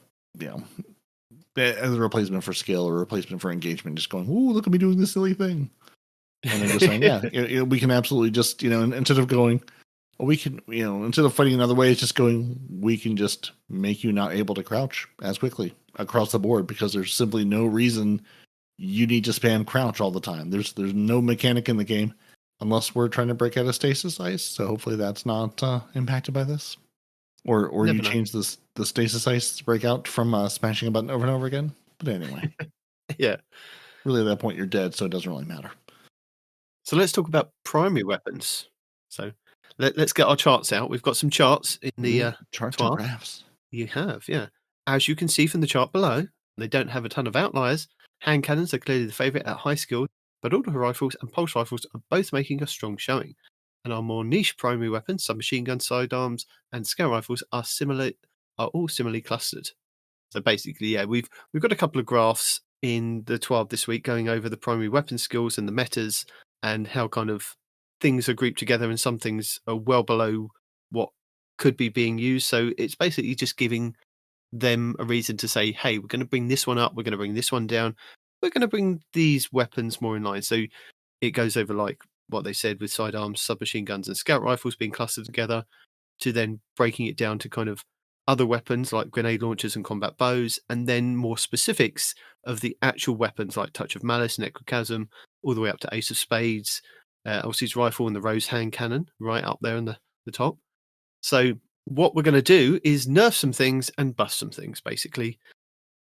as a replacement for skill or a replacement for engagement, just going, "Ooh, look at me doing this silly thing," and then just saying, "Yeah, we can absolutely just instead of going, we can instead of fighting another way, it's just going, we can just make you not able to crouch as quickly across the board because there's simply no reason you need to spam crouch all the time. There's no mechanic in the game unless we're trying to break out of stasis ice. So hopefully that's not impacted by this, or you change the stasis ice breakout from smashing a button over and over again. But anyway, yeah, really at that point you're dead, so it doesn't really matter. So let's talk about primary weapons. So let's get our charts out. We've got some charts in the charts and graphs. You have, yeah. As you can see from the chart below, they don't have a ton of outliers. Hand cannons are clearly the favourite at high skill, but auto rifles and pulse rifles are both making a strong showing. And our more niche primary weapons, submachine guns, sidearms, and scale rifles are all similarly clustered. So basically, yeah, we've got a couple of graphs in the TWAB this week going over the primary weapon skills and the metas and how kind of things are grouped together, and some things are well below what could be being used. So it's basically just giving them a reason to say, hey, we're going to bring this one up, we're going to bring this one down, we're going to bring these weapons more in line. So it goes over like what they said with sidearms, submachine guns, and scout rifles being clustered together, to then breaking it down to kind of other weapons like grenade launchers and combat bows, and then more specifics of the actual weapons like Touch of Malice, Necrochasm, all the way up to Ace of Spades, Elsie's rifle, and the Rose hand cannon right up there on the top. So what we're going to do is nerf some things and buff some things, basically.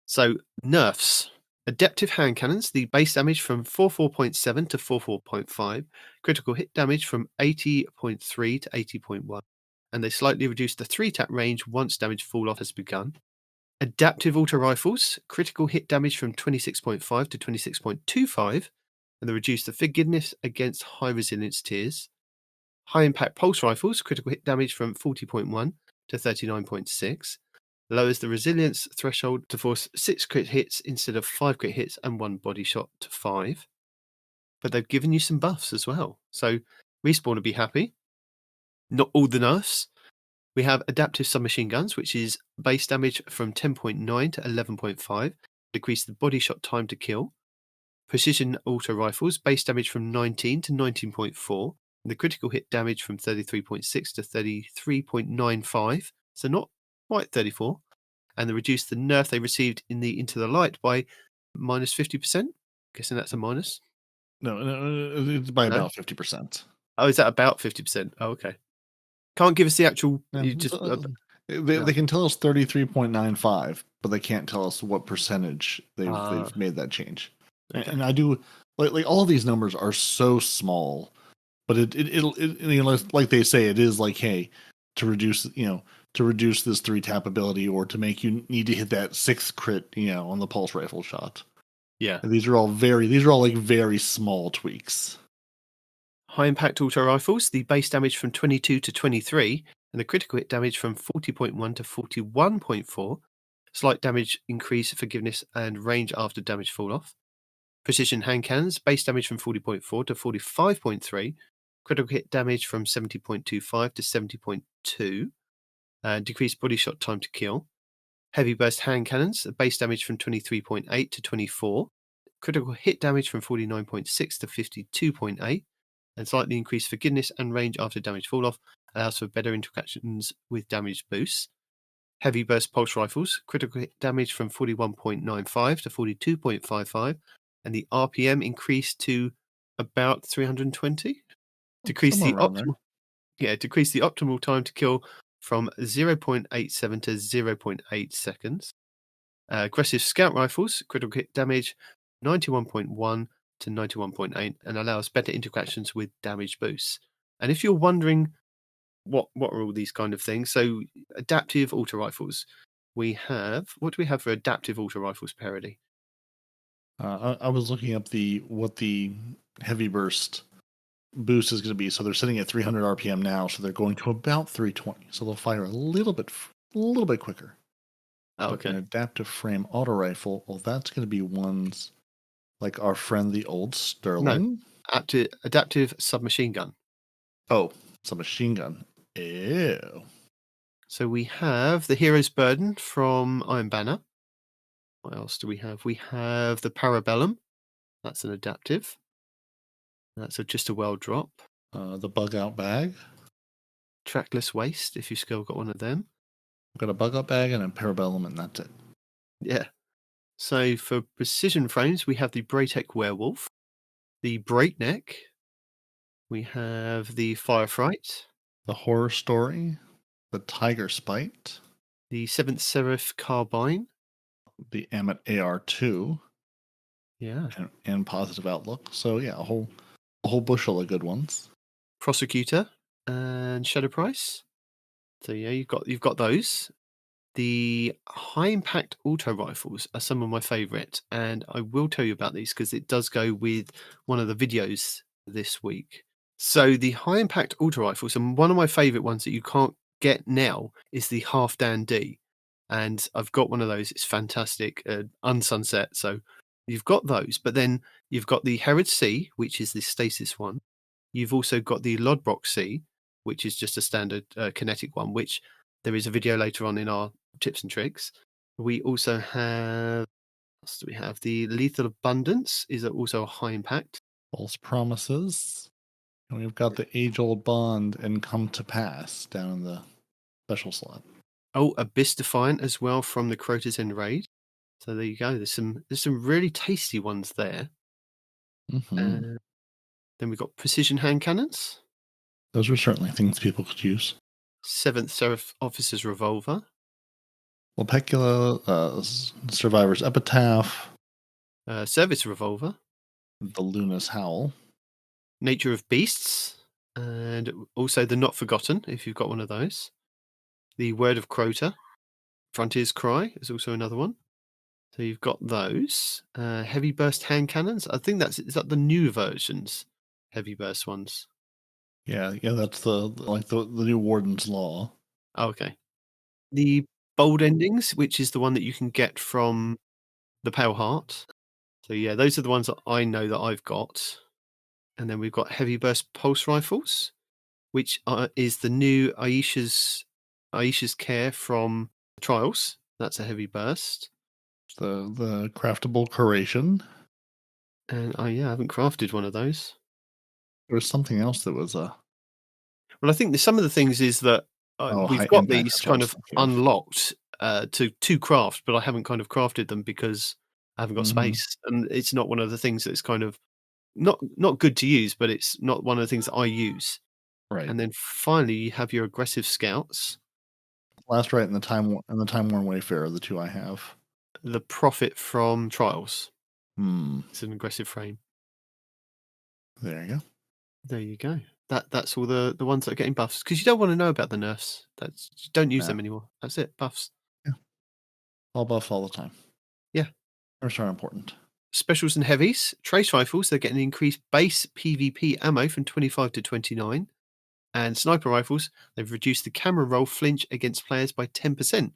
So nerfs. Adaptive hand cannons, the base damage from 44.7 to 44.5, critical hit damage from 80.3 to 80.1, and they slightly reduce the 3-tap range once damage fall off has begun. Adaptive auto rifles, critical hit damage from 26.5 to 26.25, and they reduce the forgiveness against high resilience tiers. High impact pulse rifles, critical hit damage from 40.1 to 39.6, lowers the resilience threshold to force 6 crit hits instead of 5 crit hits and 1 body shot to 5. But they've given you some buffs as well. So Respawn will be happy. Not all the nerfs. We have adaptive submachine guns, which is base damage from 10.9 to 11.5, decrease the body shot time to kill. Precision auto rifles, base damage from 19 to 19.4, and the critical hit damage from 33.6 to 33.95, so not quite 34, and they reduce the nerf they received in the Into the Light by minus 50%. Guessing that's a minus. No, it's by No? about 50%. Oh, is that about 50%? Oh, okay. Can't give us the actual. Yeah, You just they can tell us 33.95, but they can't tell us what percentage they've made that change. Okay. And I do like all of these numbers are so small, but it'll like they say, it is like, hey, to reduce this 3-tap ability, or to make you need to hit that 6th crit, on the pulse rifle shot. Yeah. And these are all very small tweaks. High impact auto rifles, the base damage from 22 to 23, and the critical hit damage from 40.1 to 41.4. Slight damage increase, forgiveness, and range after damage fall off. Precision hand cannons, base damage from 40.4 to 45.3. Critical hit damage from 70.25 to 70.2. Decreased body shot time to kill. Heavy burst hand cannons, base damage from 23.8 to 24. Critical hit damage from 49.6 to 52.8. And slightly increased forgiveness and range after damage fall off, allows for better interactions with damage boosts. Heavy burst pulse rifles, critical hit damage from 41.95 to 42.55, and the RPM increased to about 320. Decrease the optimal time to kill from 0.87 to 0.8 seconds. Aggressive scout rifles, critical hit damage 91.1 to 91.8, and allows better interactions with damage boosts. And if you're wondering what are all these kind of things, so adaptive auto rifles, we have, what do we have for adaptive auto rifles, Peroty? I was looking up what the heavy burst boost is going to be. So they're sitting at 300 RPM now, so they're going to about 320. So they'll fire a little bit quicker. Oh, But okay. an adaptive frame auto rifle, well, that's going to be ones like our friend the old Sterling. Adaptive submachine gun. Oh, submachine gun. Ew. So we have the Hero's Burden from Iron Banner. What else do we have? We have the Parabellum. That's an adaptive. That's just a well drop. The bug out bag. Trackless Waste, if you still got one of them. I've got a bug out bag and a parabellum, and that's it. Yeah. So for precision frames, we have the Braytech Werewolf, the Breakneck, we have the Firefright, The horror story. The tiger spite. the Seventh Seraph Carbine. The Amit AR2. Yeah. And positive outlook. So yeah, a whole bushel of good ones. Prosecutor and Shadow Price. So yeah, you've got those. The high impact auto rifles are some of my favourite, and I will tell you about these because it does go with one of the videos this week. So the high impact auto rifles, and one of my favourite ones that you can't get now is the Half Dan D, and I've got one of those. It's fantastic, unsunset. So you've got those, but then you've got the Herod C, which is the stasis one. You've also got the Lodbrok C, which is just a standard kinetic one, which there is a video later on in our tips and tricks. We also have, what else do we have? The Lethal Abundance is also a high impact. False Promises. And we've got the Age-Old Bond and Come to Pass down in the special slot. Oh, Abyss Defiant as well from the Crota's End raid. So there you go. There's some really tasty ones there. Mm-hmm. Then we've got Precision Hand Cannons. Those are certainly things people could use. 7th Seraph Officer's Revolver. Lepecula, Survivor's Epitaph, Service Revolver. the Luna's Howl. Nature of Beasts. And also the Not Forgotten, if you've got one of those. The Word of Crota. Frontier's Cry is also another one. So you've got those. Heavy Burst Hand Cannons. I think is that the new versions? Heavy Burst ones. Yeah, that's the new Warden's Law. Oh, okay. The Bold Endings, which is the one that you can get from the Pale Heart. So yeah, those are the ones that I know that I've got. And then we've got Heavy Burst Pulse Rifles, which is the new Aisha's Care from Trials. That's a Heavy Burst. The craftable Curation. And I haven't crafted one of those. There was something else that was Well, I think some of the things is that we've high got impact, these that's what I kind was of thinking of. unlocked to craft, but I haven't kind of crafted them because I haven't got Mhm. space, and it's not one of the things that's kind of not good to use, but it's not one of the things that I use. Right. And then finally, you have your Aggressive Scouts, Last Right and the Time Worn Wayfarer, the two I have. the Prophet from Trials. Hmm. It's an aggressive frame. There you go. There you go. That's all the ones that are getting buffs, because you don't want to know about the nerfs. You don't use Yeah. them anymore. That's it. Buffs. All buff all the time. Yeah. Nerfs are important. Specials and heavies. Trace rifles, they're getting increased base PvP ammo from 25 to 29. And sniper rifles, they've reduced the camera roll flinch against players by 10%.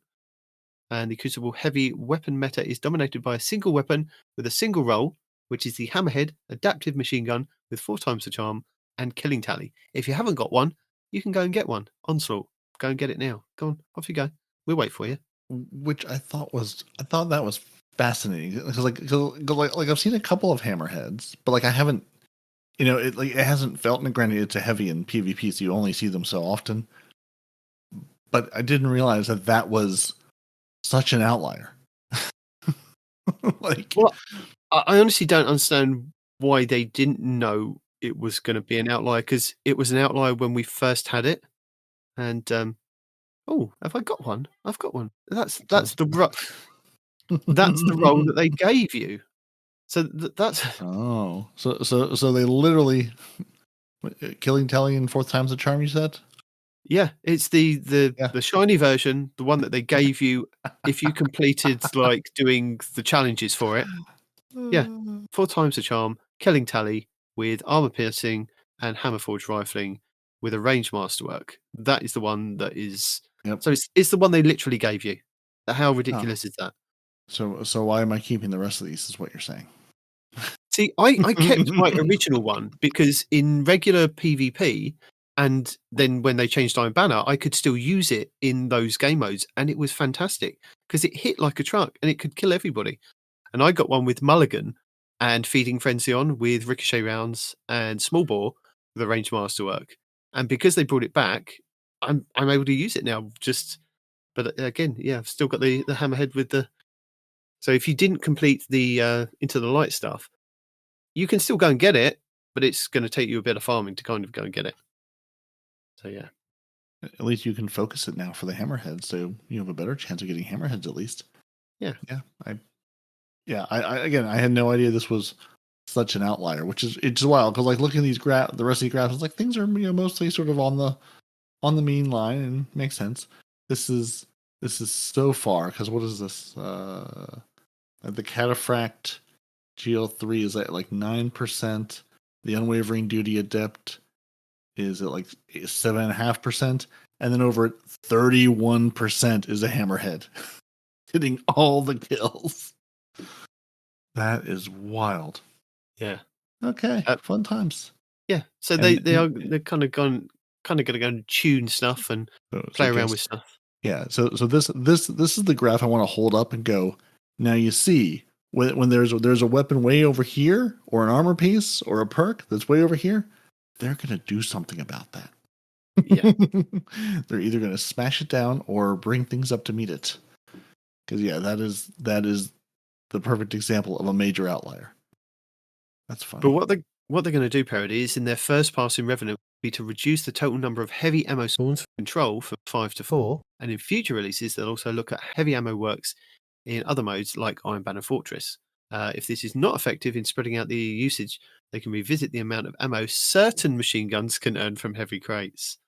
And the Crucible heavy weapon meta is dominated by a single weapon with a single roll, which is the Hammerhead adaptive machine gun with 4 times the charm and killing tally. If you haven't got one, you can go and get one. Onslaught. Go and get it now. Go on, off you go. We'll wait for you. Which I thought that was fascinating, because like I've seen a couple of Hammerheads, but like I haven't, it hasn't felt. And granted, it's a heavy in PvP, so you only see them so often. But I didn't realize that was such an outlier. Well, I honestly don't understand why they didn't know it was going to be an outlier, because it was an outlier when we first had it. And oh, have I got one? I've got one. That's the that's the role that they gave you. So that's so they literally killing tally and 4 times the charm, you said? yeah. It's the shiny version, the one that they gave you if you completed like doing the challenges for it. Yeah, 4 times the charm, killing tally with armor piercing and hammerforge rifling with a range masterwork. That is the one that is. Yep. So it's the one they literally gave you. How ridiculous is that? So why am I keeping the rest of these? Is what you're saying? See, I kept my original one because in regular PvP, and then when they changed Iron Banner, I could still use it in those game modes, and it was fantastic because it hit like a truck and it could kill everybody. And I got one with Mulligan and Feeding Frenzy on with ricochet rounds and small bore with a range masterwork. And because they brought it back, I'm able to use it now. But again, yeah, I've still got the hammerhead with the. So if you didn't complete the Into the Light stuff, you can still go and get it, but it's going to take you a bit of farming to kind of go and get it. So yeah. At least you can focus it now for the hammerhead, so you have a better chance of getting hammerheads at least. Yeah. Yeah. I had no idea this was such an outlier, it's wild because like looking at these the rest of these graphs, it's like things are mostly sort of on the mean line, and makes sense. This is so far, because what is this? The Cataphract GL3 is at like 9%. The Unwavering Duty Adept is at like 7.5%, and then over 31% is a Hammerhead, hitting all the kills. That is wild. Yeah. Okay. Fun times. Yeah. So they're kind of gone kind of going to go and tune stuff and play around with stuff. Yeah. So this is the graph I want to hold up and go. Now you see when there's a weapon way over here, or an armor piece, or a perk that's way over here, they're going to do something about that. Yeah. They're either going to smash it down or bring things up to meet it. Because that is the perfect example of a major outlier. That's funny. But what they're going to do, Peroty, is in their first pass in Revenant be to reduce the total number of heavy ammo spawns for control from 5 to 4, and in future releases they'll also look at heavy ammo works in other modes like Iron Banner Fortress. If this is not effective in spreading out the usage, they can revisit the amount of ammo certain machine guns can earn from heavy crates.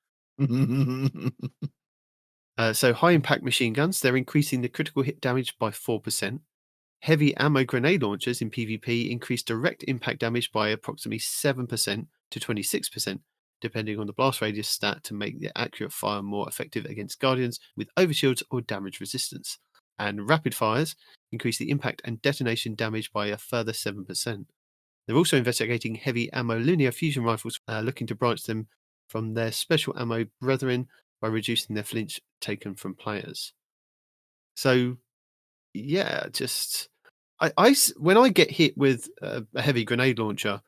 So high impact machine guns, they're increasing the critical hit damage by 4%. Heavy ammo grenade launchers in PvP increase direct impact damage by approximately 7% to 26%, depending on the blast radius stat, to make the accurate fire more effective against guardians with overshields or damage resistance. And rapid fires increase the impact and detonation damage by a further 7%. They're also investigating heavy ammo linear fusion rifles, looking to branch them from their special ammo brethren by reducing their flinch taken from players. So, yeah, just I when I get hit with a heavy grenade launcher,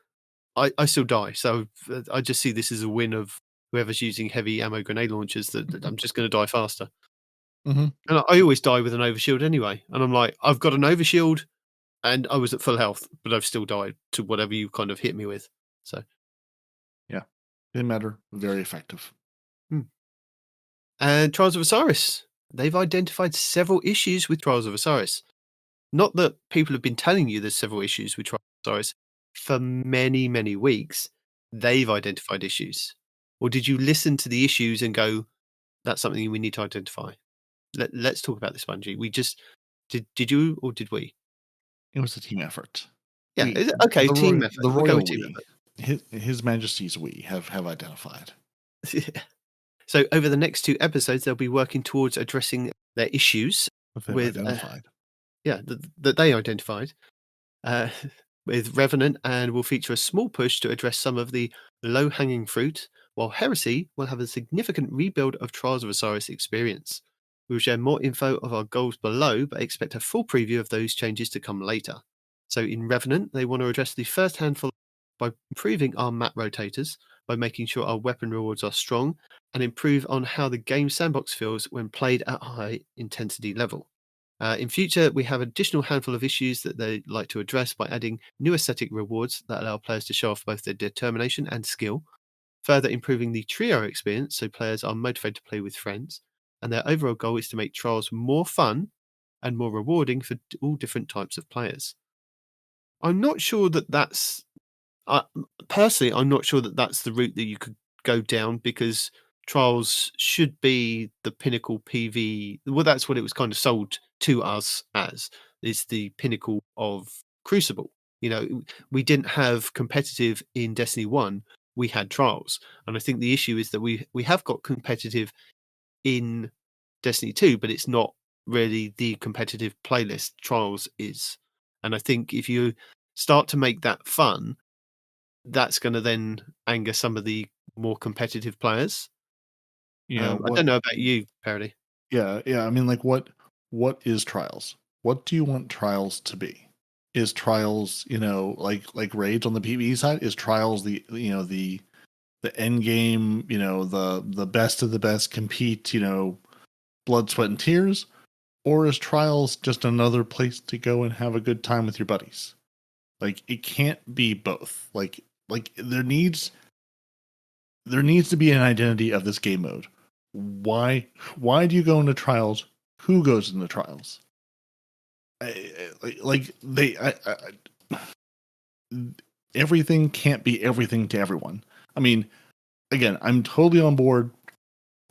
I still die. So I just see this as a win of whoever's using heavy ammo grenade launchers, that I'm just going to die faster. Mm-hmm. And I always die with an overshield anyway. And I'm like, I've got an overshield and I was at full health, but I've still died to whatever you kind of hit me with. So, yeah, didn't matter. Very effective. And Trials of Osiris. They've identified several issues with Trials of Osiris. Not that people have been telling you there's several issues with Trials of Osiris. For many, many weeks, they've identified issues. Or did you listen to the issues and go, that's something we need to identify? Let's talk about this, Bungie. We just did you or did we? It was a team effort. Yeah, okay, team effort. The We'll go royal with team effort. His Majesty's we have identified. So over the next 2 episodes, they'll be working towards addressing their issues with identified. That they identified with Revenant, and will feature a small push to address some of the low-hanging fruit, while Heresy will have a significant rebuild of Trials of Osiris experience. We will share more info of our goals below, but expect a full preview of those changes to come later. So in Revenant, they want to address the first handful by improving our map rotators, by making sure our weapon rewards are strong, and improve on how the game sandbox feels when played at a high intensity level. In future, we have an additional handful of issues that they'd like to address by adding new aesthetic rewards that allow players to show off both their determination and skill, further improving the trio experience so players are motivated to play with friends, and their overall goal is to make Trials more fun and more rewarding for all different types of players. I'm not sure that that's... personally, I'm not sure that that's the route that you could go down, because Trials should be the pinnacle PV. Well, that's what it was kind of sold to us as, is the pinnacle of Crucible. You know, we didn't have competitive in Destiny 1, we had Trials. And I think the issue is that we have got competitive in Destiny 2, but it's not really the competitive playlist Trials is. And I think if you start to make that fun, that's going to then anger some of the more competitive players. Yeah, I don't know about you, Peroty. Yeah. I mean, like, what is Trials? What do you want Trials to be? Is Trials, like raids on the PvE side? Is Trials the end game? The best of the best compete? Blood, sweat, and tears, or is Trials just another place to go and have a good time with your buddies? Like, it can't be both. Like there needs to be an identity of this game mode. Why do you go into Trials? Who goes into Trials? Everything can't be everything to everyone. I mean, again, I'm totally on board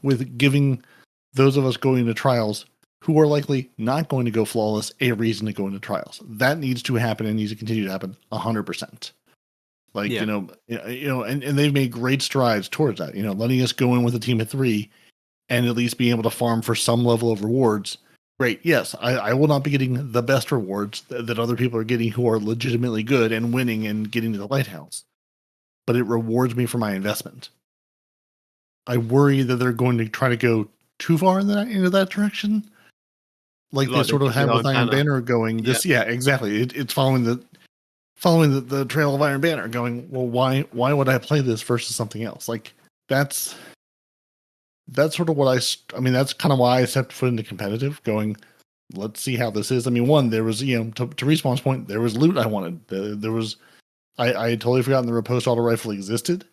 with giving those of us going to Trials who are likely not going to go flawless a reason to go into Trials. That needs to happen and needs to continue to happen 100%. Like, Yeah. And they've made great strides towards that, letting us go in with a team of 3 and at least be able to farm for some level of rewards. Great. Yes, I will not be getting the best rewards that other people are getting who are legitimately good and winning and getting to the lighthouse, but it rewards me for my investment. I worry that they're going to try to go too far into that direction. Like they Like sort they of did have with with Iron Banner going this. Yeah, exactly. It's following the trail of Iron Banner going, well, why would I play this versus something else? Like that's sort of what I mean, that's kind of why I stepped foot into competitive going, let's see how this is. I mean, one, there was, to Respawn's point, there was loot I wanted. There was, I had totally forgotten the riposte auto rifle existed.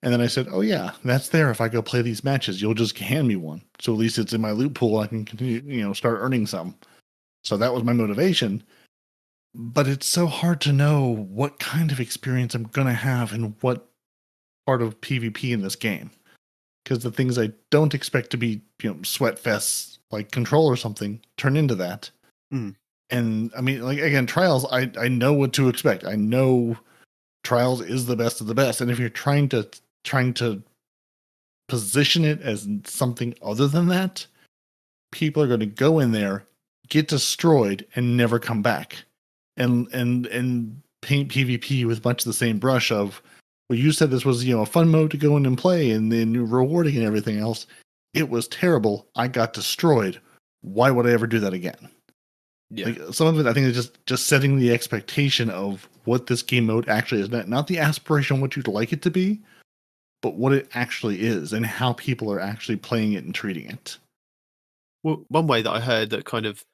And then I said, oh yeah, that's there. If I go play these matches, you'll just hand me one. So at least it's in my loot pool. I can continue, start earning some. So that was my motivation. But it's so hard to know what kind of experience I'm going to have in what part of PvP in this game. Because the things I don't expect to be, sweat fests like Control or something turn into that. Mm. And I mean, like, again, Trials, I know what to expect. I know Trials is the best of the best. And if you're trying to position it as something other than that, people are going to go in there, get destroyed, and never come back. And paint PvP with much of the same brush of, well, you said this was, a fun mode to go in and play and then rewarding and everything else. It was terrible. I got destroyed. Why would I ever do that again? Yeah. Like, some of it, I think, is just setting the expectation of what this game mode actually is. Not the aspiration on what you'd like it to be, but what it actually is and how people are actually playing it and treating it. Well, one way that I heard that kind of,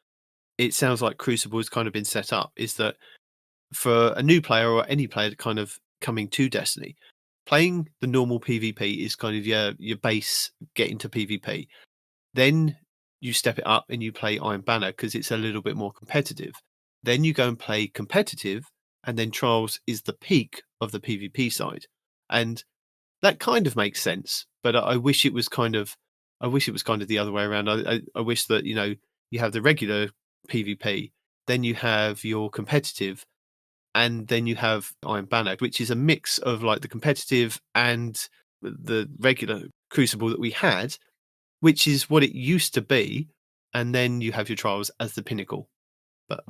it sounds like Crucible has kind of been set up is that for a new player or any player kind of coming to Destiny, playing the normal PvP is kind of your base get into PvP. Then you step it up and you play Iron Banner because it's a little bit more competitive. Then you go and play competitive, and then Trials is the peak of the PvP side. And that kind of makes sense, but I wish it was kind of the other way around. I wish that, you have the regular PvP, then you have your competitive, and then you have Iron Banner, which is a mix of like the competitive and the regular Crucible that we had, which is what it used to be. And then you have your Trials as the pinnacle. But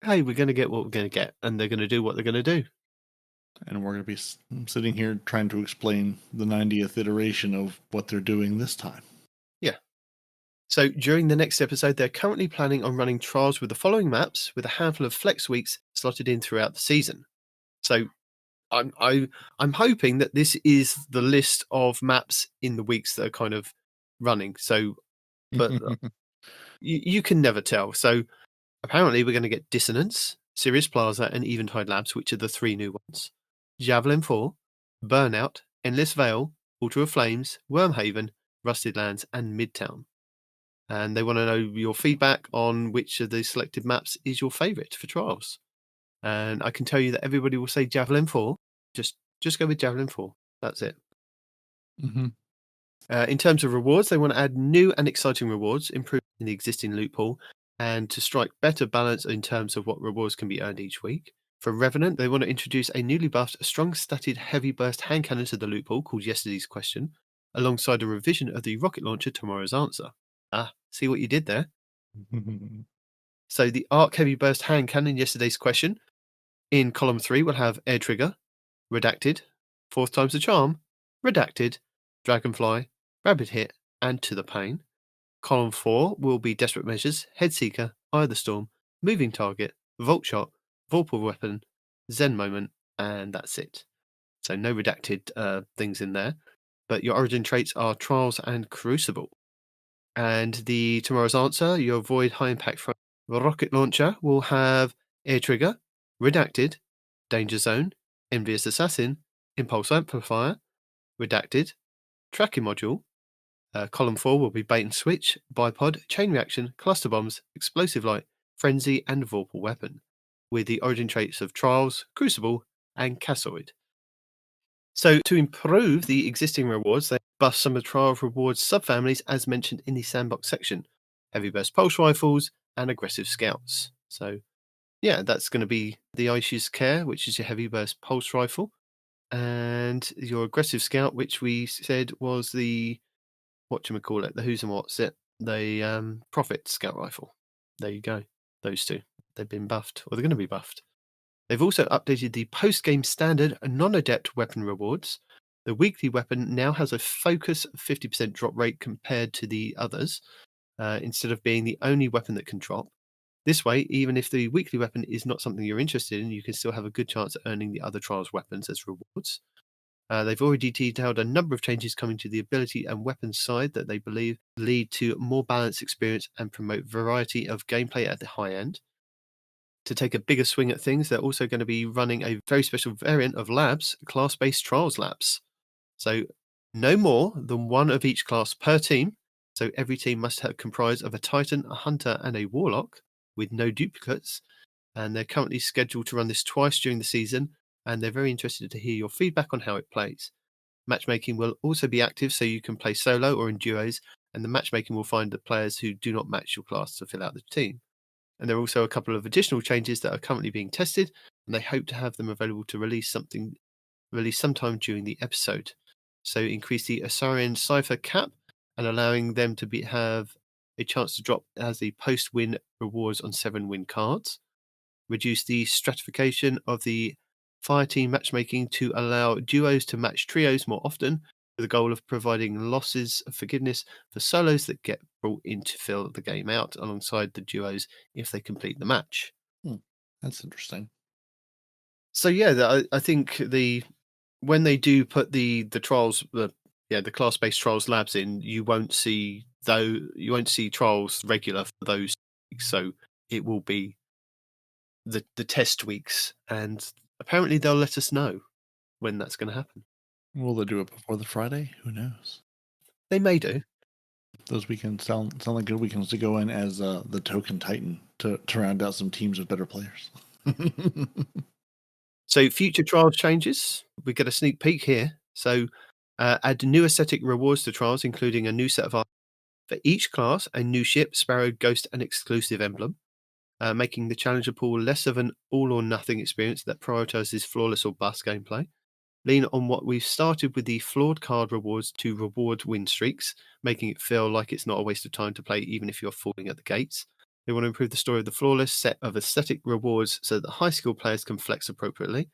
hey, we're going to get what we're going to get, and they're going to do what they're going to do. And we're going to be sitting here trying to explain the 90th iteration of what they're doing this time. Yeah. So during the next episode, they're currently planning on running trials with the following maps, with a handful of flex weeks slotted in throughout the season. So I'm hoping that this is the list of maps in the weeks that are kind of running. So, but you can never tell. So apparently we're going to get Dissonance, Sirius Plaza, and Eventide Labs, which are the 3 new ones. Javelin 4, Burnout, Endless Vale, Altar of Flames, Wormhaven, Rusted Lands, and Midtown. And they want to know your feedback on which of the selected maps is your favourite for trials. And I can tell you that everybody will say Javelin 4. Just go with Javelin 4. That's it. Mm-hmm. In terms of rewards, they want to add new and exciting rewards, improving the existing loot pool, and to strike better balance in terms of what rewards can be earned each week. For Revenant, they want to introduce a newly buffed, strong-statted, heavy burst hand cannon to the loot pool called Yesterday's Question, alongside a revision of the rocket launcher Tomorrow's Answer. Ah, see what you did there? So the Arc Heavy Burst hand cannon Yesterday's Question in column 3 will have Air Trigger, Redacted, Fourth Time's the Charm, Redacted, Dragonfly, Rapid Hit, and To the Pain. Column 4 will be Desperate Measures, Headseeker, Eye of the Storm, Moving Target, Volt Shot, Vorpal Weapon, Zen Moment, and that's it. So no redacted things in there. But your origin traits are Trials and Crucible. And the Tomorrow's Answer, your Void High Impact Rocket Launcher, will have Air Trigger, Redacted, Danger Zone, Envious Assassin, Impulse Amplifier, Redacted, Tracking Module. Column 4 will be Bait and Switch, Bipod, Chain Reaction, Cluster Bombs, Explosive Light, Frenzy, and Vorpal Weapon, with the origin traits of Trials, Crucible, and Cassoid. So to improve the existing rewards, they buff some of the Trial rewards subfamilies as mentioned in the sandbox section. Heavy Burst Pulse Rifles and Aggressive Scouts. So yeah, that's going to be the Aishi's Care, which is your Heavy Burst Pulse Rifle, and your Aggressive Scout, which we said was the, the Who's and What's it, the Prophet Scout Rifle. There you go. Those two. They've been buffed, or they're going to be buffed. They've also updated the post-game standard non-adept weapon rewards. The weekly weapon now has a focus 50% drop rate compared to the others, instead of being the only weapon that can drop. This way, even if the weekly weapon is not something you're interested in, you can still have a good chance at earning the other Trials weapons as rewards. They've already detailed a number of changes coming to the ability and weapons side that they believe lead to more balanced experience and promote variety of gameplay at the high end. To take a bigger swing at things, they're also going to be running a very special variant of labs, class-based Trials labs. So no more than one of each class per team. So every team must have comprised of a Titan, a Hunter, and a Warlock, with no duplicates. And they're currently scheduled to run this twice during the season, and they're very interested to hear your feedback on how it plays. Matchmaking will also be active, so you can play solo or in duos, and the matchmaking will find the players who do not match your class to fill out the team. And there are also a couple of additional changes that are currently being tested, and they hope to have them available to release sometime during the episode. So increase the Asarian Cypher cap and allowing them to have a chance to drop as the post-win rewards on 7-win cards. Reduce the stratification of the fire team matchmaking to allow duos to match trios more often, with the goal of providing losses of forgiveness for solos that get brought in to fill the game out alongside the duos if they complete the match. That's interesting. So yeah, I think when they do put the trials, the class-based trials labs in, you won't see trials regular for those weeks. So it will be the test weeks, and apparently they'll let us know when that's going to happen. Will they do it before the Friday? Who knows? They may do. Those weekends sound like good weekends to go in as the token Titan to round out some teams with better players. So future trials changes, we get a sneak peek here. So add new aesthetic rewards to trials, including a new set of art for each class, a new ship, Sparrow, Ghost, and exclusive emblem, making the challenger pool less of an all or nothing experience that prioritizes flawless or bust gameplay. Lean on what we've started with the flawed card rewards to reward win streaks, making it feel like it's not a waste of time to play even if you're falling at the gates. They want to improve the story of the flawless set of aesthetic rewards so that the high skill players can flex appropriately.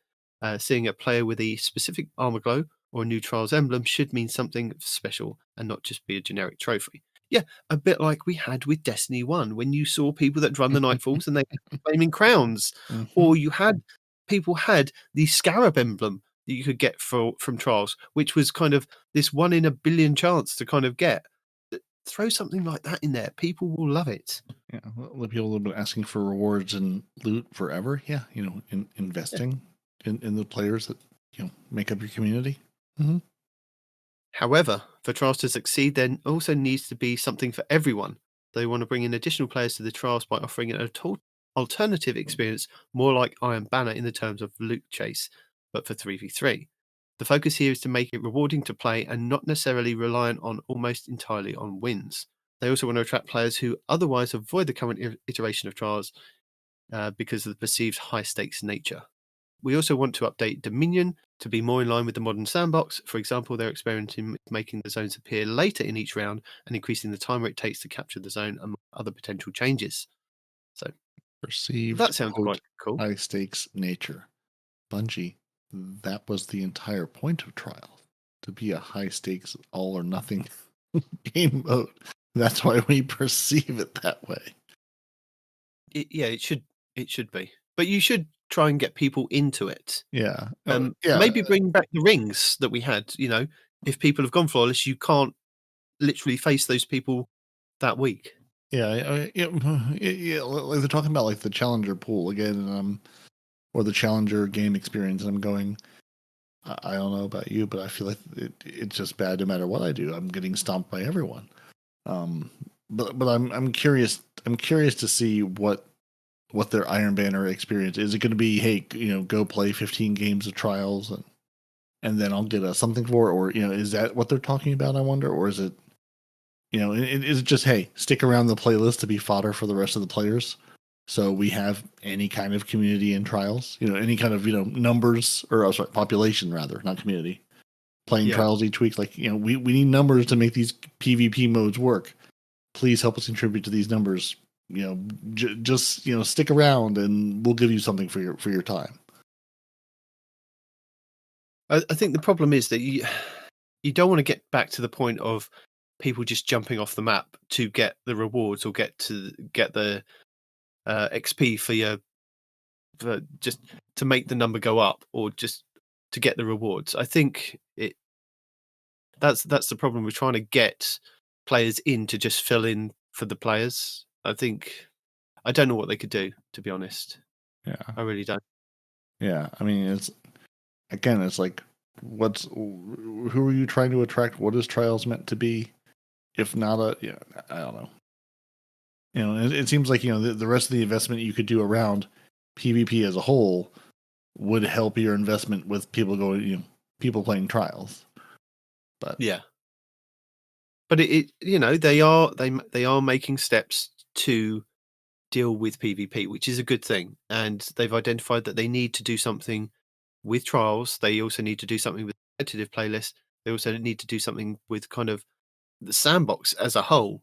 Seeing a player with a specific armor glow or a new Trials emblem should mean something special and not just be a generic trophy. Yeah, a bit like we had with Destiny 1 when you saw people that run the Nightfalls and they had flaming crowns, or you had people had the Scarab emblem that you could get from Trials, which was kind of this 1 in a billion chance to kind of get. Throw something like that in there. People will love it. Yeah, the people have been asking for rewards and loot forever. Yeah, investing in the players that make up your community. Mm-hmm. However, for Trials to succeed, there also needs to be something for everyone. They want to bring in additional players to the Trials by offering an alternative experience, more like Iron Banner in the terms of loot chase, but for 3v3. The focus here is to make it rewarding to play and not necessarily reliant on almost entirely on wins. They also want to attract players who otherwise avoid the current iteration of Trials because of the perceived high-stakes nature. We also want to update Dominion to be more in line with the modern sandbox. For example, they're experimenting with making the zones appear later in each round and increasing the time it takes to capture the zone, among other potential changes. So, perceived that sounds quite cool. High-stakes nature. Bungie, that was the entire point of Trials, to be a high-stakes, all-or-nothing game mode. That's why we perceive it that way. It should be. But you should try and get people into it. Yeah. Maybe bring back the rings that we had. If people have gone flawless, you can't literally face those people that week. Yeah. Like they're talking about like the challenger pool again, or the challenger game experience. And I'm going, I don't know about you, but I feel like it's just bad no matter what I do. I'm getting stomped by everyone. But I'm curious. I'm curious to see what their Iron Banner experience is. It going to be, hey, go play 15 games of Trials and then I'll get something for it, or is that what they're talking about? I wonder, or is it, is it just, hey, stick around the playlist to be fodder for the rest of the players, so we have any kind of community in Trials, any kind of numbers, or population rather, not community, playing Trials each week. Like we need numbers to make these PvP modes work. Please help us contribute to these numbers. Just stick around and we'll give you something for your time. I think the problem is that you don't want to get back to the point of people just jumping off the map to get the rewards or get the XP for just to make the number go up or just to get the rewards. I think that's the problem. We're trying to get players in to just fill in for the players. I don't know what they could do, to be honest. Yeah, I really don't. yeah. I mean, it's like, who are you trying to attract? What is Trials meant to be? If not I don't know. It seems like the rest of the investment you could do around PvP as a whole would help your investment with people people playing Trials. But yeah, but they are making steps to deal with PvP, which is a good thing, and they've identified that they need to do something with Trials. They also need to do something with competitive playlists. They also need to do something with kind of the sandbox as a whole,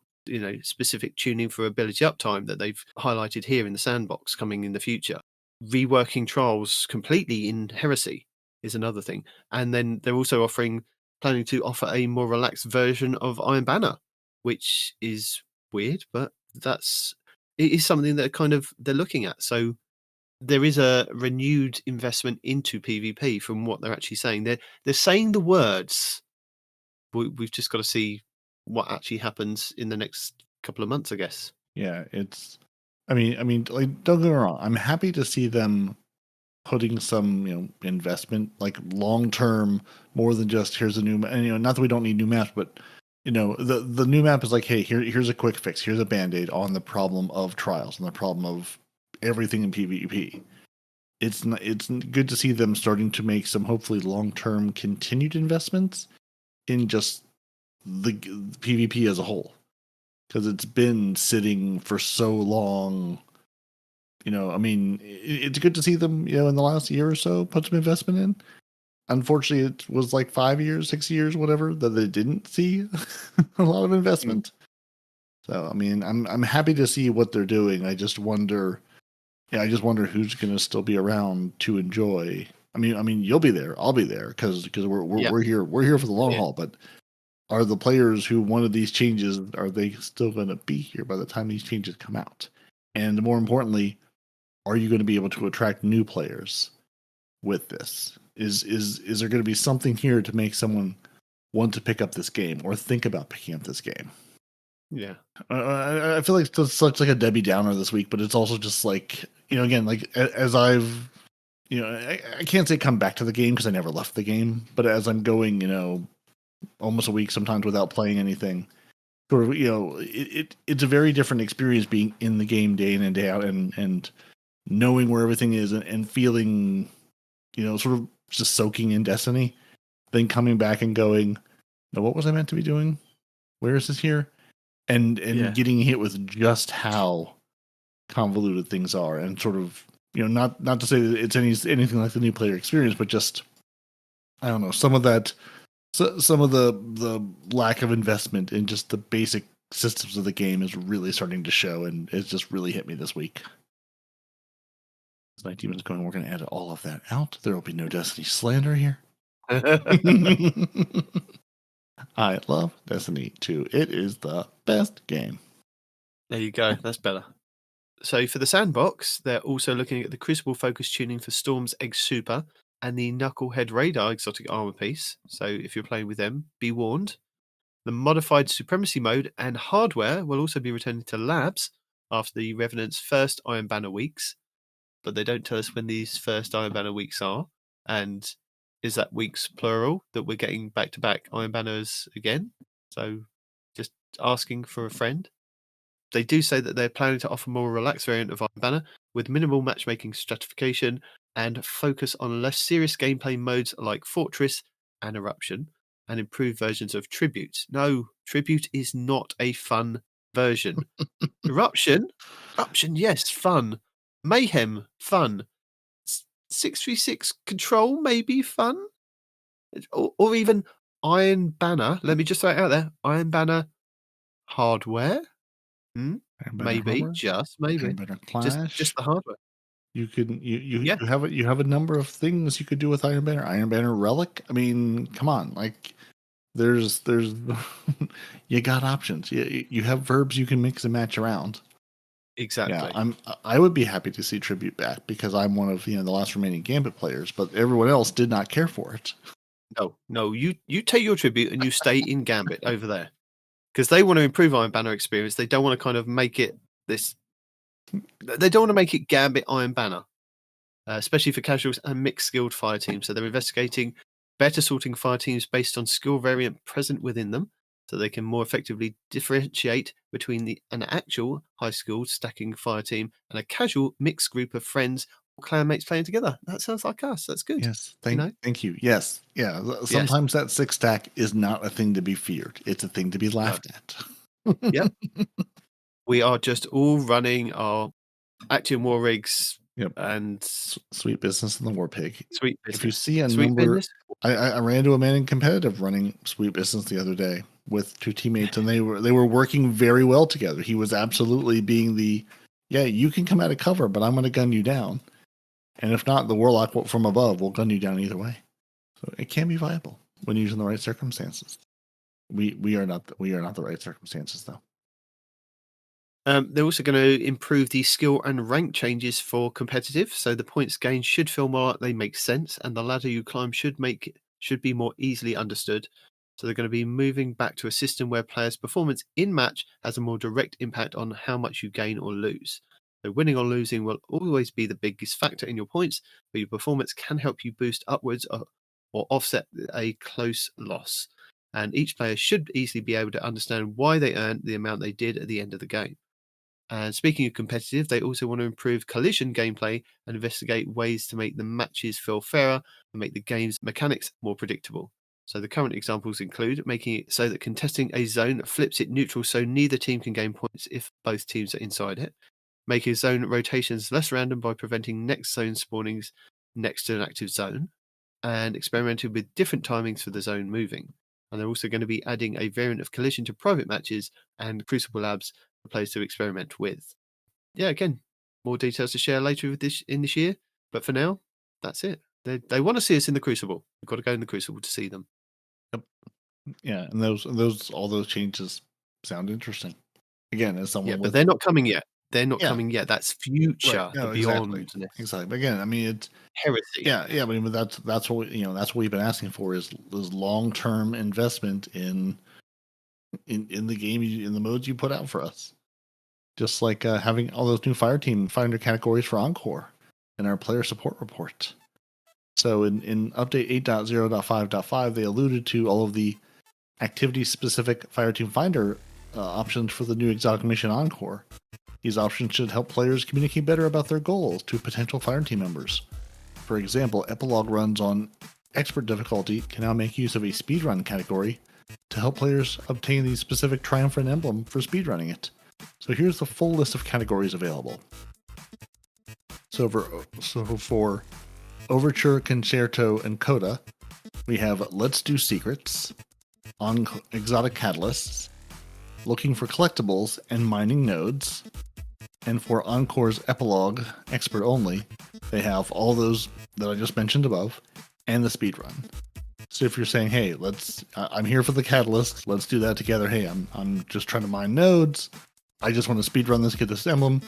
specific tuning for ability uptime that they've highlighted here in the sandbox coming in the future. Reworking Trials completely in Heresy is another thing. And then they're also planning to offer a more relaxed version of Iron Banner, which is weird, but it is something that they're looking at. So there is a renewed investment into PvP from what they're actually saying. They're saying the words. We've just got to see what actually happens in the next couple of months, I guess. yeah, I mean, like, don't get me wrong. I'm happy to see them putting some, investment, like long term, more than just here's a new, and not that we don't need new maps, but the new map is like, hey, here's a quick fix, here's a band-aid on the problem of Trials and the problem of everything in PvP. It's good to see them starting to make some hopefully long term continued investments in just the PvP as a whole, because it's been sitting for so long. I mean, it's good to see them, in the last year or so, put some investment in. Unfortunately, it was like 5 years, 6 years, whatever, that they didn't see a lot of investment. So, I mean, I'm happy to see what they're doing. I just wonder who's going to still be around to enjoy. I mean, you'll be there, I'll be there, because we're here for the long haul. But are the players who wanted these changes, are they still going to be here by the time these changes come out? And more importantly, are you going to be able to attract new players with this? Is there going to be something here to make someone want to pick up this game or think about picking up this game? Yeah, I feel like it's such like a Debbie Downer this week, but it's also just like, again, like as I've, I can't say come back to the game because I never left the game, but as I'm going, almost a week sometimes without playing anything, sort of, it's a very different experience being in the game day in and day out and knowing where everything is and feeling, sort of just soaking in Destiny, then coming back and going, no, what was I meant to be doing? Where is this here? And getting hit with just how convoluted things are, and sort of, not to say that it's anything like the new player experience, but just, I don't know, some of that, some of the lack of investment in just the basic systems of the game is really starting to show, and it's just really hit me this week. Night Demon's going, we're going to edit all of that out. There will be no Destiny slander here. I love Destiny 2. It is the best game. There you go. That's better. So for the sandbox, they're also looking at the Crucible focus tuning for Storm's Egg Super and the Knucklehead Radar exotic armor piece. So if you're playing with them, be warned. The modified Supremacy mode and hardware will also be returning to labs after the Revenant's first Iron Banner weeks. But they don't tell us when these first Iron Banner weeks are. And is that weeks plural, that we're getting back-to-back Iron Banners again? So just asking for a friend. They do say that they're planning to offer a more relaxed variant of Iron Banner with minimal matchmaking stratification and focus on less serious gameplay modes like Fortress and Eruption and improved versions of Tribute. No, Tribute is not a fun version. Eruption, yes, fun. Mayhem, fun. 636 Control, maybe fun. Or even Iron Banner. Let me just throw it out there. Iron Banner hardware. Maybe, hardware? just maybe. Iron Banner Clash? Just the hardware. You can Yeah. you have a number of things you could do with Iron Banner. Iron Banner Relic. I mean, come on, like there's you got options. You have verbs you can mix and match around. Exactly. Yeah, I would be happy to see Tribute back because I'm one of the last remaining Gambit players, but everyone else did not care for it. No, you take your tribute and you stay in Gambit over there because they want to improve Iron Banner experience. They don't want to kind of make it this. They don't want to make it Gambit Iron Banner, especially for casuals and mixed skilled fire teams. So they're investigating better sorting fire teams based on skill variant present within them, so they can more effectively differentiate between an actual high skilled stacking fire team and a casual mixed group of friends or clanmates playing together. That sounds like us. That's good. Yes, thank you. Yes, yeah. Yes. Sometimes that 6-stack is not a thing to be feared; it's a thing to be laughed at. Yep. We are just all running our Action War rigs. Yep. And sweet business in the War Pig. Sweet business. If you see a Sweet number, business. I ran into a man in competitive running sweet business the other day with 2 teammates, and they were working very well together. He was absolutely being you can come out of cover, but I'm going to gun you down, and if not, the Warlock from above will gun you down either way. So it can be viable when used in the right circumstances. We are not the right circumstances though. They're also going to improve the skill and rank changes for competitive, so the points gained should feel more like they make sense, and the ladder you climb should be more easily understood. So they're going to be moving back to a system where players' performance in match has a more direct impact on how much you gain or lose. So winning or losing will always be the biggest factor in your points, but your performance can help you boost upwards or offset a close loss. And each player should easily be able to understand why they earned the amount they did at the end of the game. And speaking of competitive, they also want to improve collision gameplay and investigate ways to make the matches feel fairer and make the game's mechanics more predictable. So the current examples include making it so that contesting a zone flips it neutral so neither team can gain points if both teams are inside it, making zone rotations less random by preventing next zone spawnings next to an active zone, and experimenting with different timings for the zone moving. And they're also going to be adding a variant of collision to private matches and Crucible Labs for players to experiment with. Yeah, again, more details to share later with this year. But for now, that's it. They want to see us in the Crucible. We've got to go in the Crucible to see them. Yep. Yeah, and all those changes sound interesting. Again, as someone but they're not coming yet. They're not coming yet. That's future, right. No, beyond. Exactly. But again, I mean, it's heresy. Yeah. I mean, that's what that's what we've been asking for is long-term investment in the game, in the modes you put out for us. Just like having all those new Finder categories for Encore in our player support report. So in update 8.0.5.5, they alluded to all of the activity-specific Fireteam Finder options for the new exotic mission Encore. These options should help players communicate better about their goals to potential Fireteam members. For example, epilogue runs on expert difficulty can now make use of a speedrun category to help players obtain the specific triumphant emblem for speedrunning it. So here's the full list of categories available. So for Overture, Concerto, and Coda, we have Let's Do Secrets, on Exotic Catalysts, Looking for Collectibles, and Mining Nodes. And for Encore's Epilogue, Expert Only, they have all those that I just mentioned above, and the speedrun. So if you're saying, hey, I'm here for the Catalyst, let's do that together. Hey, I'm just trying to mine nodes. I just want to speedrun this, get this emblem.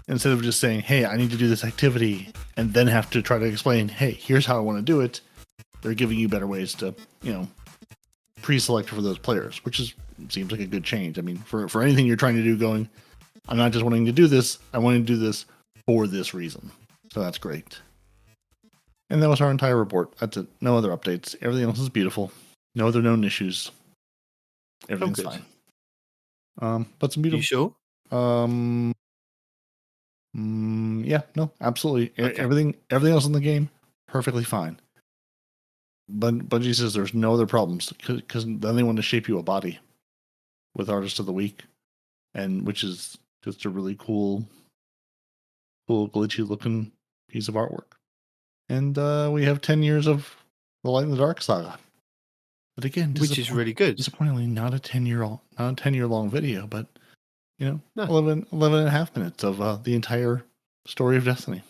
Instead of just saying, hey, I need to do this activity, and then have to try to explain, hey, here's how I want to do it. They're giving you better ways to, pre-select for those players, which seems like a good change. I mean, for anything you're trying to do going, I'm not just wanting to do this, I want to do this for this reason. So that's great. And that was our entire report. That's it. No other updates. Everything else is beautiful. No other known issues. Everything's fine. But some beautiful. You sure? Yeah, no, absolutely. Okay. Everything else in the game, perfectly fine. But Bungie says there's no other problems because then they want to shape you a body with Artist of the Week, and which is just a really cool glitchy looking piece of artwork. And we have 10 years of the Light in the Dark saga. But again, which is really good. Disappointingly, not a 10-year long video, but No. 11 and a half minutes of the entire story of Destiny.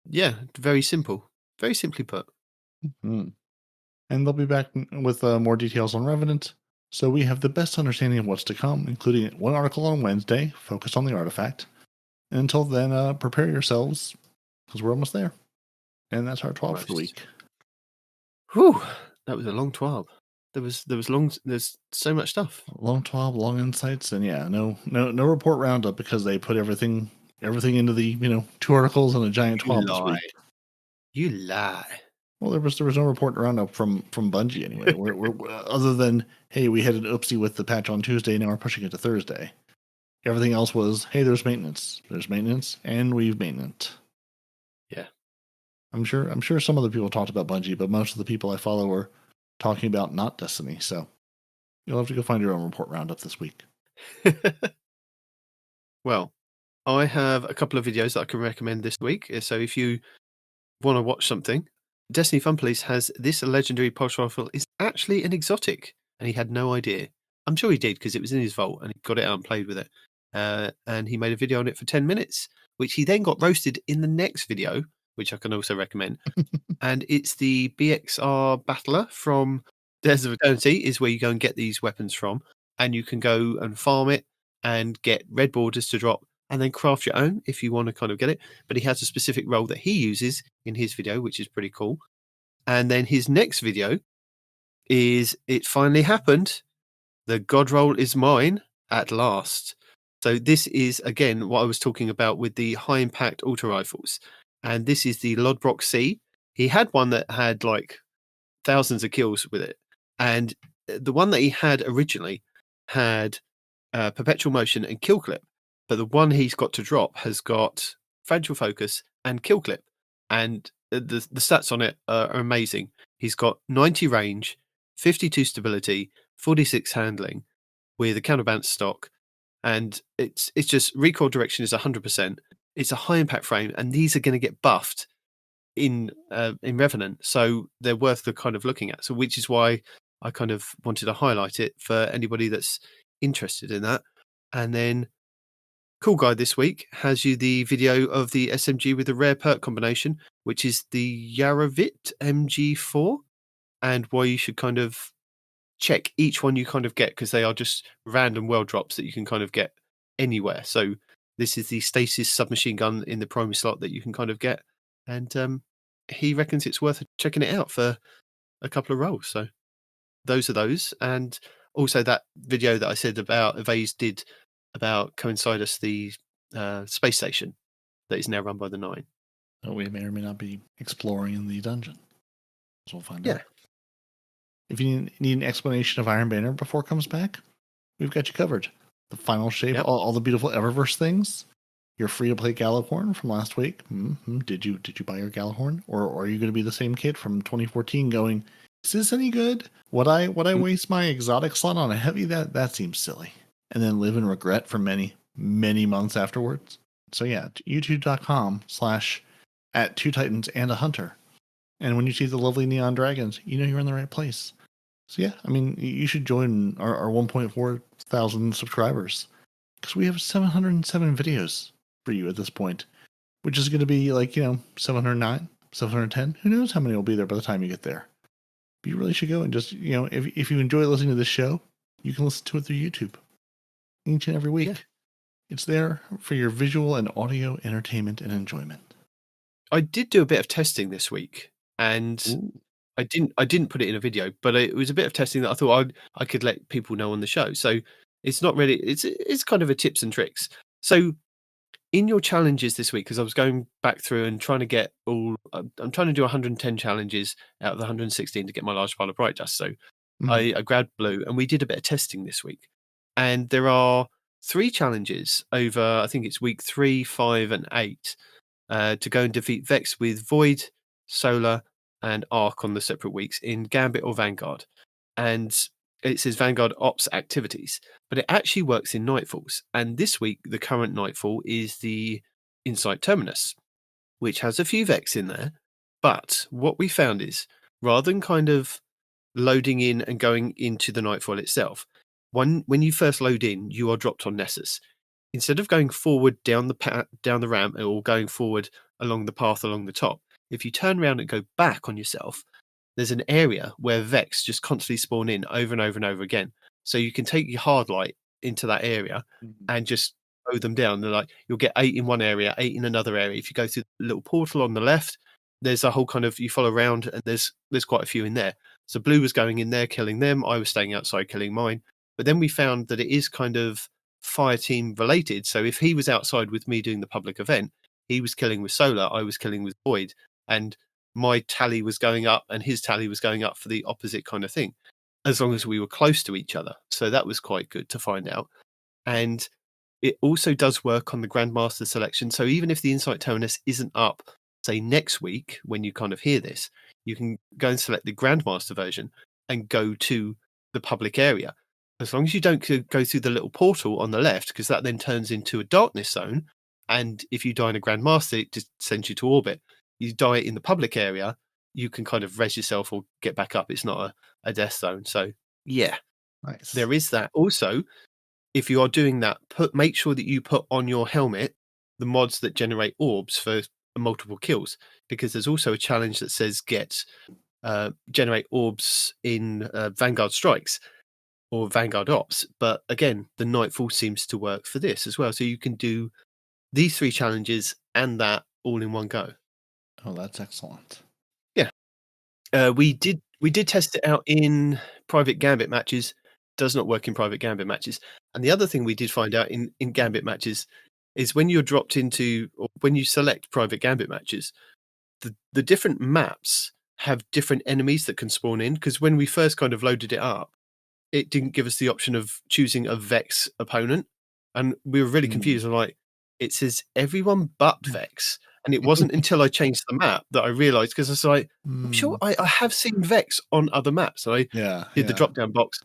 Yeah, very simple. Very simply put. And they'll be back with more details on Revenant. So we have the best understanding of what's to come, including one article on Wednesday focused on the artifact. And until then, prepare yourselves because we're almost there. And that's our 12 for the week. Whew, that was a long 12. There's so much stuff. Long 12, long insights, and yeah, no report roundup because they put everything into the 2 articles and a giant 12 this week. You lie. Well, there was no report roundup from Bungie anyway. We're other than hey, we had an oopsie with the patch on Tuesday, now we're pushing it to Thursday. Everything else was hey, there's maintenance, and we've maintenance. Yeah, I'm sure some other people talked about Bungie, but most of the people I follow were talking about not Destiny. So you'll have to go find your own report roundup this week. Well, I have a couple of videos that I can recommend this week. So if you want to watch something, Destiny Fun Police has this legendary pulse rifle is actually an exotic, and he had no idea. I'm sure he did because it was in his vault and he got it out and played with it. And he made a video on it for 10 minutes, which he then got roasted in the next video, which I can also recommend. And it's the BXR Battler from Desert of Eternity is where you go and get these weapons from, and you can go and farm it and get red borders to drop and then craft your own if you want to kind of get it. But he has a specific role that he uses in his video, which is pretty cool. And then his next video is it finally happened. The God roll is mine at last. So this is, again, what I was talking about with the high impact auto rifles. And this is the Lodbrok C. He had one that had like thousands of kills with it. And the one that he had originally had perpetual motion and kill clip. But the one he's got to drop has got fragile focus and kill clip. And the stats on it are amazing. He's got 90 range, 52 stability, 46 handling with a counterbalance stock. And it's just recoil direction is 100%. It's a high impact frame, and these are going to get buffed in Revenant, so they're worth the kind of looking at. So, which is why I kind of wanted to highlight it for anybody that's interested in that. And then, Cool Guy this week has you the video of the SMG with the rare perk combination, which is the Yaravit MG4, and why you should kind of check each one you kind of get because they are just random world drops that you can kind of get anywhere. So this is the Stasis submachine gun in the primary slot that you can kind of get, and he reckons it's worth checking it out for a couple of rolls. So those are those, and also that video that I said about Evase did about Coincidus, the space station that is now run by the 9. Oh, we may or may not be exploring in the dungeon. So we'll find out. If you need an explanation of Iron Banner before it comes back, we've got you covered. The final shape, all the beautiful Eververse things. Your free-to-play Gallahorn from last week. Mm-hmm. Did you buy your Gallahorn, or are you going to be the same kid from 2014 going, is this any good? Would I waste my exotic slot on a heavy? That seems silly. And then live in regret for many, many months afterwards. So yeah, youtube.com/@2titans&a-hunter. And when you see the lovely neon dragons, you know you're in the right place. So yeah, I mean, you should join our 1.4 thousand subscribers because we have 707 videos for you at this point, which is going to be like, 709, 710. Who knows how many will be there by the time you get there. But you really should go and just, if you enjoy listening to this show, you can listen to it through YouTube each and every week. Yeah. It's there for your visual and audio entertainment and enjoyment. I did do a bit of testing this week, and Ooh. I didn't put it in a video, but it was a bit of testing that I thought I could let people know on the show. So it's not really, it's kind of a tips and tricks. So in your challenges this week, because I was going back through and trying to get I'm trying to do 110 challenges out of the 116 to get my large pile of bright dust. So I grabbed blue, and we did a bit of testing this week. And there are 3 challenges over, I think it's week 3, 5, and 8, to go and defeat Vex with Void, Solar, and Arc on the separate weeks in Gambit or Vanguard. And it says Vanguard Ops activities, but it actually works in Nightfalls. And this week, the current Nightfall is the Insight Terminus, which has a few Vex in there. But what we found is, rather than kind of loading in and going into the Nightfall itself, when you first load in, you are dropped on Nessus. Instead of going forward down the ramp or going forward along the path along the top. If you turn around and go back on yourself, there's an area where Vex just constantly spawn in over and over and over again. So you can take your hard light into that area and just throw them down. They're like, you'll get 8 in one area, 8 in another area. If you go through the little portal on the left, there's a whole kind of, you follow around and there's quite a few in there. So Blue was going in there, killing them. I was staying outside, killing mine. But then we found that it is kind of fire team related. So if he was outside with me doing the public event, he was killing with Solar, I was killing with Void. And my tally was going up and his tally was going up for the opposite kind of thing, as long as we were close to each other. So that was quite good to find out. And it also does work on the Grandmaster selection. So even if the Insight Terminus isn't up, say next week, when you kind of hear this, you can go and select the Grandmaster version and go to the public area. As long as you don't go through the little portal on the left, because that then turns into a darkness zone. And if you die in a Grandmaster, it just sends you to orbit. You die in the public area, you can kind of res yourself or get back up. It's not a death zone. So yeah, Nice. there is that. Also, if you are doing that, make sure that you put on your helmet the mods that generate orbs for multiple kills, because there's also a challenge that says generate orbs in Vanguard Strikes or Vanguard Ops. But again, the Nightfall seems to work for this as well. So you can do these 3 challenges and that all in one go. Oh, that's excellent. Yeah. We did test it out in private Gambit matches. Does not work in private Gambit matches. And the other thing we did find out in Gambit matches is when you're dropped into, or when you select private Gambit matches, the different maps have different enemies that can spawn in. Because when we first kind of loaded it up, it didn't give us the option of choosing a Vex opponent. And we were really confused. I'm like, it says everyone but Vex. And it wasn't until I changed the map that I realized, because I was like, I'm sure I have seen Vex on other maps. So I did the drop down box,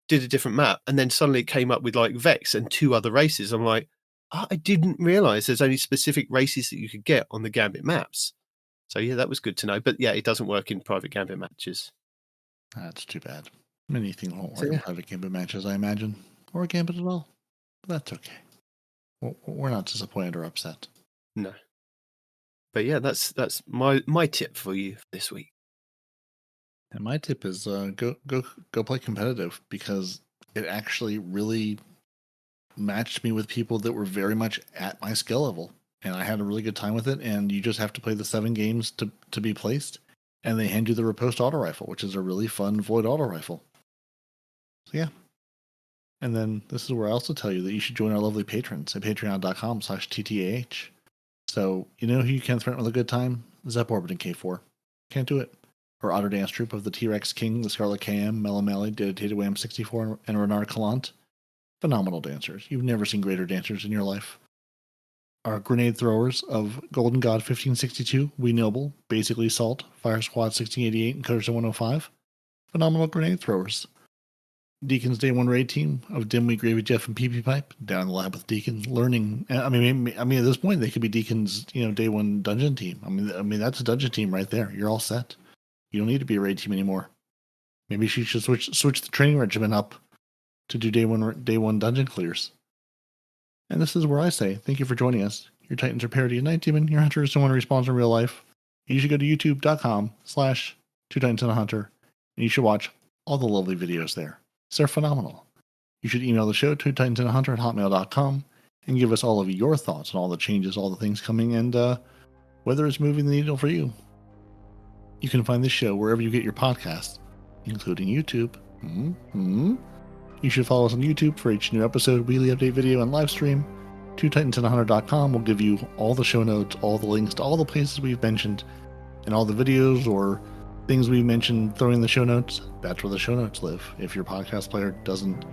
did a different map, and then suddenly it came up with like Vex and 2 other races. I'm like, I didn't realize there's only specific races that you could get on the Gambit maps. So yeah, that was good to know. But yeah, it doesn't work in private Gambit matches. That's too bad. Many things won't work in private Gambit matches, I imagine. Or Gambit at all. But that's okay. We're not disappointed or upset. No. But yeah, that's my tip for you this week. And my tip is go play competitive, because it actually really matched me with people that were very much at my skill level, and I had a really good time with it. And you just have to play the 7 games to be placed, and they hand you the Riposte auto rifle, which is a really fun Void auto rifle. So yeah. And then this is where I also tell you that you should join our lovely patrons at patreon.com/TTAH. So, you know who you can threaten with a good time? Zep Orbit and K4. Can't do it. Or Otter Dance Troupe of the T-Rex King, the Scarlet KM, Mellow Mally, Dedicated Wham 64, and Renard Calant. Phenomenal dancers. You've never seen greater dancers in your life. Our grenade throwers of Golden God 1562, We Noble, Basically Salt, Fire Squad 1688, and Coders 105. Phenomenal grenade throwers. Deacon's Day 1 raid team of Dimwee, Gravy Jeff, and PP Pipe down in the lab with Deacon, learning. I mean, at this point, they could be Deacon's, Day 1 dungeon team. I mean, that's a dungeon team right there. You're all set. You don't need to be a raid team anymore. Maybe she should switch the training regimen up to do day one dungeon clears. And this is where I say thank you for joining us. Your Titans are Peroty and Night Demon. Your Hunter is someone who responds in real life. You should go to youtube.com/2titansandahunter, and you should watch all the lovely videos there. They're phenomenal. You should email the show, 2titansandahunter@hotmail.com, and give us all of your thoughts on all the changes, all the things coming, and whether it's moving the needle for you. You can find this show wherever you get your podcasts, including YouTube. You should follow us on YouTube for each new episode, weekly update video, and live stream. 2titansandahunter.com will give you all the show notes, all the links to all the places we've mentioned, and all the videos or things we mentioned throwing in the show notes. That's where the show notes live. If your podcast player doesn't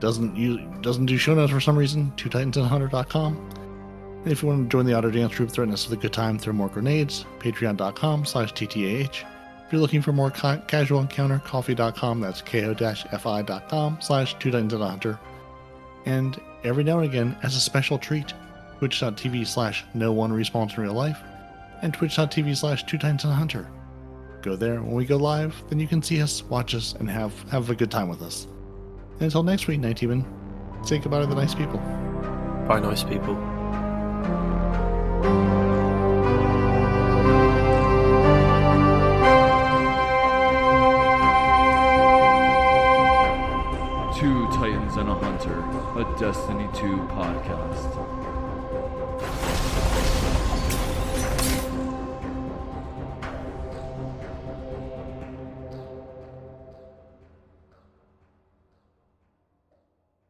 do show notes for some reason, 2titansandahunter.com. And if you want to join the Otter Dance Troupe, threaten us with a good time, throw more grenades, patreon.com/TTAH. If you're looking for more casual encounter, coffee.com, that's ko-fi.com/2titansandahunter. And every now and again, as a special treat, twitch.tv/no1response in real life, and twitch.tv/2titansandahunter. Go there. When we go live, then you can see us, watch us, and have a good time with us. And until next week, Night Demon, say goodbye to the nice people. Bye, nice people. Destiny 2 podcast.